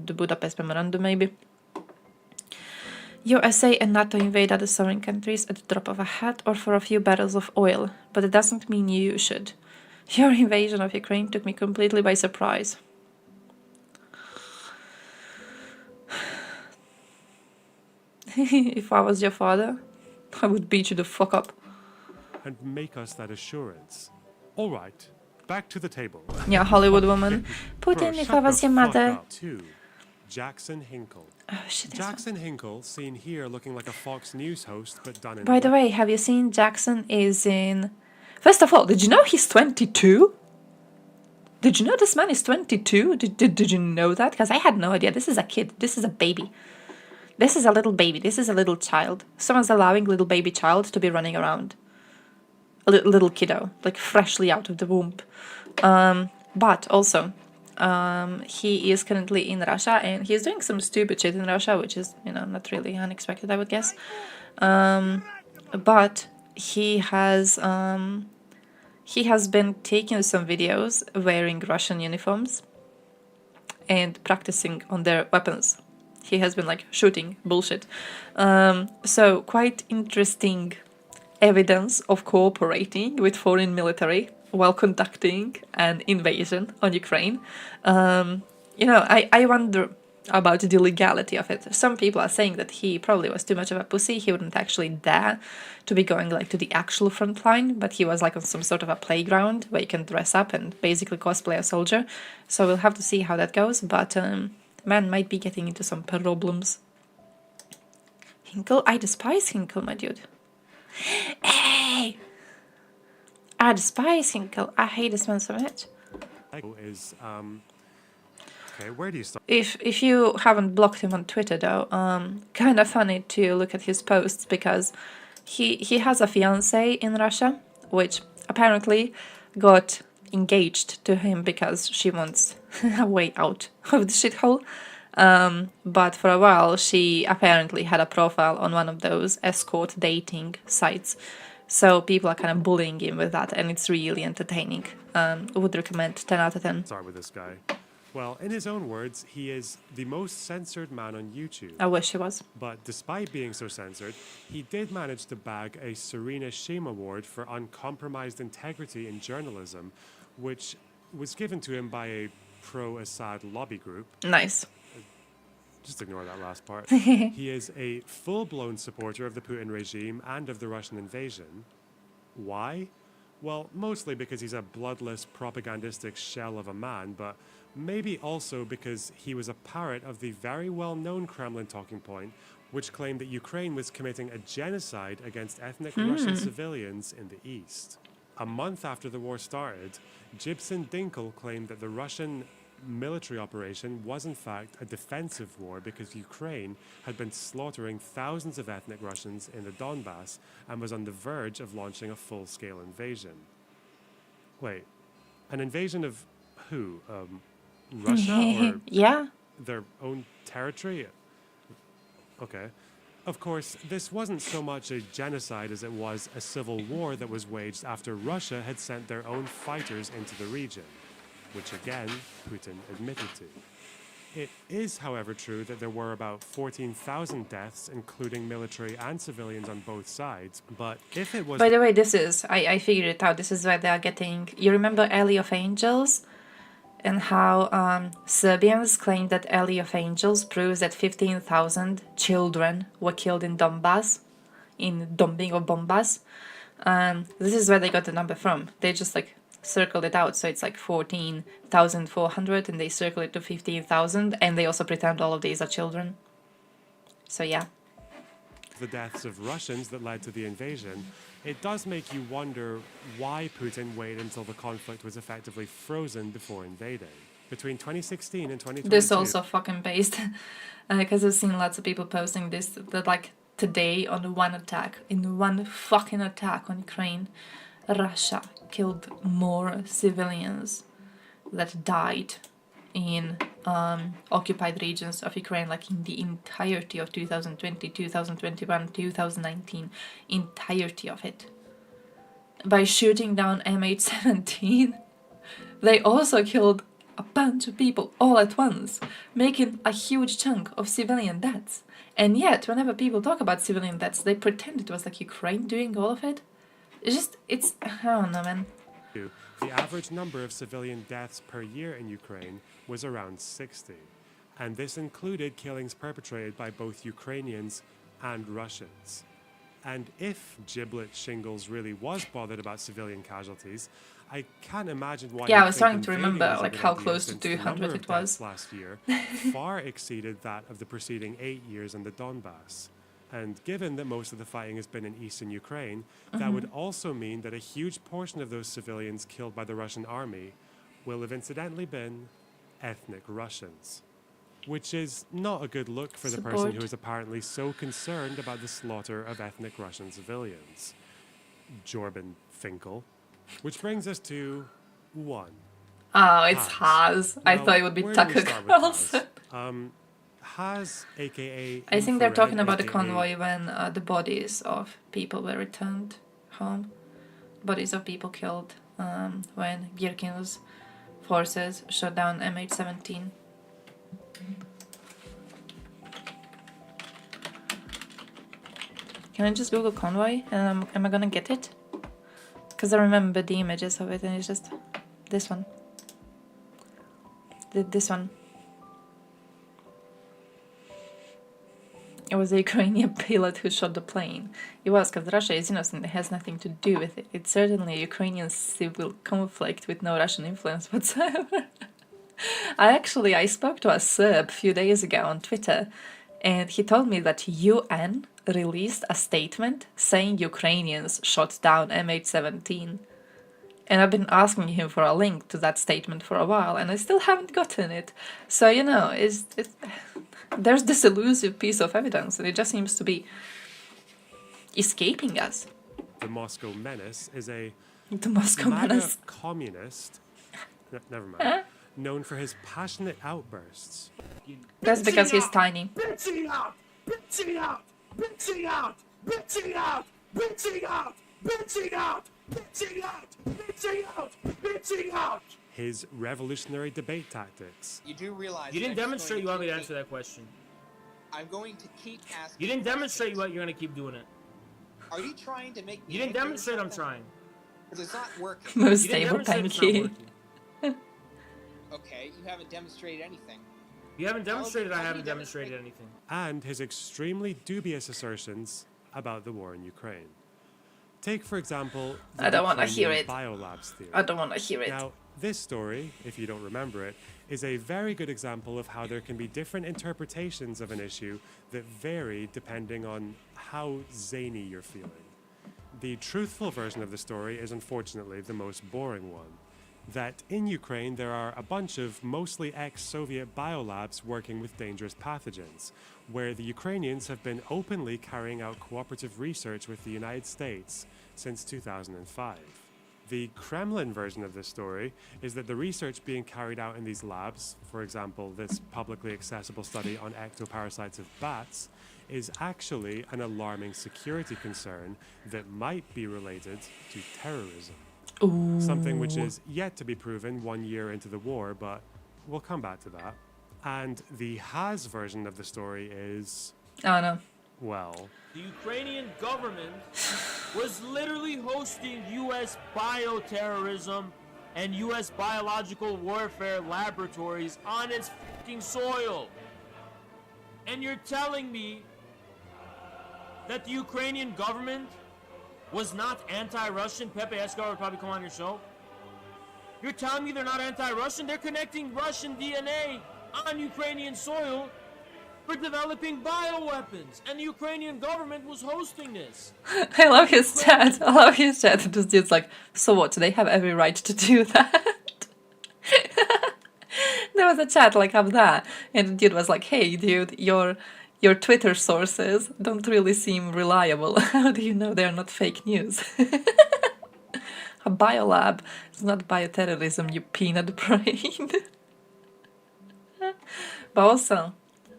The Budapest Memorandum, maybe. USA and NATO invade other sovereign countries at the drop of a hat or for a few barrels of oil, but it doesn't mean you should. Your invasion of Ukraine took me completely by surprise. If I was your father, I would beat you the fuck up. And make us that assurance. All right, back to the table. Yeah, Hollywood woman. Putin, if I was your mother. Jackson Hinkle. Oh shit. Jackson Hinkle, seen here looking like a Fox News host, but done in. By the way, have you seen Jackson is in... First of all, did you know he's 22? Did you know this man is 22? Did you know that? Because I had no idea. This is a kid. This is a baby. This is a little baby. This is a little child. Someone's allowing little baby child to be running around. A little kiddo, like freshly out of the womb. But also, he is currently in Russia and he's doing some stupid shit in Russia, which is, you know, not really unexpected, I would guess. But he has been taking some videos wearing Russian uniforms and practicing on their weapons. He has been like shooting bullshit. So quite interesting evidence of cooperating with foreign military while conducting an invasion on Ukraine. You know, I wonder about the legality of it. Some people are saying that he probably was too much of a pussy. He wouldn't actually dare to be going like to the actual front line, but he was like on some sort of a playground where you can dress up and basically cosplay a soldier. So we'll have to see how that goes, but man might be getting into some problems. Hinkle? I despise Hinkle, my dude. Hey! I despise Hinkle. I hate this man so much. Okay, where do you start? If you haven't blocked him on Twitter though, kind of funny to look at his posts because he has a fiance in Russia, which apparently got engaged to him because she wants a way out of the shithole. But for a while she apparently had a profile on one of those escort dating sites. So people are kind of bullying him with that, and it's really entertaining. Would recommend 10 out of 10. Start with this guy. Well, in his own words, he is the most censored man on YouTube. I wish he was. But despite being so censored, he did manage to bag a Serena Shame Award for uncompromised integrity in journalism, which was given to him by a pro-Assad lobby group. Nice. Just ignore that last part. He is a full-blown supporter of the Putin regime and of the Russian invasion. Why? Well, mostly because he's a bloodless, propagandistic shell of a man, but maybe also because he was a parrot of the very well-known Kremlin talking point, which claimed that Ukraine was committing a genocide against ethnic Russian civilians in the east. A month after the war started, Gibson Dinkel claimed that the Russian military operation was in fact a defensive war because Ukraine had been slaughtering thousands of ethnic Russians in the Donbass and was on the verge of launching a full-scale invasion. Wait, an invasion of who? Russia or yeah, their own territory? Okay. Of course, this wasn't so much a genocide as it was a civil war that was waged after Russia had sent their own fighters into the region, which again, Putin admitted to. It is, however, true that there were about 14,000 deaths, including military and civilians on both sides, but if it was... By the way, this is, I figured it out, this is where they are getting... You remember Alley of Angels? And how Serbians claimed that Alley of Angels proves that 15,000 children were killed in Donbass, in Dombing or Bombas. This is where they got the number from. They just like circled it out, so it's like 14,400 and they circle it to 15,000, and they also pretend all of these are children. So yeah. The deaths of Russians that led to the invasion, it does make you wonder why Putin waited until the conflict was effectively frozen before invading. Between 2016 and 2022... This also fucking based, because I've seen lots of people posting this, that like today on one attack, in one fucking attack on Ukraine, Russia killed more civilians that died in occupied regions of Ukraine, like in the entirety of 2020, 2021, 2019, entirety of it. By shooting down MH17, they also killed a bunch of people all at once, making a huge chunk of civilian deaths. And yet, whenever people talk about civilian deaths, they pretend it was like Ukraine doing all of it. It's, I don't know, man. The average number of civilian deaths per year in Ukraine was around 60, and this included killings perpetrated by both Ukrainians and Russians. And if Giblet Shingles really was bothered about civilian casualties, I can't imagine why... Yeah, I was trying to remember like how close to 200 it was. ...last year far exceeded that of the preceding 8 years in the Donbass. And given that most of the fighting has been in eastern Ukraine, that would also mean that a huge portion of those civilians killed by the Russian army will have incidentally been ethnic Russians. Which is not a good look for the person who is apparently so concerned about the slaughter of ethnic Russian civilians. Jorben Finkel. Which brings us to 1. Oh, it's Haas. I thought it would be Tucker Carlson. Haas, aka... I think they're talking about the convoy when the bodies of people were returned home. Bodies of people killed when Girkin's forces shot down MH17. Can I just Google convoy and am I gonna get it? Because I remember the images of it and it's just this one. This one. It was a Ukrainian pilot who shot the plane. It was, because Russia is innocent. It has nothing to do with it. It's certainly a Ukrainian civil conflict with no Russian influence whatsoever. I spoke to a Serb a few days ago on Twitter, and he told me that UN released a statement saying Ukrainians shot down MH17. And I've been asking him for a link to that statement for a while, and I still haven't gotten it. So, you know, there's this elusive piece of evidence, and it just seems to be escaping us. The Moscow Menace is a MAGA communist, never mind, known for his passionate outbursts. That's because he's tiny. Bitching out! Bitching out! Bitching out! Bitching out! Bitching out! Bitching out! Bitching out! Bitching out! Bitching out! His revolutionary debate tactics. You do realize You didn't demonstrate you want me to answer that question. I'm going to keep asking. You didn't demonstrate what you're going to keep doing it. Are you trying to make me You didn't demonstrate I'm trying. Because it's not working. Most stable pancake. Okay, you haven't demonstrated anything. You haven't demonstrated I haven't demonstrated anything. And his extremely dubious assertions about the war in Ukraine. Take, for example, the I don't want to hear Ukrainian it. biolabs theory. I don't want to hear it. Now, this story, if you don't remember it, is a very good example of how there can be different interpretations of an issue that vary depending on how zany you're feeling. The truthful version of the story is unfortunately the most boring one. That in Ukraine there are a bunch of mostly ex-Soviet biolabs working with dangerous pathogens, where the Ukrainians have been openly carrying out cooperative research with the United States since 2005. The Kremlin version of this story is that the research being carried out in these labs, for example, this publicly accessible study on ectoparasites of bats, is actually an alarming security concern that might be related to terrorism. Ooh. Something which is yet to be proven 1 year into the war, but we'll come back to that. And the Has version of the story is... Oh no. Well... The Ukrainian government was literally hosting U.S. bioterrorism and U.S. biological warfare laboratories on its fucking soil. And you're telling me that the Ukrainian government was not anti-Russian? Pepe Escobar would probably come on your show. You're telling me they're not anti-Russian? They're connecting Russian DNA on Ukrainian soil for developing bioweapons, and the Ukrainian government was hosting this. I love his chat. I love his chat. This dude's like, so what? They have every right to do that. There was a chat like of that, and the dude was like, hey, dude, your Twitter sources don't really seem reliable. How do you know they're not fake news? A biolab is not bioterrorism, you peanut brain. But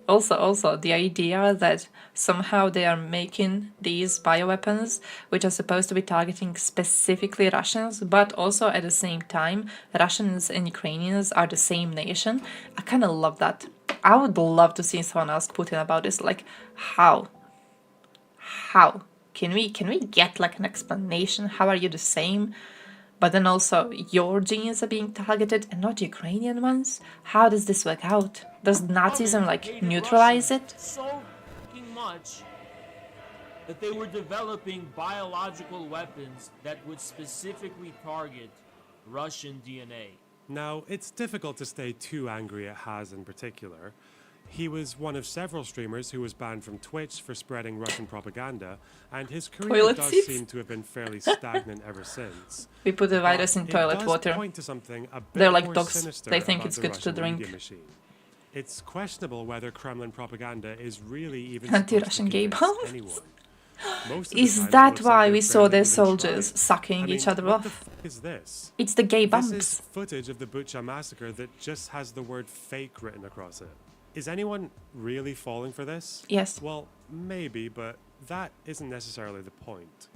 also the idea that somehow they are making these bioweapons which are supposed to be targeting specifically Russians, but also at the same time Russians and Ukrainians are the same nation. I kind of love that. I would love to see someone ask Putin about this, like how can we get like an explanation? How are you the same, but then also your genes are being targeted and not Ukrainian ones? How does this work out? Does Nazism like neutralize it? So fucking much that they were developing biological weapons that would specifically target Russian DNA. Now, it's difficult to stay too angry at Has in particular. He was one of several streamers who was banned from Twitch for spreading Russian propaganda, and his career Toilet does seats? seem to have been fairly stagnant ever since. We put the virus But in it toilet does water. point to something a bit They're like more dogs. sinister They think about it's the good to Russian drink. media machine. It's questionable whether Kremlin propaganda is really even supposed to Anti-Russian gay convince bombs. anyone. Most of the Is time, it that looks why like we they're saw barely their even soldiers trying. sucking I mean, each other what off? the f is this? It's the gay This is bumps. footage of the Bucha massacre that just has the word fake written across it. Is anyone really falling for this? Yes. Well, maybe, but that isn't necessarily the point.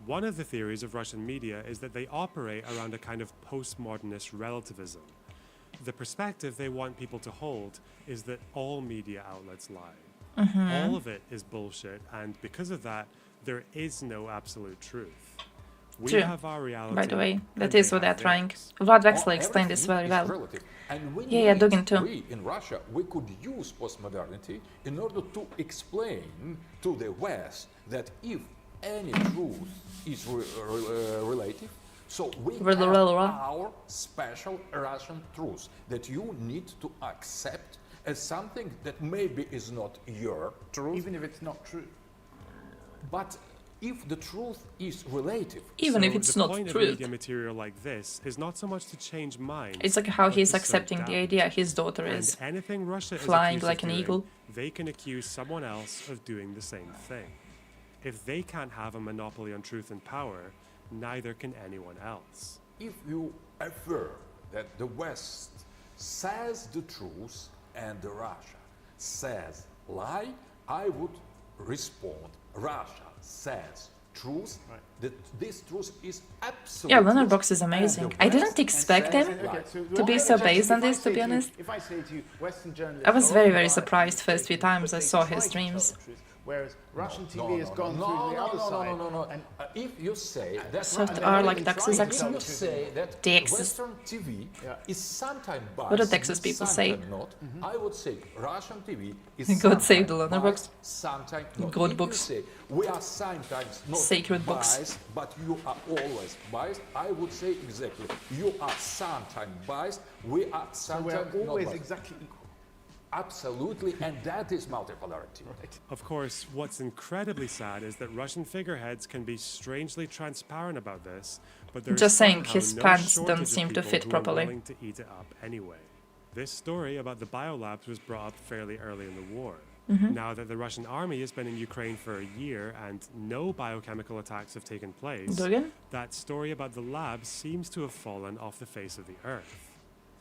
One of the theories of Russian media is that they operate around a kind of postmodernist relativism. The perspective they want people to hold is that all media outlets lie. Mhm. All of it is bullshit, and because of that, there is no absolute truth. We True. have our reality. By the way, that and is they what they're have trying. theirs. Vlad Vexler explained this very well. Yeah, Dugin too. We in Russia, we could use postmodernity in order to explain to the West that if any truth is relative, so we have our special Russian truth that you need to accept as something that maybe is not your truth. Even if it's not true. But if the truth is relative, Even if it's not the point truth. of media material like this is not so much to change minds. It's like how but he's to sow accepting the doubt. idea his daughter And is anything Russia is flying accused like of an doing, eagle. they can accuse someone else of doing the same thing. If they can't have a monopoly on truth and power, neither can anyone else. if you affirm that the West says the truth and Russia says lie, I would respond, Russia says truth, that this truth is absolutely. Yeah, Leonard Box is amazing. I didn't expect him to be so based on this, to be honest. If I say to you, Western journalists I was are very, all very biased, surprised first few times I saw his try to tell streams. the truth, whereas Russian TV has gone through the other side. And if you say that Soft R like Texas if accent. you say that Texas. Western TV is sometimes biased, What do Texas people say? sometimes not, I would say Russian TV is God save the sometimes Leonard Box. biased, sometimes not. God If books. you say we are sometimes not Sacred books. biased, but you are always biased, I would say exactly. You are sometimes biased, we are so sometimes we're not always biased. exactly equal. Absolutely, and that is multipolarity. Of course, what's incredibly sad is that Russian figureheads can be strangely transparent about this, but there's Just saying, somehow his no pants shortage don't of seem to people fit who are properly. willing to eat it up anyway. This story about the biolabs was brought up fairly early in the war. Mhm. Now that the Russian army has been in Ukraine for a year and no biochemical attacks have taken place, Dugin? that story about the labs seems to have fallen off the face of the earth.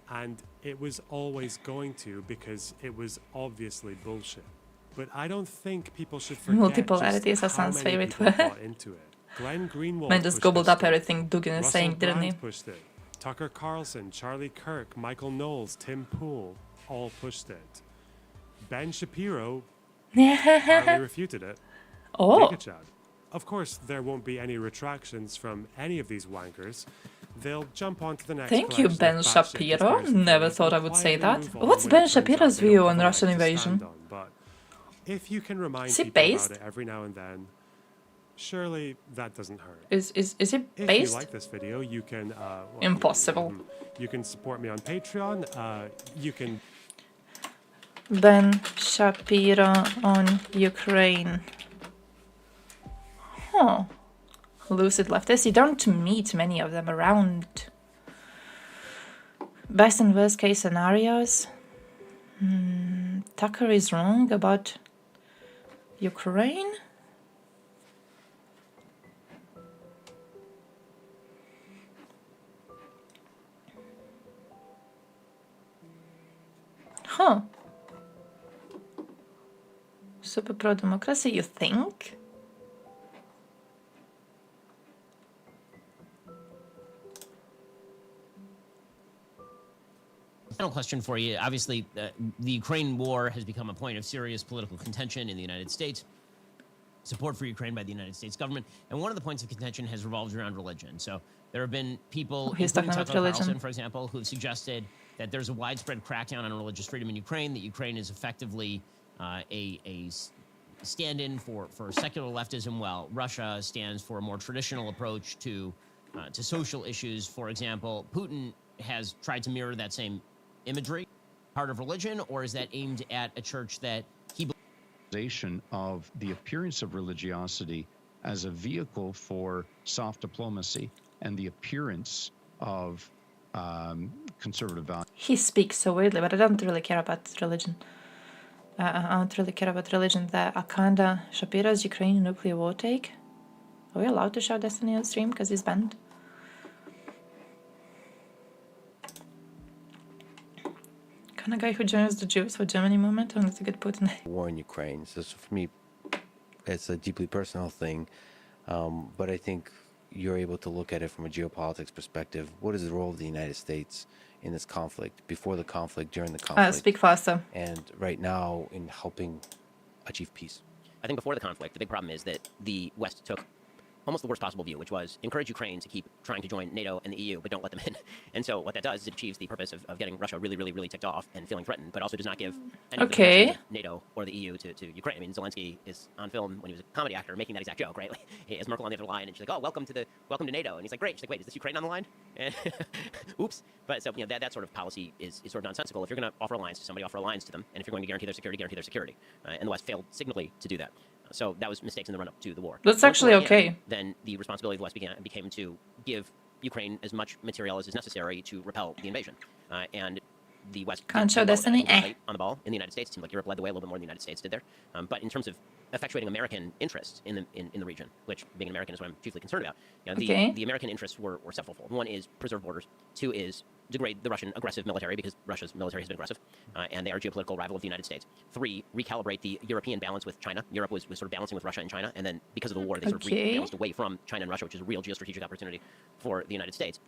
And it was always going to, because it was obviously bullshit. But I don't think people should forget Multipolarity is just how Hassan's many favorite people word. bought into it. Glenn Greenwald Man just pushed gobbled this up story. everything Dugin is Russell saying, didn't he? Brand pushed it. Tucker Carlson, Charlie Kirk, Michael Knowles, Tim Pool all pushed it. Ben Shapiro hardly refuted it. Oh. Gigachad. Of course, there won't be any retractions from any of these wankers. They'll jump onto the next Thank you, collection Ben of batshit Shapiro. conspiracy Never theories thought I and would say quietly that. move on What's when Ben it turns out Shapiro's they don't view have on a Russian leg to invasion? stand on. But if you can remind Is he people based? about it every now and then, surely that doesn't hurt. Is it If based? you like this video, you can Impossible. You can support me on Patreon. You can Ben Shapiro on Ukraine. Huh. Lucid leftists. You don't meet many of them around. Best and worst case scenarios. Tucker is wrong about Ukraine. Huh. Super pro democracy, you think? Final question for you. Obviously, the Ukraine war has become a point of serious political contention in the United States. Support for Ukraine by the United States government. And one of the points of contention has revolved around religion. So there have been people, He's including talking about Tucker religion. Carlson, for example, who have suggested that there's a widespread crackdown on religious freedom in Ukraine, that Ukraine is effectively a stand-in for secular leftism, while Russia stands for a more traditional approach to social issues. For example, Putin has tried to mirror that same imagery, part of religion, or is that aimed at a church that he of the appearance of religiosity as a vehicle for soft diplomacy and the appearance of conservative values. He speaks so weirdly, but I don't really care about religion. I don't really care about religion. The Akanda Shapiro's Ukraine nuclear war take. Are we allowed to show Destiny on stream because he's banned? Kind of guy who joins the Jews for Germany movement only to get put in. War in Ukraine. So for me, it's a deeply personal thing, but I think you're able to look at it from a geopolitics perspective. What is the role of the United States in this conflict, before the conflict, during the conflict? Speak faster. And right now in helping achieve peace. I think before the conflict, the big problem is that the West took almost the worst possible view, which was encourage Ukraine to keep trying to join NATO and the EU, but don't let them in. And so what that does is it achieves the purpose of getting Russia really, really, really ticked off and feeling threatened, but also does not give any of the protections of NATO or the EU to Ukraine. I mean, Zelensky is on film when he was a comedy actor making that exact joke, right? Like, he has Merkel on the other line, and she's like, "Oh, welcome to NATO," and he's like, "Great." She's like, "Wait, is this Ukraine on the line?" And oops. But so that sort of policy is sort of nonsensical. If you're going to offer alliance to somebody, offer alliance to them, and if you're going to guarantee their security. And the West failed signally to do that. So that was mistakes in the run-up to the war. That's actually okay. Then the responsibility of the West became to give Ukraine as much material as is necessary to repel the invasion. And the West can't show destiny. On the ball in the United States. It seemed like Europe led the way a little bit more than the United States did there. But in terms of effectuating American interests in the region, which being an American is what I'm chiefly concerned about. The American interests were severalfold. One is preserve borders. Two is degrade the Russian aggressive military, because Russia's military has been aggressive, and they are a geopolitical rival of the United States. Three, recalibrate the European balance with China. Europe was sort of balancing with Russia and China, and then because of the war, they sort of rebalanced away from China and Russia, which is a real geostrategic opportunity for the United States.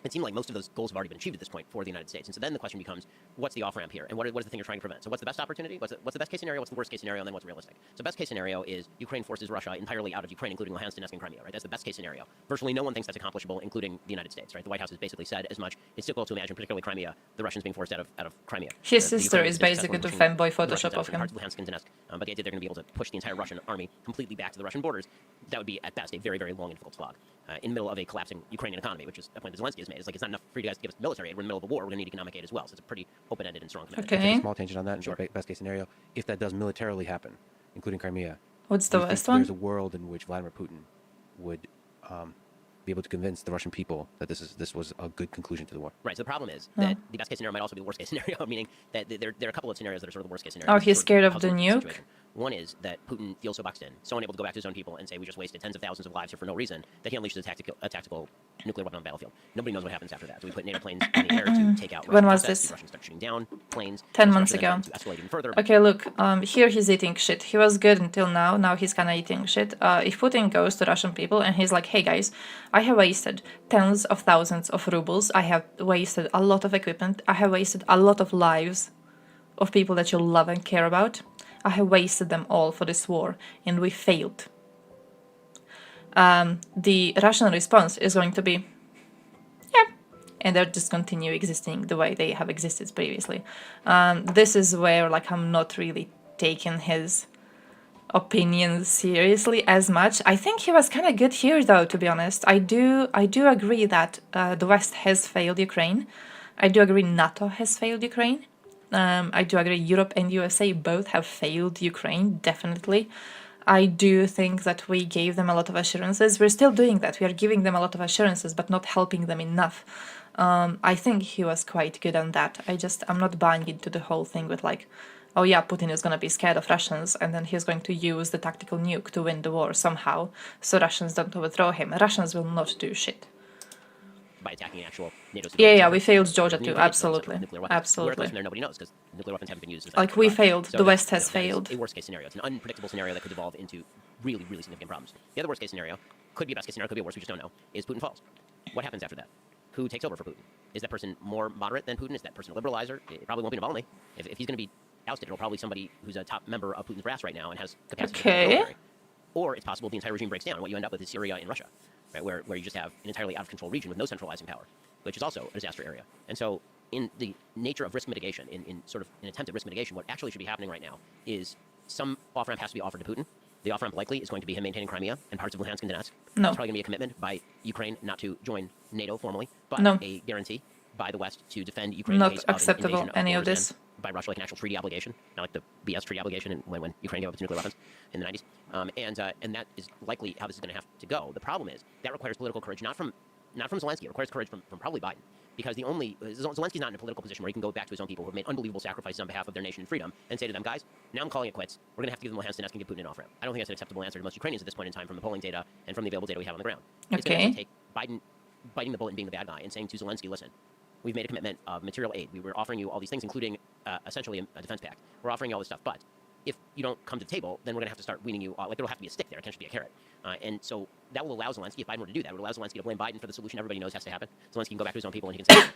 It seemed like most of those goals have already been achieved at this point for the United States. And so then the question becomes, what's the off-ramp here? And what is the thing you're trying to prevent? So what's the best opportunity? What's the best case scenario? What's the worst case scenario? And then what's realistic? So best case scenario is Ukraine forces Russia entirely out of Ukraine, including Luhansk, Donetsk, and Crimea, right? That's the best case scenario. Virtually no one thinks that's accomplishable, including the United States, right? The White House has basically said as much. It's difficult to imagine, particularly Crimea, the Russians being forced out of Crimea. His sister is basically the fanboy Photoshop of him. Luhansk and Donetsk. But the idea they're going to be able to push the entire Russian army completely back to the Russian borders, that would be, at best, a very, very long and difficult slog. In the middle of a collapsing Ukrainian economy, which is a point that Zelensky has made. It's like, it's not enough for you guys to give us military aid. We're in the middle of a war. We're going to need economic aid as well. So it's a pretty open-ended and strong commitment. Okay. A small tangent on that. Sure. Best case scenario, if that does militarily happen, including Crimea. What's the worst one? There's a world in which Vladimir Putin would be able to convince the Russian people that this was a good conclusion to the war. Right. So the problem is that the best case scenario might also be the worst case scenario, meaning that there are a couple of scenarios that are sort of the worst case scenario. Oh, he's scared of the nuke? Situation. One is that Putin feels so boxed in, so unable to go back to his own people and say we just wasted tens of thousands of lives here for no reason, that he unleashes a tactical nuclear weapon on the battlefield. Nobody knows what happens after that. So we put NATO planes in the air to take out When Russian was assets. this? The Russians start shooting down planes. 10 months ago. To escalate even further. Okay, look, here he's eating shit. He was good until now. Now he's kind of eating shit. If Putin goes to Russian people and he's like, hey guys, I have wasted tens of thousands of rubles. I have wasted a lot of equipment. I have wasted a lot of lives of people that you love and care about. I have wasted them all for this war, and we failed. The Russian response is going to be, yeah, and they'll just continue existing the way they have existed previously. This is where, like, I'm not really taking his opinions seriously as much. I think he was kind of good here, though, to be honest. I do agree that the West has failed Ukraine. I do agree NATO has failed Ukraine. I do agree Europe and USA both have failed Ukraine, definitely. I do think that we gave them a lot of assurances. We're still doing that. We are giving them a lot of assurances, but not helping them enough. I think he was quite good on that. I'm not buying into the whole thing with like, oh yeah, Putin is going to be scared of Russians and then he's going to use the tactical nuke to win the war somehow, so Russians don't overthrow him. Russians will not do shit. By attacking actual NATO civilians. Yeah, we failed Georgia too, absolutely. Absolutely. Where nobody knows, because nuclear weapons haven't been used since like, we failed, so the West has failed. A worst case scenario. It's an unpredictable scenario that could evolve into really, really significant problems. The other worst case scenario, could be a best case scenario, could be a worst, we just don't know, is Putin falls. What happens after that? Who takes over for Putin? Is that person more moderate than Putin? Is that person a liberalizer? It probably won't be Navalny. If he's going to be ousted, it'll probably be somebody who's a top member of Putin's brass right now and has capacity to military. Or it's possible the entire regime breaks down, and what you end up with is Syria and Russia, right, where you just have an entirely out-of-control region with no centralizing power, which is also a disaster area. And so in the nature of risk mitigation, in sort of an attempt at risk mitigation, what actually should be happening right now is some off-ramp has to be offered to Putin. The off-ramp likely is going to be him maintaining Crimea and parts of Luhansk and Donetsk. No. It's probably going to be a commitment by Ukraine not to join NATO formally, but a guarantee by the West to defend Ukraine not in case acceptable, of any of this. By Russia, like an actual treaty obligation, not like the BS treaty obligation when Ukraine gave up its nuclear weapons in the 90s. And that is likely how this is going to have to go. The problem is that requires political courage, not from Zelensky. It requires courage from probably Biden. Because Zelensky's not in a political position where he can go back to his own people who have made unbelievable sacrifices on behalf of their nation and freedom and say to them, guys, now I'm calling it quits. We're going to have to give them Luhansk and Donetsk and give Putin an off-ramp. I don't think that's an acceptable answer to most Ukrainians at this point in time from the polling data and from the available data we have on the ground. It's going to have to take Biden biting the bullet and being the bad guy and saying to Zelensky, listen, we've made a commitment of material aid. We were offering you all these things, including essentially a defense pact. We're offering you all this stuff, but if you don't come to the table, then we're going to have to start weaning you. Like, there'll have to be a stick there. It can't just be a carrot. And so that will allow Zelensky, if Biden were to do that, it would allow Zelensky to blame Biden for the solution everybody knows has to happen. Zelensky can go back to his own people and he can say,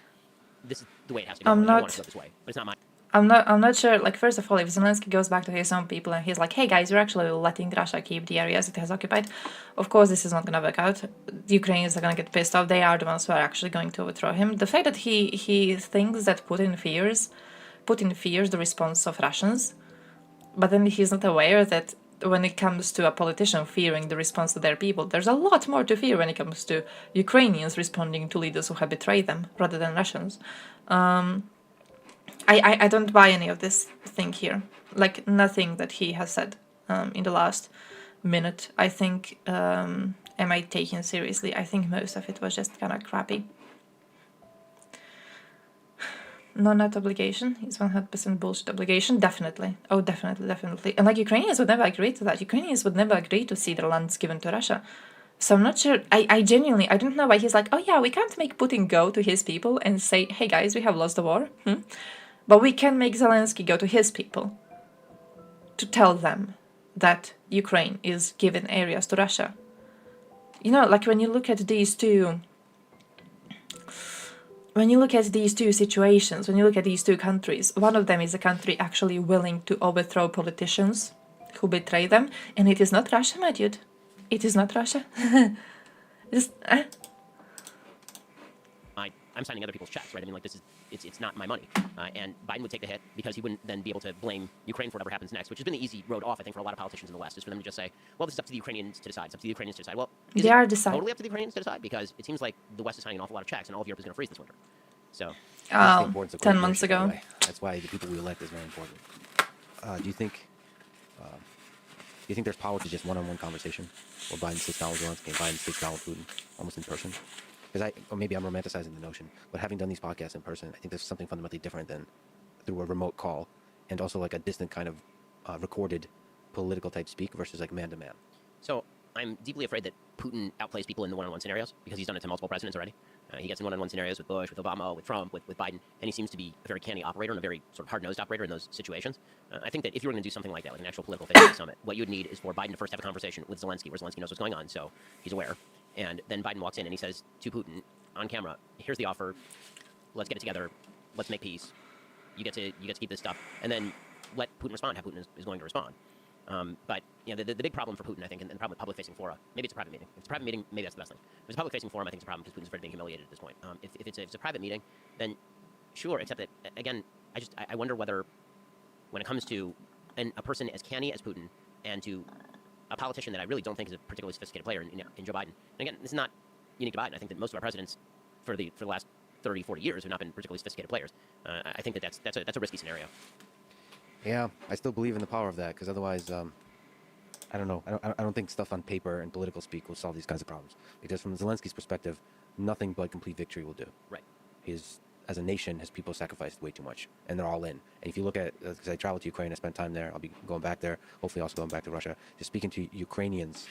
this is the way it has to go. I don't want it to go this way, but it's not mine. I'm not sure. Like, first of all, if Zelensky goes back to his own people and he's like, "Hey guys, you're actually letting Russia keep the areas it has occupied," of course this is not gonna work out. The Ukrainians are gonna get pissed off. They are the ones who are actually going to overthrow him. The fact that he thinks that Putin fears the response of Russians, but then he's not aware that when it comes to a politician fearing the response to their people, there's a lot more to fear when it comes to Ukrainians responding to leaders who have betrayed them rather than Russians. I don't buy any of this thing here. Like, nothing that he has said in the last minute, I think, am I taken seriously. I think most of it was just kind of crappy. Non-net obligation is 100% bullshit obligation, definitely. Oh, definitely. And like, Ukrainians would never agree to that. Ukrainians would never agree to see their lands given to Russia. So I'm not sure, I genuinely, I don't know why he's like, oh yeah, we can't make Putin go to his people and say, hey guys, we have lost the war. But we can make Zelensky go to his people to tell them that Ukraine is giving areas to Russia. You know, like, when you look at these two situations, when you look at these two countries, one of them is a country actually willing to overthrow politicians who betray them, and it is not Russia, my dude. It is not Russia. I'm signing other people's checks, right? I mean, like, it's not my money. And Biden would take the hit because he wouldn't then be able to blame Ukraine for whatever happens next, which has been the easy road off, I think, for a lot of politicians in the West, is for them to just say, well, this is up to the Ukrainians to decide. It's up to the Ukrainians to decide. Well, is they it are deciding. totally up to the Ukrainians to decide? Because it seems like the West is signing an awful lot of checks, and all of Europe is going to freeze this winter. So, 10 months ago. That's why the people we elect is very important. Do you think there's power to just one-on-one conversation, where Biden sits down with Zelensky and Biden sits down with Putin, almost in person? Because or maybe I'm romanticizing the notion, but having done these podcasts in person, I think there's something fundamentally different than through a remote call, and also like a distant kind of recorded political type speak versus like man to man. So I'm deeply afraid that Putin outplays people in the one-on-one scenarios, because he's done it to multiple presidents already. He gets in one-on-one scenarios with Bush, with Obama, with Trump, with Biden, and he seems to be a very canny operator and a very sort of hard-nosed operator in those situations. I think that if you were going to do something like that, like an actual political face summit, what you would need is for Biden to first have a conversation with Zelensky, where Zelensky knows what's going on, so he's aware. And then Biden walks in and he says to Putin on camera, here's the offer, let's get it together, let's make peace, you get to keep this stuff, and then let Putin respond how Putin is going to respond. But you know, the big problem for Putin, I think, and the problem with public-facing fora, maybe it's a private meeting. If it's a private meeting, maybe that's the best thing. If it's a public-facing forum, I think it's a problem because Putin's afraid of being humiliated at this point. If it's a private meeting, then sure, except that, again, I wonder whether, when it comes to a person as canny as Putin, and to a politician that I really don't think is a particularly sophisticated player in Joe Biden, and again, this is not unique to Biden. I think that most of our presidents for the last 30, 40 years have not been particularly sophisticated players. I think that that's a risky scenario. Yeah, I still believe in the power of that, because otherwise, I don't know. I don't think stuff on paper and political speak will solve these kinds of problems. Because from Zelensky's perspective, nothing but complete victory will do. Right. As a nation, his people sacrificed way too much, and they're all in. And if you look at, because I traveled to Ukraine, I spent time there, I'll be going back there, hopefully also going back to Russia. Just speaking to Ukrainians,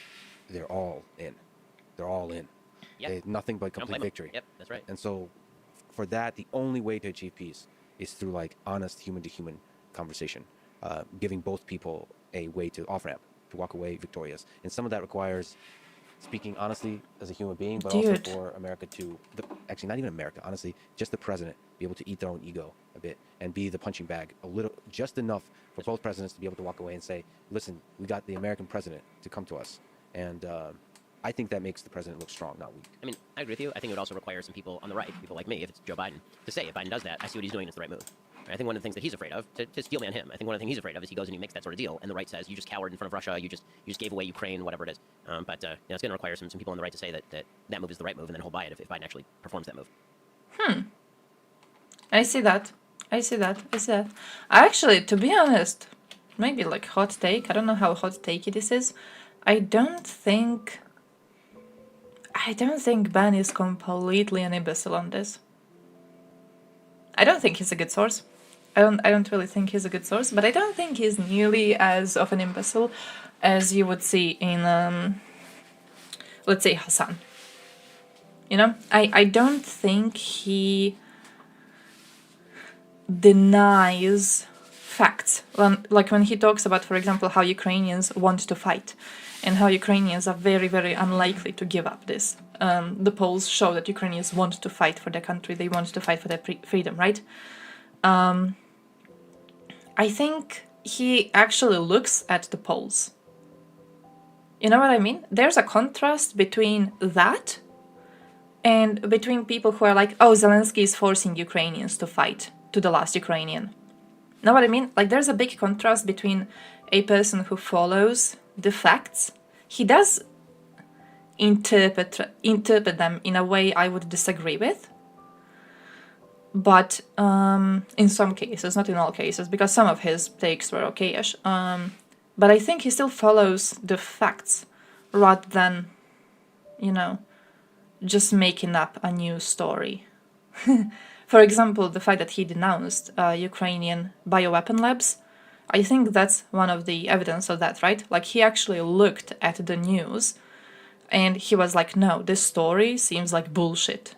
they're all in. They're all in. Yep. Nothing but complete victory. Yep, that's right. And so, for that, the only way to achieve peace is through like honest human-to-human conversation, giving both people a way to off-ramp, to walk away victorious. And some of that requires speaking honestly as a human being, but also for America to, actually not even America, honestly, just the president, be able to eat their own ego a bit and be the punching bag a little, just enough for both presidents to be able to walk away and say, listen, we got the American president to come to us. And I think that makes the president look strong, not weak. I mean, I agree with you. I think it would also require some people on the right, people like me, if it's Joe Biden, to say, if Biden does that, I see what he's doing, it's the right move. I think one of the things that he's afraid of, to steel man him, I think one of the things he's afraid of is he goes and he makes that sort of deal, and the right says, you just cowered in front of Russia, you just gave away Ukraine, whatever it is. But it's going to require some people on the right to say that move is the right move, and then hold by it if Biden actually performs that move. I see that. Actually, to be honest, maybe like hot take, I don't know how hot takey this is. I don't think Ben is completely an imbecile on this. I don't think he's a good source. I don't really think he's a good source, but I don't think he's nearly as of an imbecile as you would see in, let's say, Hassan. You know, I don't think he denies facts. Like when he talks about, for example, how Ukrainians want to fight and how Ukrainians are very, very unlikely to give up this. The polls show that Ukrainians want to fight for their country. They want to fight for their freedom, right? I think he actually looks at the polls. You know what I mean? There's a contrast between that and between people who are like, oh, Zelensky is forcing Ukrainians to fight to the last Ukrainian. Know what I mean? Like, there's a big contrast between a person who follows the facts. He does interpret them in a way I would disagree with. But in some cases, not in all cases, because some of his takes were okayish. But I think he still follows the facts rather than, you know, just making up a new story. For example, the fact that he denounced Ukrainian bioweapon labs, I think that's one of the evidence of that, right? Like, he actually looked at the news and he was like, no, this story seems like bullshit.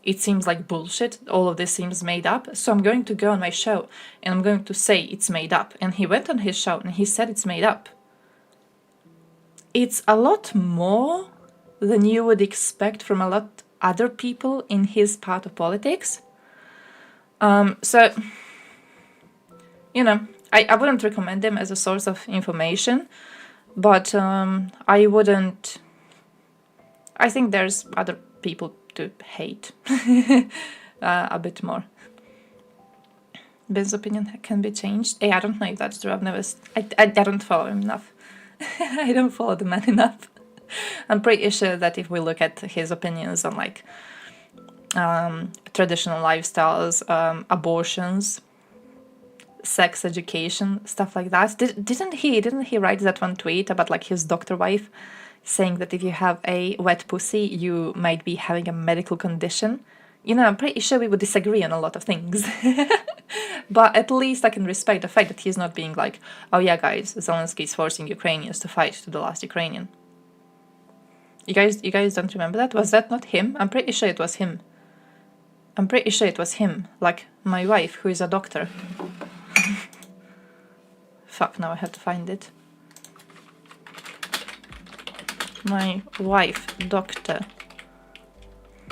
It seems like bullshit. All of this seems made up. So I'm going to go on my show and I'm going to say it's made up. And he went on his show and he said it's made up. It's a lot more than you would expect from a lot other people in his part of politics. So, you know, I wouldn't recommend him as a source of information, but I wouldn't... I think there's other people to hate a bit more. Ben's opinion can be changed. Hey, I don't know if that's true. I've never... I don't follow him enough. I don't follow the man enough. I'm pretty sure that if we look at his opinions on, like, traditional lifestyles, abortions, sex education, stuff like that. Didn't he write that one tweet about, like, his doctor wife saying that if you have a wet pussy, you might be having a medical condition? You know, I'm pretty sure we would disagree on a lot of things. But at least I can respect the fact that he's not being like, oh yeah, guys, Zelensky is forcing Ukrainians to fight to the last Ukrainian. You guys don't remember that? Was that not him? I'm pretty sure it was him. I'm pretty sure it was him. Like, my wife, who is a doctor. Fuck, now I have to find it. My wife, doctor.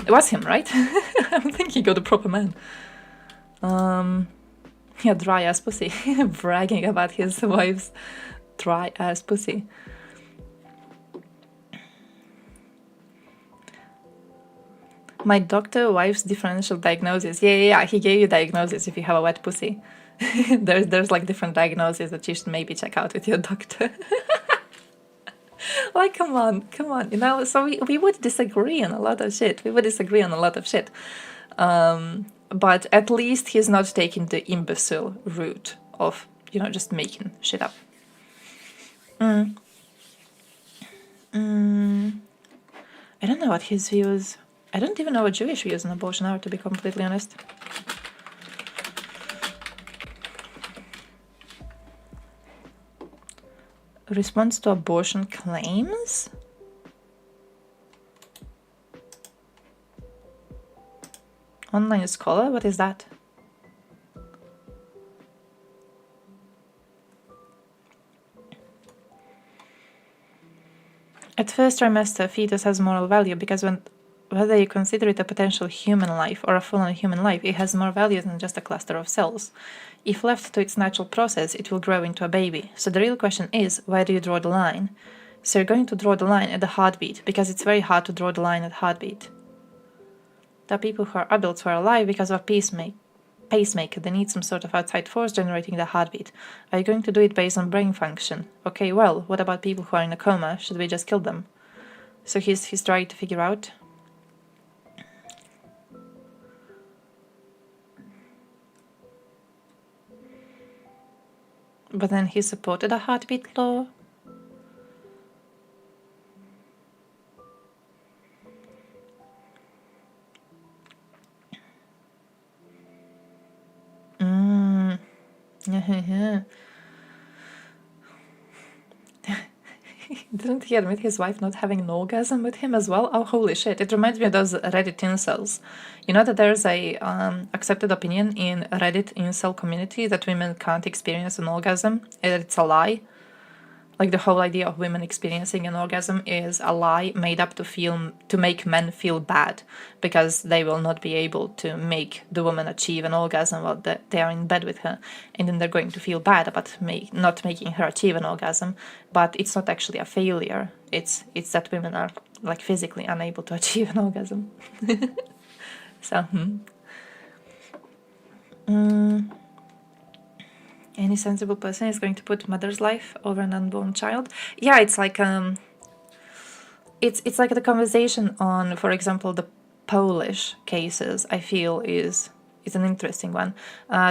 It was him, right? I don't think he got the proper man. Yeah, dry ass pussy. Bragging about his wife's dry ass pussy. My doctor wife's differential diagnosis. Yeah, he gave you diagnosis if you have a wet pussy. there's like different diagnoses that you should maybe check out with your doctor. Like, come on, you know, so we would disagree on a lot of shit. But at least he's not taking the imbecile route of, you know, just making shit up. I don't know what his views... I don't even know what Jewish views on abortion are, to be completely honest. Response to abortion claims? Online scholar? What is that? At first trimester, fetus has moral value because whether you consider it a potential human life or a full-on human life, it has more value than just a cluster of cells. If left to its natural process, it will grow into a baby. So the real question is, where do you draw the line? So you're going to draw the line at the heartbeat, because it's very hard to draw the line at heartbeat. There are people who are adults who are alive because of a pacemaker. They need some sort of outside force generating the heartbeat. Are you going to do it based on brain function? Okay, well, what about people who are in a coma? Should we just kill them? So he's trying to figure out. But then he supported a heartbeat law. Didn't he admit his wife not having an orgasm with him as well? Oh, holy shit. It reminds me of those Reddit incels. You know that there's a accepted opinion in Reddit incel community that women can't experience an orgasm, and it's a lie. Like the whole idea of women experiencing an orgasm is a lie made up to make men feel bad, because they will not be able to make the woman achieve an orgasm while they are in bed with her, and then they're going to feel bad about not making her achieve an orgasm. But it's not actually a failure. It's that women are like physically unable to achieve an orgasm. So, any sensible person is going to put mother's life over an unborn child. Yeah, it's like it's like the conversation on, for example, the Polish cases. I feel is an interesting one.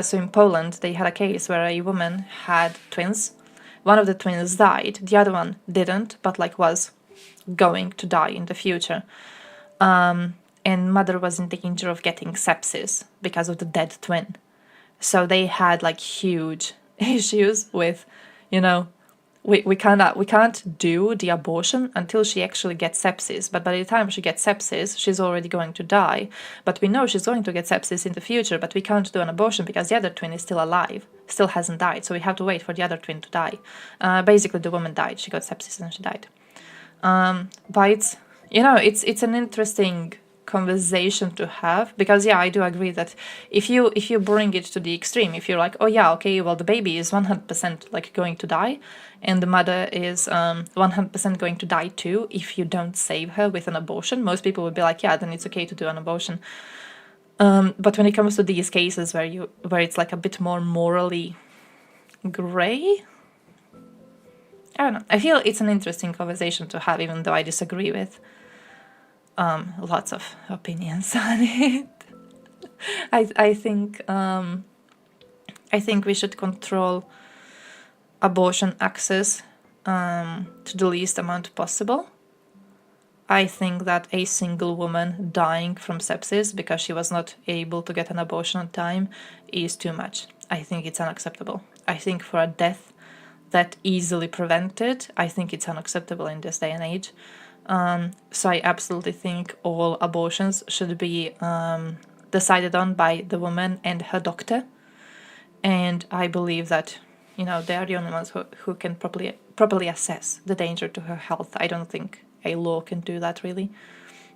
So in Poland, they had a case where a woman had twins. One of the twins died. The other one didn't, but like was going to die in the future. And mother was in danger of getting sepsis because of the dead twin. So they had like huge issues with, you know, we can't do the abortion until she actually gets sepsis. But by the time she gets sepsis, she's already going to die. But we know she's going to get sepsis in the future, but we can't do an abortion because the other twin is still alive, still hasn't died. So we have to wait for the other twin to die. Basically, the woman died. She got sepsis and she died. But it's, you know, it's an interesting conversation to have, because yeah, I do agree that if you bring it to the extreme, if you're like, oh yeah, okay, well the baby is 100% like going to die, and the mother is 100% going to die too if you don't save her with an abortion, most people would be like, yeah, then it's okay to do an abortion. But when it comes to these cases where it's like a bit more morally gray, I don't know. I feel it's an interesting conversation to have, even though I disagree with lots of opinions on it. I think we should control abortion access to the least amount possible. I think that a single woman dying from sepsis because she was not able to get an abortion on time is too much. I think it's unacceptable. I think for a death that easily prevented, I think it's unacceptable in this day and age. So I absolutely think all abortions should be decided on by the woman and her doctor. And I believe that, you know, they are the only ones who can properly assess the danger to her health. I don't think a law can do that, really.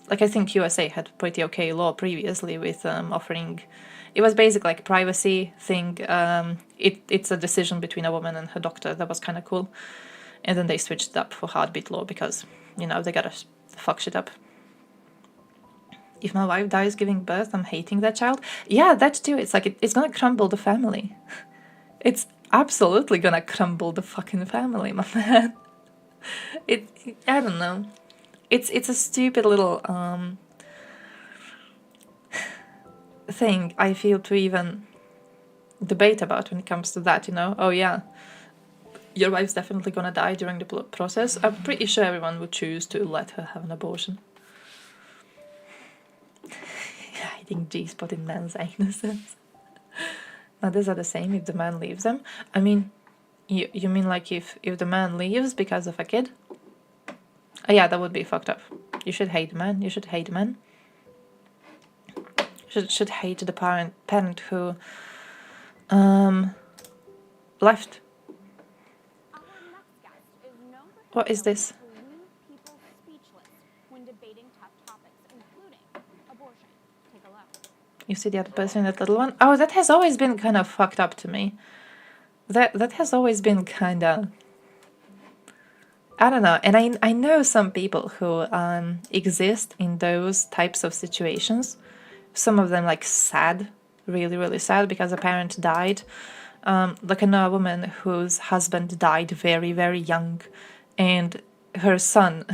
Like, I think USA had pretty okay law previously with offering... It was basically like a privacy thing. It's a decision between a woman and her doctor. That was kind of cool. And then they switched it up for heartbeat law because, you know, they gotta fuck shit up. If my wife dies giving birth, I'm hating that child. Yeah, that too. It's like it's gonna crumble the family. It's absolutely gonna crumble the fucking family, my man. I don't know. It's a stupid little thing I feel to even debate about when it comes to that, you know? Oh yeah, your wife's definitely gonna die during the process. I'm pretty sure everyone would choose to let her have an abortion. Hiding G-spot in men's anuses. Mothers are the same if the man leaves them. I mean, you mean like if the man leaves because of a kid? Oh, yeah, that would be fucked up. You should hate men. You should hate men. Should hate the parent who left. What is this? You see the other person, that little one? Oh, that has always been kind of fucked up to me. That has always been kind of... I don't know. And I know some people who exist in those types of situations. Some of them like sad, really, really sad because a parent died. Like I know a woman whose husband died very, very young. And her son,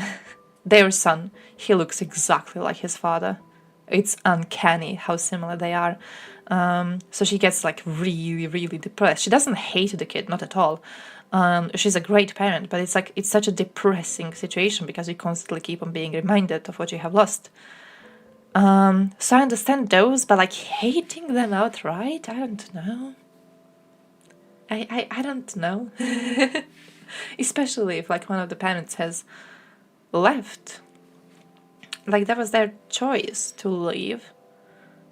their son, he looks exactly like his father. It's uncanny how similar they are. So she gets like really, really depressed. She doesn't hate the kid, not at all. She's a great parent, but it's like it's such a depressing situation because you constantly keep on being reminded of what you have lost. So I understand those, but like hating them outright, I don't know. I don't know. Especially if like one of the parents has left. Like that was their choice to leave.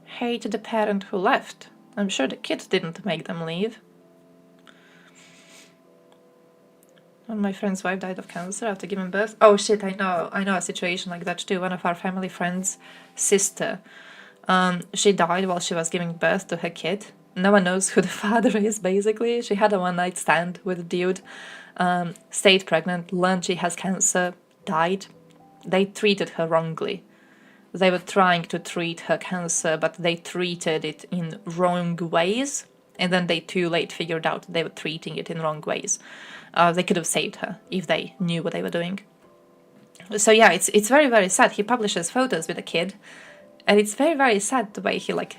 Hate the parent who left. I'm sure the kid didn't make them leave. My friend's wife died of cancer after giving birth. Oh shit, I know a situation like that too. One of our family friends' sister, she died while she was giving birth to her kid. No one knows who the father is, basically. She had a one-night stand with a dude, stayed pregnant, learned she has cancer, died. They treated her wrongly. They were trying to treat her cancer, but they treated it in wrong ways. And then they too late figured out they were treating it in wrong ways. They could have saved her if they knew what they were doing. So yeah, it's very, very sad. He publishes photos with a kid, and it's very, very sad the way he, like,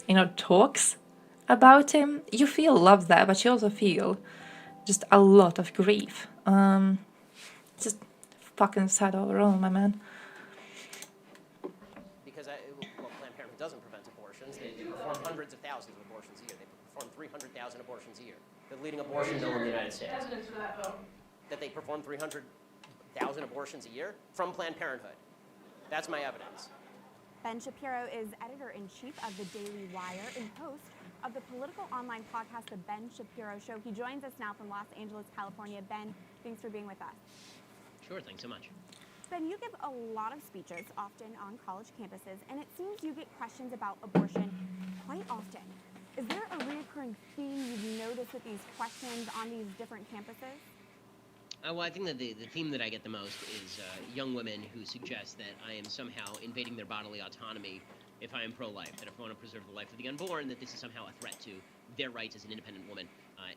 you know, talks about him. You feel love there, but you also feel just a lot of grief. Just fucking sad overall, my man. Because Planned Parenthood doesn't prevent abortions. They perform hundreds of thousands of abortions a year. They perform 300,000 abortions a year. The leading abortion bill in the United States. Evidence for that, though. That they perform 300,000 abortions a year from Planned Parenthood. That's my evidence. Ben Shapiro is editor-in-chief of the Daily Wire and host of the political online podcast, The Ben Shapiro Show. He joins us now from Los Angeles, California. Ben, thanks for being with us. Sure, thanks so much. Ben, you give a lot of speeches, often on college campuses, and it seems you get questions about abortion quite often. Is there a recurring theme you've noticed with these questions on these different campuses? Well, I think that the theme that I get the most is young women who suggest that I am somehow invading their bodily autonomy if I am pro-life, that if I want to preserve the life of the unborn, that this is somehow a threat to their rights as an independent woman.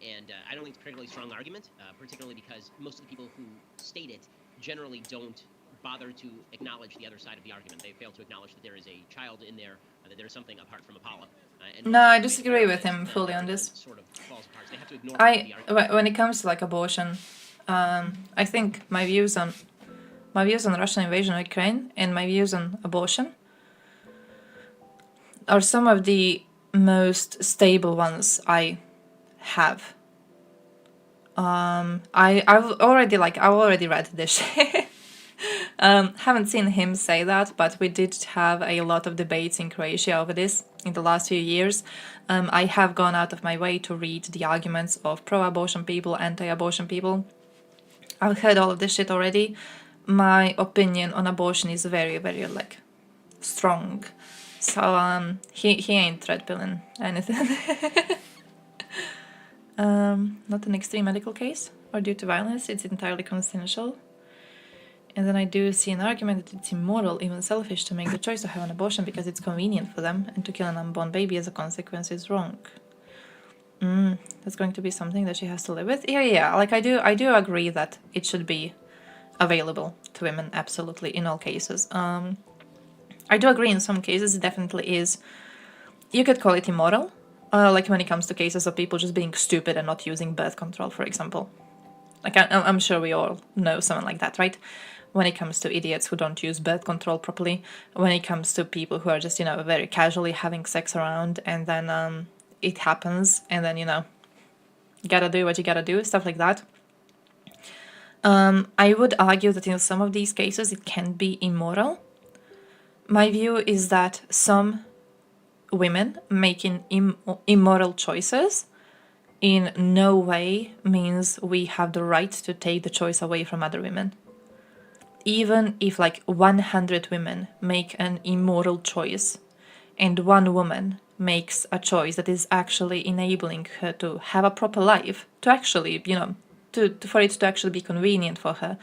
And I don't think it's a particularly strong argument, particularly because most of the people who state it generally don't bother to acknowledge the other side of the argument. They fail to acknowledge that there is a child in there, that there is something apart from Apollo. No, I disagree with him fully on this. Sort of falls apart. So they have to ignore the argument. When it comes to like abortion, I think my views on Russian invasion of Ukraine and my views on abortion are some of the most stable ones I have. I've already read this shit. Haven't seen him say that, but we did have a lot of debates in Croatia over this in the last few years. I have gone out of my way to read the arguments of pro-abortion people, anti-abortion people. I've heard all of this shit already. My opinion on abortion is very, very, like, strong. So, he ain't red pilling anything. Not an extreme medical case or due to violence, it's entirely consensual. And then I do see an argument that it's immoral, even selfish, to make the choice to have an abortion because it's convenient for them, and to kill an unborn baby as a consequence is wrong. That's going to be something that she has to live with. Yeah. Like I do agree that it should be available to women, absolutely, in all cases. I do agree in some cases it definitely is. You could call it immoral, like when it comes to cases of people just being stupid and not using birth control, for example. Like I'm sure we all know someone like that, right? When it comes to idiots who don't use birth control properly, when it comes to people who are just, you know, very casually having sex around, and then it happens, and then, you know, you gotta do what you gotta do, stuff like that. I would argue that in some of these cases it can be immoral. My view is that some women making immoral choices in no way means we have the right to take the choice away from other women. Even if like 100 women make an immoral choice and one woman makes a choice that is actually enabling her to have a proper life, to actually, you know, for it to actually be convenient for her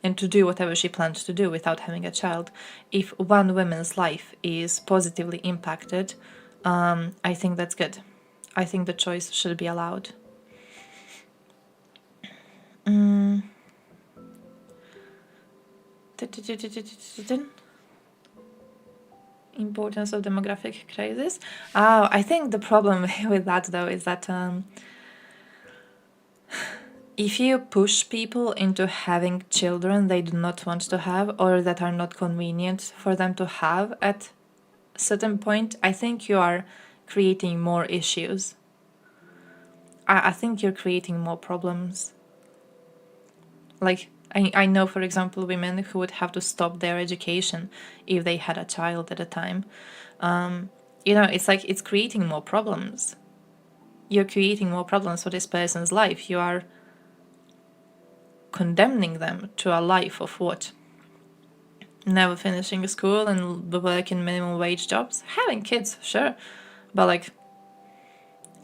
and to do whatever she plans to do without having a child, if one woman's life is positively impacted, I think that's good. I think the choice should be allowed. Importance of demographic crisis. I think the problem with that, though, is that if you push people into having children they do not want to have or that are not convenient for them to have at a certain point, I think you are creating more issues. I think you're creating more problems. Like, I know, for example, women who would have to stop their education if they had a child at a time. You know, it's like it's creating more problems. You're creating more problems for this person's life. You are condemning them to a life of what? Never finishing school and working minimum wage jobs. Having kids, sure, but like,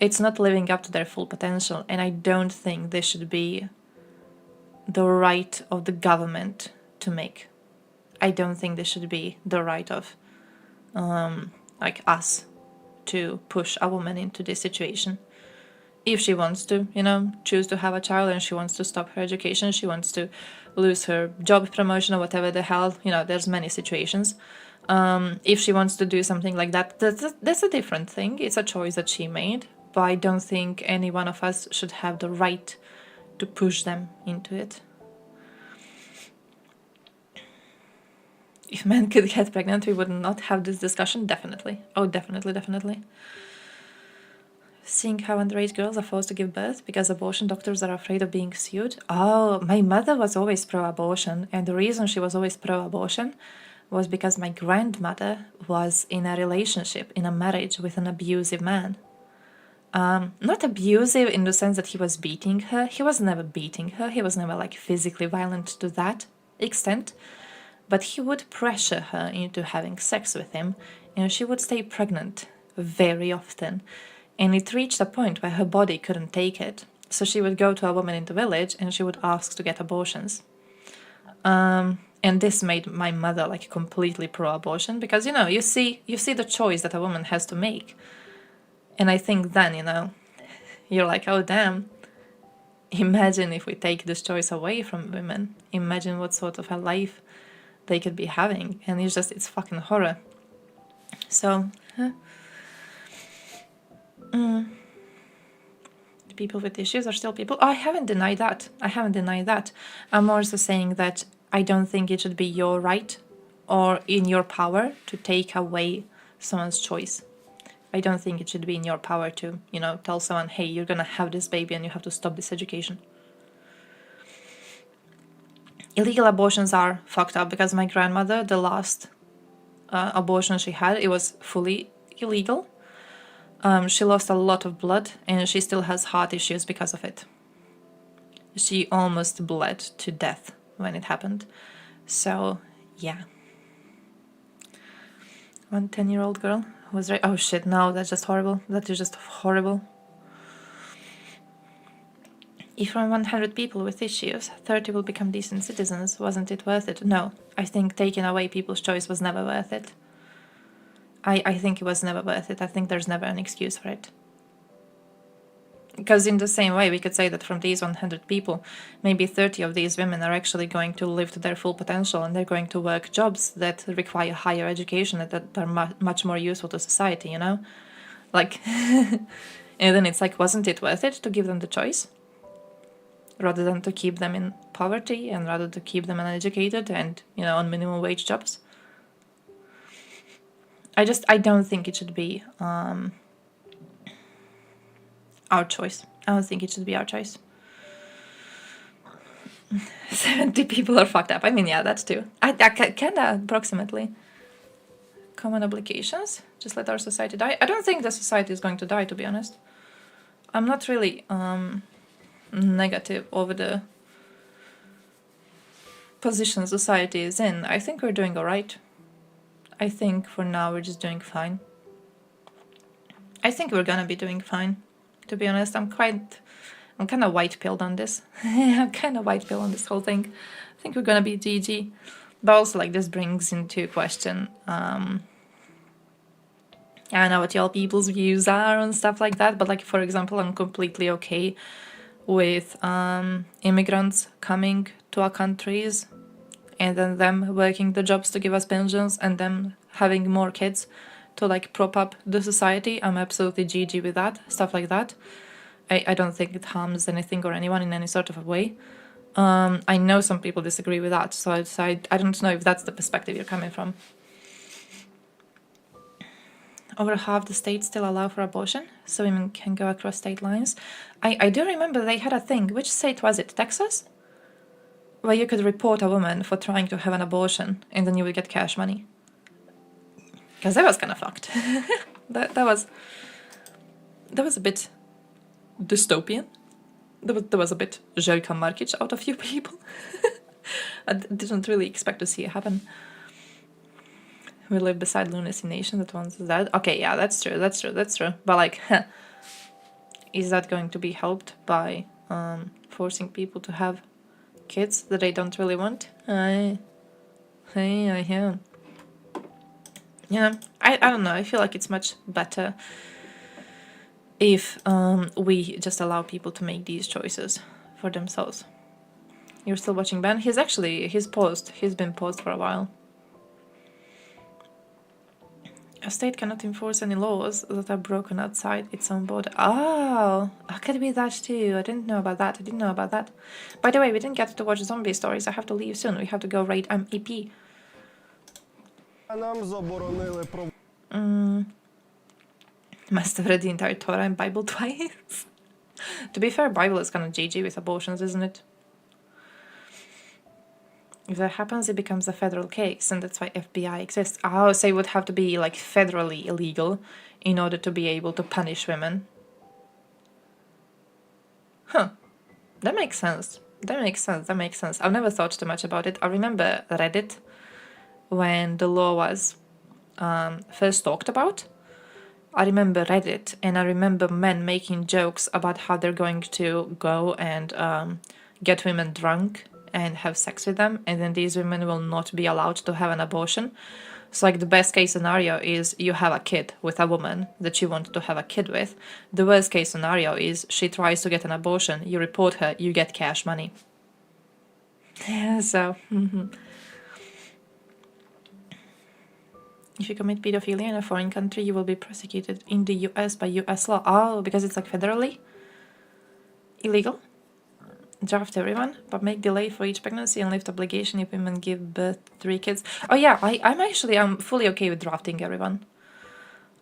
it's not living up to their full potential, and I don't think this should be the right of the government to make. I don't think this should be the right of like us to push a woman into this situation. If she wants to, you know, choose to have a child and she wants to stop her education, she wants to lose her job promotion or whatever the hell, you know, there's many situations. If she wants to do something like that, that's a different thing. It's a choice that she made, but I don't think any one of us should have the right to push them into it. If men could get pregnant, we would not have this discussion, definitely. Oh, definitely, definitely. Seeing how underage girls are forced to give birth because abortion doctors are afraid of being sued. Oh, my mother was always pro-abortion, and the reason she was always pro-abortion was because my grandmother was in a relationship, in a marriage with an abusive man. Not abusive in the sense that he was beating her. He was never beating her. He was never like physically violent to that extent. But he would pressure her into having sex with him, and she would stay pregnant very often. And it reached a point where her body couldn't take it. So she would go to a woman in the village and she would ask to get abortions. And this made my mother like completely pro-abortion, because, you know, you see the choice that a woman has to make. And I think then, you know, you're like, oh damn, imagine if we take this choice away from women. Imagine what sort of a life they could be having. And it's fucking horror. So, people with issues are still people. Oh, I haven't denied that. I'm more so saying that I don't think it should be your right or in your power to take away someone's choice. I don't think it should be in your power to, you know, tell someone, hey, you're gonna have this baby and you have to stop this education. Illegal abortions are fucked up, because my grandmother, the last abortion she had, it was fully illegal. She lost a lot of blood and she still has heart issues because of it. She almost bled to death when it happened. So, yeah. One 10-year-old girl was right. Oh shit, no, that's just horrible. That is just horrible. If from 100 people with issues, 30 will become decent citizens, wasn't it worth it? No, I think taking away people's choice was never worth it. I think it was never worth it. I think there's never an excuse for it. Because in the same way, we could say that from these 100 people, maybe 30 of these women are actually going to live to their full potential, and they're going to work jobs that require higher education and that are much more useful to society, you know? Like, and then it's like, wasn't it worth it to give them the choice? Rather than to keep them in poverty, and rather to keep them uneducated and, you know, on minimum wage jobs? I don't think it should be our choice. I don't think it should be our choice. 70 people are fucked up. I mean, yeah, that's too. I kinda approximately. Common obligations. Just let our society die. I don't think the society is going to die, to be honest. I'm not really negative over the position society is in. I think we're doing alright. I think for now we're just doing fine. I think we're gonna be doing fine. To be honest, I'm kind of white-pilled on this. I'm kind of white-pilled on this whole thing. I think we're gonna be GG. But also, like, this brings into question, I don't know what y'all people's views are and stuff like that, but, like, for example, I'm completely okay with immigrants coming to our countries and then them working the jobs to give us pensions and them having more kids to, like, prop up the society. I'm absolutely GG with that, stuff like that. I don't think it harms anything or anyone in any sort of a way. I know some people disagree with that, so I don't know if that's the perspective you're coming from. Over half the states still allow for abortion, so women can go across state lines. I do remember they had a thing. Which state was it? Texas? Where you could report a woman for trying to have an abortion and then you would get cash money. Because that was kind of fucked. that was a bit dystopian. there was a bit Żelka Markic out of you people. I didn't really expect to see it happen. We live beside lunacy nation that wants that. Okay, yeah, that's true. But like, is that going to be helped by forcing people to have kids that they don't really want? Yeah. I don't know. I feel like it's much better if we just allow people to make these choices for themselves. You're still watching Ben? He's paused. He's been paused for a while. A state cannot enforce any laws that are broken outside its own border. Oh, it could be that too. I didn't know about that. By the way, we didn't get to watch zombie stories. I have to leave soon. We have to go raid EP. Must have read the entire Torah and Bible twice. To be fair, Bible is kind of GG with abortions, isn't it? If that happens, it becomes a federal case, and that's why FBI exists. Oh, so it would have to be like federally illegal in order to be able to punish women. Huh. That makes sense. I've never thought too much about it. I remember Reddit when the law was first talked about. I remember Reddit, and I remember men making jokes about how they're going to go and get women drunk and have sex with them, and then these women will not be allowed to have an abortion. So like the best case scenario is you have a kid with a woman that you want to have a kid with. The worst case scenario is she tries to get an abortion, you report her, you get cash money. Yeah, so if you commit pedophilia in a foreign country, you will be prosecuted in the US by US law. Oh, because it's like federally illegal? Draft everyone, but make delay for each pregnancy and lift obligation if women give birth to 3 kids. Oh yeah, I'm fully okay with drafting everyone.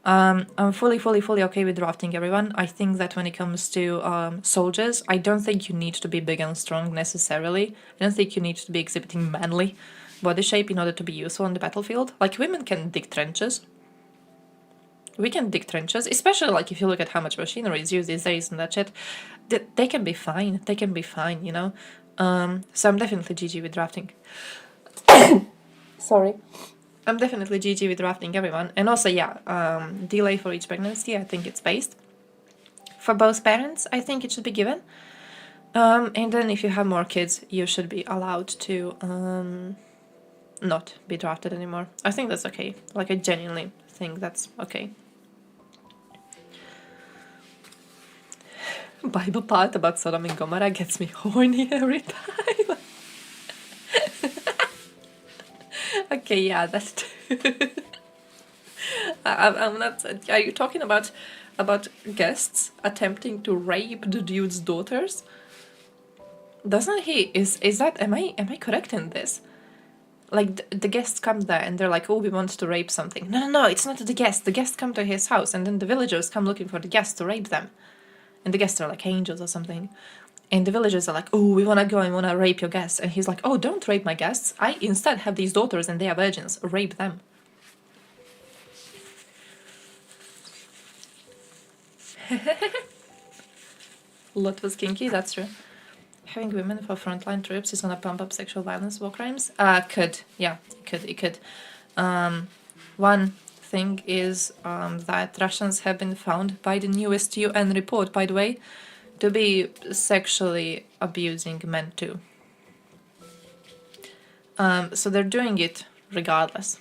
I'm fully okay with drafting everyone. I think that when it comes to soldiers, I don't think you need to be big and strong necessarily. I don't think you need to be exhibiting manly body shape in order to be useful on the battlefield. Like, women can dig trenches. We can dig trenches, especially like if you look at how much machinery is used these days and that shit. They can be fine. You know? So I'm definitely GG with drafting. Sorry. I'm definitely GG with drafting everyone. And also, yeah, delay for each pregnancy, I think it's based. For both parents, I think it should be given. And then if you have more kids, you should be allowed to not be drafted anymore. I think that's okay. Like, I genuinely think that's okay. Bible part about Sodom and Gomorrah gets me horny every time. Okay, yeah, that's true. I'm not. Are you talking about guests attempting to rape the dude's daughters? Doesn't he? Is that? Am I correct in this? Like the guests come there and they're like, oh, we want to rape something. No, it's not the guests. The guests come to his house and then the villagers come looking for the guests to rape them. And the guests are like angels or something. And the villagers are like, oh, we want to go and want to rape your guests. And he's like, oh, don't rape my guests. I instead have these daughters and they are virgins. Rape them. Lot was kinky, that's true. Having women for frontline troops is gonna pump up sexual violence war crimes? Could. Yeah, it could. One thing is that Russians have been found by the newest UN report, by the way, to be sexually abusing men too. So they're doing it regardless.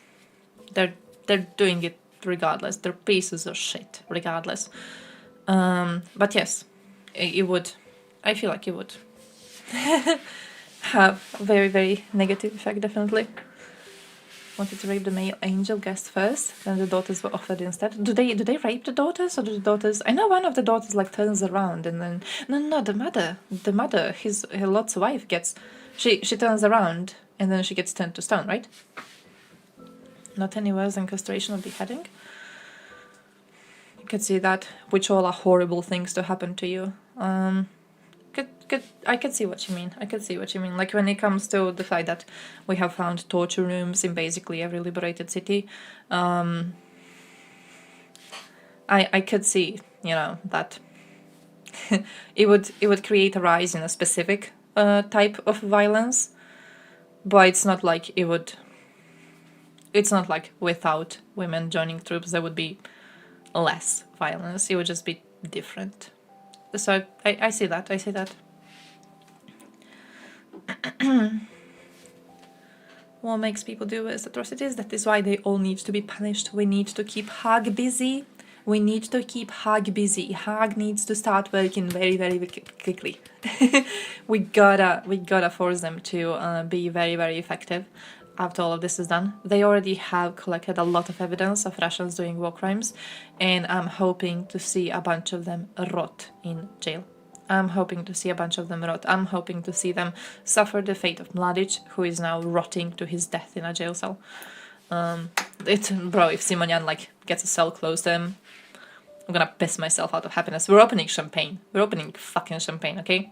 They're doing it regardless. They're pieces of shit regardless. But yes, it would. I feel like it would have a very, very negative effect, definitely. Wanted to rape the male angel guest first, then the daughters were offered instead. Do they rape the daughters, or do the daughters? I know one of the daughters like turns around and then no, the mother, his Lot's wife gets, she turns around and then she gets turned to stone, right? Not any worse than castration or beheading. You could see that, which all are horrible things to happen to you. I could see what you mean. Like when it comes to the fact that we have found torture rooms in basically every liberated city, I could see, that it would create a rise in a specific type of violence, but it's not like it would. It's not like without women joining troops there would be less violence. It would just be different. So I see that. I see that. What makes people do these atrocities? That is why they all need to be punished. We need to keep Hague busy. We need to keep Hague busy. Hague needs to start working very, very quickly. we gotta force them to be very, very effective after all of this is done. They already have collected a lot of evidence of Russians doing war crimes, and I'm hoping to see a bunch of them rot in jail. I'm hoping to see a bunch of them rot. I'm hoping to see them suffer the fate of Mladic, who is now rotting to his death in a jail cell. Bro, if Simonian like gets a cell close to him, I'm gonna piss myself out of happiness. We're opening champagne. We're opening fucking champagne, okay?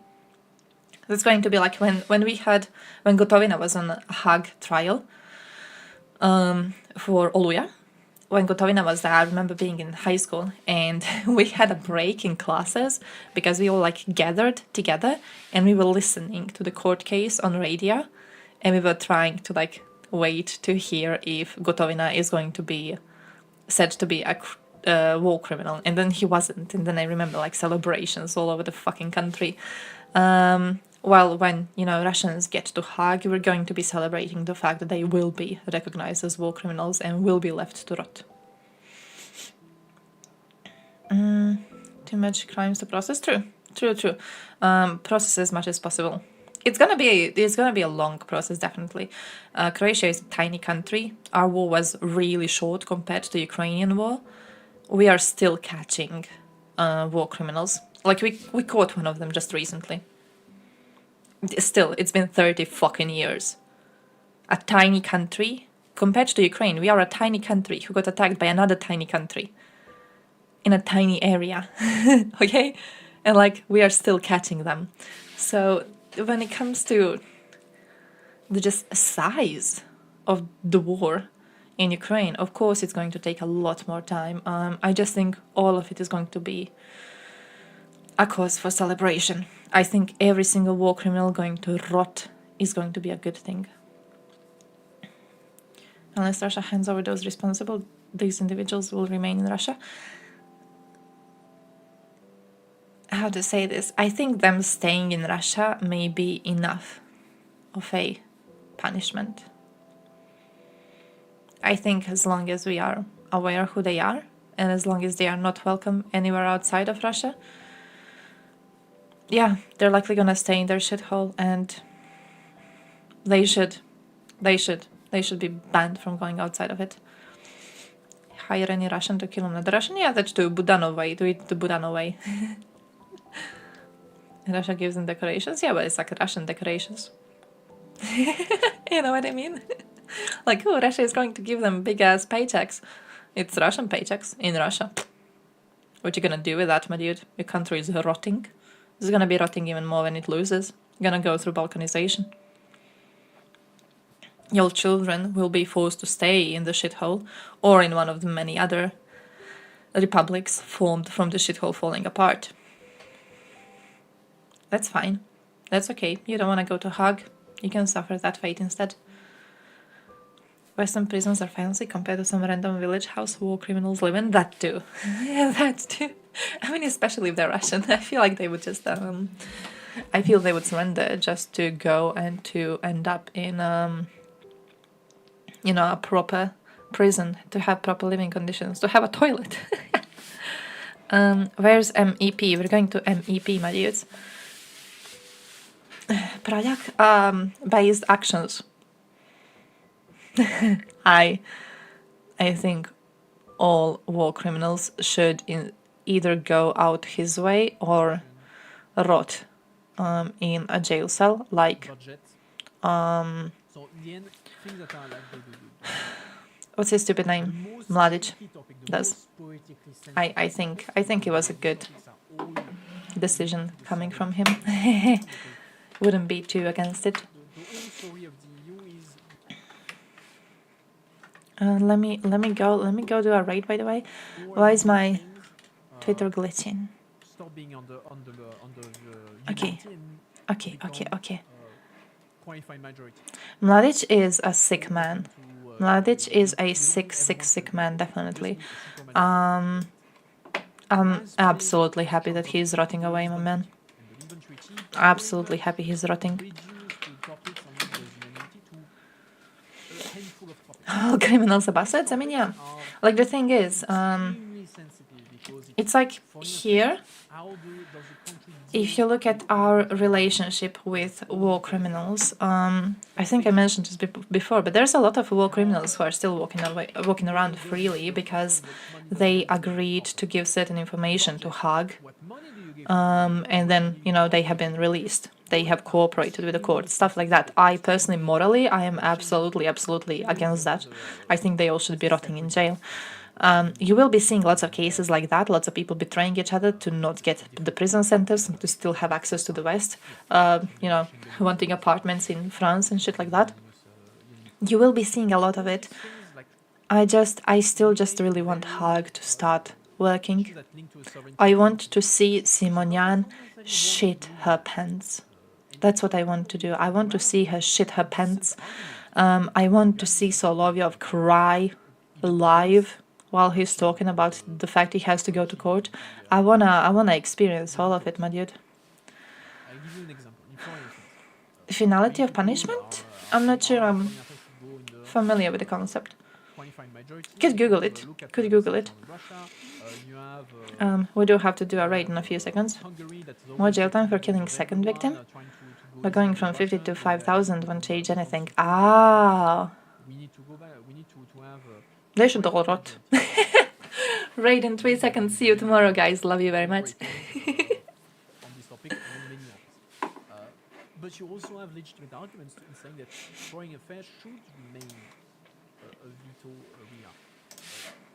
It's going to be like when Gotovina was on a Hague trial for Oluya. When Gotovina was there, I remember being in high school and we had a break in classes because we all like gathered together and we were listening to the court case on radio and we were trying to like wait to hear if Gotovina is going to be said to be a war criminal, and then he wasn't, and then I remember like celebrations all over the fucking country. Well, when, you know, Russians get to Hague, we're going to be celebrating the fact that they will be recognized as war criminals and will be left to rot. Too much crimes to process? True. Process as much as possible. It's gonna be a long process, definitely. Croatia is a tiny country. Our war was really short compared to the Ukrainian war. We are still catching war criminals. Like we caught one of them just recently. Still, it's been 30 fucking years. A tiny country. Compared to Ukraine, we are a tiny country who got attacked by another tiny country. In a tiny area. Okay? And like, we are still catching them. So, when it comes to the just size of the war in Ukraine, of course it's going to take a lot more time. I just think all of it is going to be a cause for celebration. I think every single war criminal going to rot is going to be a good thing. Unless Russia hands over those responsible, these individuals will remain in Russia. How to say this? I think them staying in Russia may be enough of a punishment. I think as long as we are aware who they are, and as long as they are not welcome anywhere outside of Russia, yeah, they're likely gonna stay in their shithole, and they should be banned from going outside of it. Hire any Russian to kill another Russian? Yeah, that's the Budanov way. Do it the Budanov way. Russia gives them decorations? Yeah, but it's like Russian decorations. You know what I mean? Like, oh, Russia is going to give them big-ass paychecks. It's Russian paychecks in Russia. What you gonna do with that, my dude? Your country is rotting. It's gonna be rotting even more when it loses. You're gonna go through balkanization. Your children will be forced to stay in the shithole or in one of the many other republics formed from the shithole falling apart. That's fine. That's okay. You don't want to go to Hague. You can suffer that fate instead. Western prisons are fancy compared to some random village house war criminals live in. That too. Yeah, that too. I mean, especially if they're Russian. I feel like they would just... I feel they would surrender just to go and to end up in... you know, a proper prison, to have proper living conditions, to have a toilet. Where's MEP? We're going to MEP, my dudes. Project-based actions. I think all war criminals should either go out his way or rot in a jail cell, like what's his stupid name? Mladic does. I think it was a good decision coming from him. Wouldn't be too against it. Let me go do a raid, by the way. Why is my Twitter glitching? stop being under Okay. unity and Okay, become, okay, okay. qualified majority. Mladic is a sick man. Mladic is a sick man, definitely. I'm absolutely happy that he's rotting away, my man. Absolutely happy he's rotting. Oh, criminals are bastards? I mean, yeah. Like, the thing is, it's like here, if you look at our relationship with war criminals, I think I mentioned this before, but there's a lot of war criminals who are still walking around freely because they agreed to give certain information to Hague, and then, you know, they have been released. They have cooperated with the court, stuff like that. I personally, morally, I am absolutely against that. I think they all should be rotting in jail. You will be seeing lots of cases like that, lots of people betraying each other to not get the prison sentence and to still have access to the West, you know, wanting apartments in France and shit like that. You will be seeing a lot of it. I still just really want Hague to start working. I want to see Simonian shit her pants. That's what I want to do. I want to see her shit her pants. I want to see Solovyov cry live while he's talking about the fact he has to go to court. I wanna experience all of it, my dude. I'll give you an example. Finality of punishment? I'm not sure I'm familiar with the concept. Could Google it. Could Google it. We do have to do a raid in a few seconds. More jail time for killing second victim? By going from 50 to 5,000 won't change anything. Ah. They should all rot. Raid in 3 seconds. See you tomorrow, guys. Love you very much. But you also have legitimate arguments in saying that foreign affairs should remain a veto area.